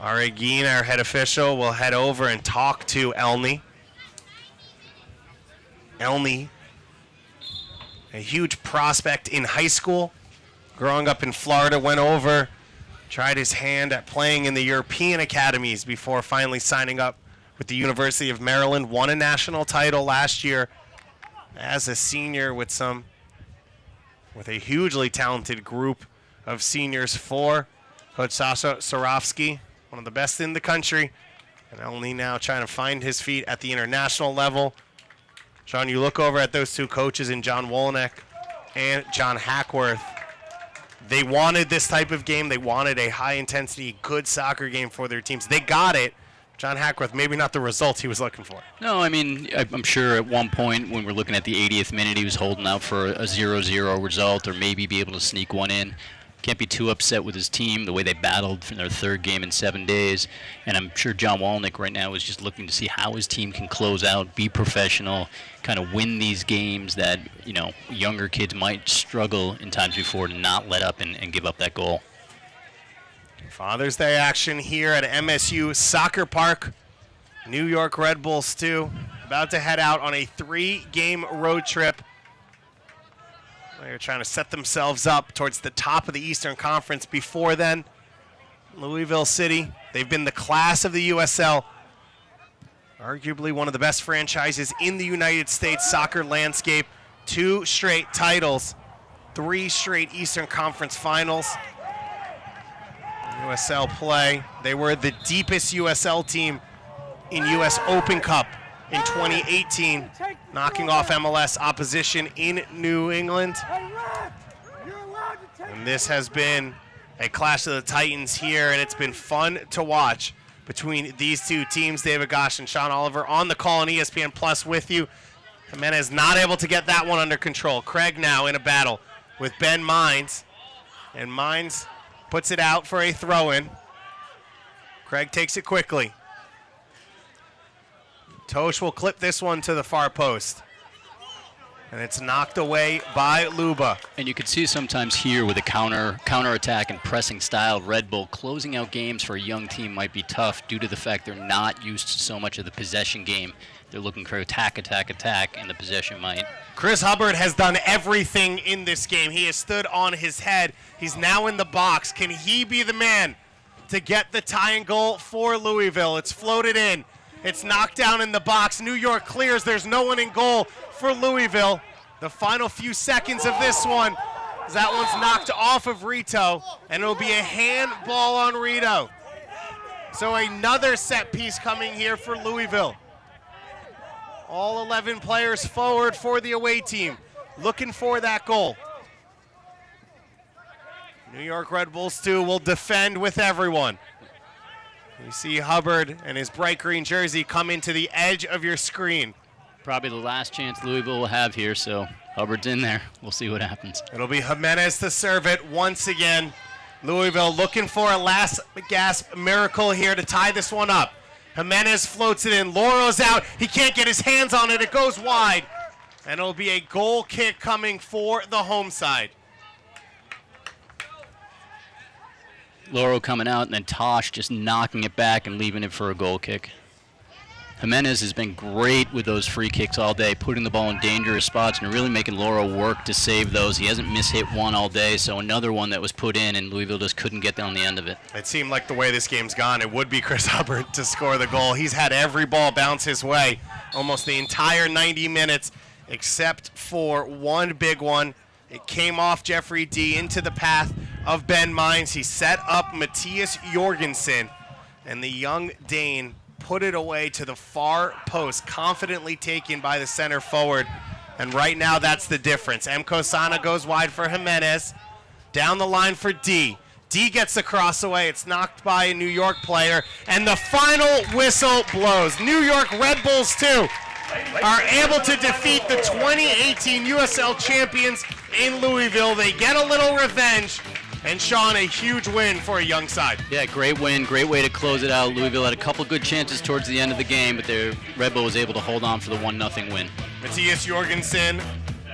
Speaker 4: Arreguin, our head official, will head over and talk to Elney. Elney, a huge prospect in high school, growing up in Florida, went over, tried his hand at playing in the European academies before finally signing up with the University of Maryland, won a national title last year as a senior with a hugely talented group of seniors for Coach Sasha Sarofsky, one of the best in the country, and only now trying to find his feet at the international level. Sean, you look over at those 2 coaches in John Wolenek and John Hackworth. They wanted this type of game. They wanted a high-intensity, good soccer game for their teams. They got it. John Hackworth, maybe not the results he was looking for.
Speaker 5: No, I mean, I'm sure at one point when we're looking at the 80th minute, he was holding out for a 0-0 result or maybe be able to sneak one in. Can't be too upset with his team, the way they battled for their 3rd game in 7 days. And I'm sure John Wolenek right now is just looking to see how his team can close out, be professional, kind of win these games that, younger kids might struggle in times before to not let up and give up that goal.
Speaker 4: Father's Day action here at MSU Soccer Park. New York Red Bulls, too, about to head out on a 3-game road trip. They're trying to set themselves up towards the top of the Eastern Conference. Before then, Louisville City, they've been the class of the USL. Arguably one of the best franchises in the United States soccer landscape. 2 straight titles, 3 straight Eastern Conference finals. USL play. They were the deepest USL team in US Open Cup in 2018, knocking off MLS opposition in New England. And this has been a clash of the Titans here, and it's been fun to watch between these 2 teams. David Gosh and Sean Oliver on the call on ESPN Plus with you. Jimenez not able to get that one under control. Craig now in a battle with Ben Mines, and Mines puts it out for a throw-in. Craig takes it quickly. Tosh will clip this one to the far post. And it's knocked away by Luba.
Speaker 5: And you can see sometimes here with a counter-attack and pressing style, Red Bull closing out games for a young team might be tough due to the fact they're not used to so much of the possession game. They're looking for attack, and the possession might.
Speaker 4: Chris Hubbert has done everything in this game. He has stood on his head. He's now in the box. Can he be the man to get the tying goal for Louisville? It's floated in. It's knocked down in the box. New York clears. There's no one in goal for Louisville. The final few seconds of this one, as that one's knocked off of Rito, and it'll be a handball on Rito. So another set piece coming here for Louisville. All 11 players forward for the away team, looking for that goal. New York Red Bulls, too, will defend with everyone. You see Hubbard and his bright green jersey come into the edge of your screen.
Speaker 5: Probably the last chance Louisville will have here, so Hubbard's in there. We'll see what happens.
Speaker 4: It'll be Jimenez to serve it once again. Louisville looking for a last gasp miracle here to tie this one up. Jimenez floats it in. Loro's out. He can't get his hands on it. It goes wide. And it'll be a goal kick coming for the home side.
Speaker 5: Loro coming out, and then Tosh just knocking it back and leaving it for a goal kick. Jimenez has been great with those free kicks all day, putting the ball in dangerous spots and really making Loro work to save those. He hasn't mishit one all day, so another one that was put in, and Louisville just couldn't get on the end of it.
Speaker 4: It seemed like the way this game's gone, it would be Chris Hubbert to score the goal. He's had every ball bounce his way almost the entire 90 minutes, except for one big one. It came off Jeffrey D into the path of Ben Mines. He set up Matthias Jorgenson, and the young Dane put it away to the far post, confidently taken by the center forward. And right now, that's the difference. M. Kosana goes wide for Jimenez. Down the line for D. D gets the cross away. It's knocked by a New York player. And the final whistle blows. New York Red Bulls, too, are able to defeat the 2018 USL champions in Louisville. They get a little revenge. And Sean, a huge win for a young side.
Speaker 5: Yeah, great win, great way to close it out. Louisville had a couple good chances towards the end of the game, but the Red Bull was able to hold on for the 1-0 win.
Speaker 4: Matthias Jorgensen,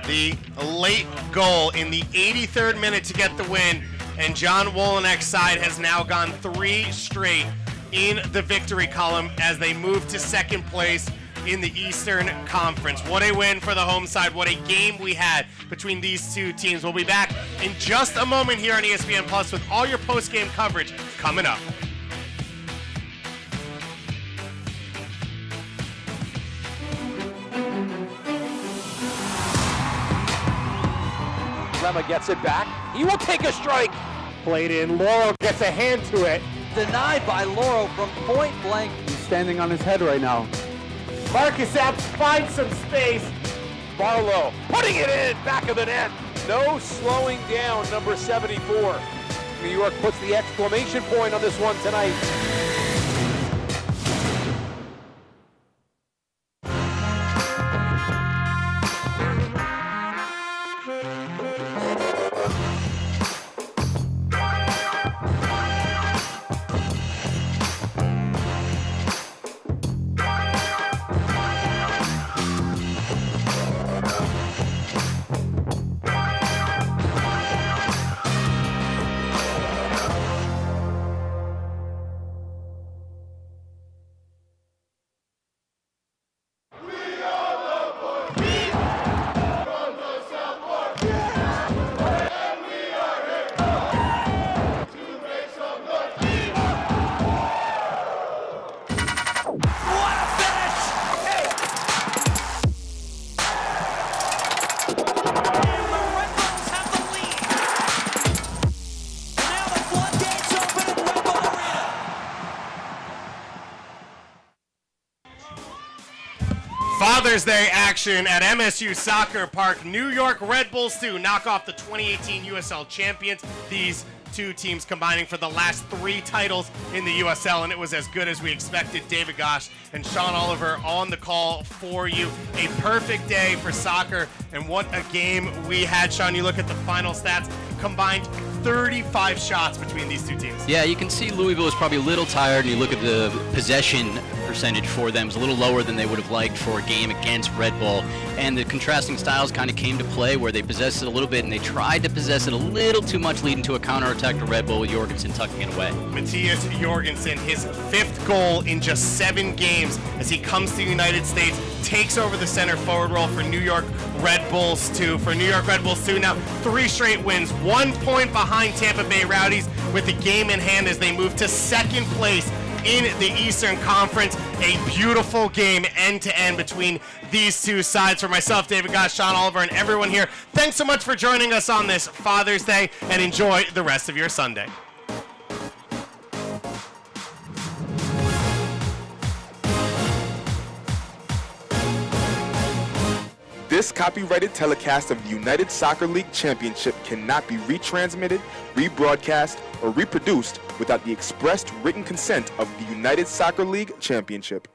Speaker 4: the late goal in the 83rd minute to get the win, and John Wolinek's side has now gone 3 straight in the victory column as they move to second place in the Eastern Conference. What a win for the home side. What a game we had between these two teams. We'll be back in just a moment here on ESPN Plus with all your post-game coverage coming up.
Speaker 9: Rema gets it back. He will take a strike.
Speaker 11: Played in. Loro gets a hand to it.
Speaker 10: Denied by Loro from point blank.
Speaker 11: He's standing on his head right now.
Speaker 9: Marcus Epps finds some space. Barlow putting it in, back of the net. No slowing down, number 74. New York puts the exclamation point on this one tonight.
Speaker 4: Father's Day action at MSU Soccer Park. New York Red Bulls 2 knock off the 2018 USL champions. These two teams combining for the last 3 titles in the USL, and it was as good as we expected. David Gosh and Sean Oliver on the call for you. A perfect day for soccer, and what a game we had. Sean, you look at the final stats. combined 35 shots between these two teams.
Speaker 5: Yeah, you can see Louisville is probably a little tired, and you look at the possession percentage for them. It's a little lower than they would have liked for a game against Red Bull. And the contrasting styles kind of came to play where they possessed it a little bit, and they tried to possess it a little too much, leading to a counterattack to Red Bull with Jorgenson tucking it away.
Speaker 4: Matthias Jorgenson, his 5th goal in just 7 games as he comes to the United States, takes over the center forward role for New York Red Bulls 2. For New York Red Bulls 2 now, 3 straight wins, 1 point behind Tampa Bay Rowdies with the game in hand as they move to 2nd place in the Eastern Conference. A beautiful game end-to-end between these two sides. For myself, David Goss, Sean Oliver, and everyone here, thanks so much for joining us on this Father's Day, and enjoy the rest of your Sunday.
Speaker 12: This copyrighted telecast of the United Soccer League Championship cannot be retransmitted, rebroadcast, or reproduced without the expressed written consent of the United Soccer League Championship.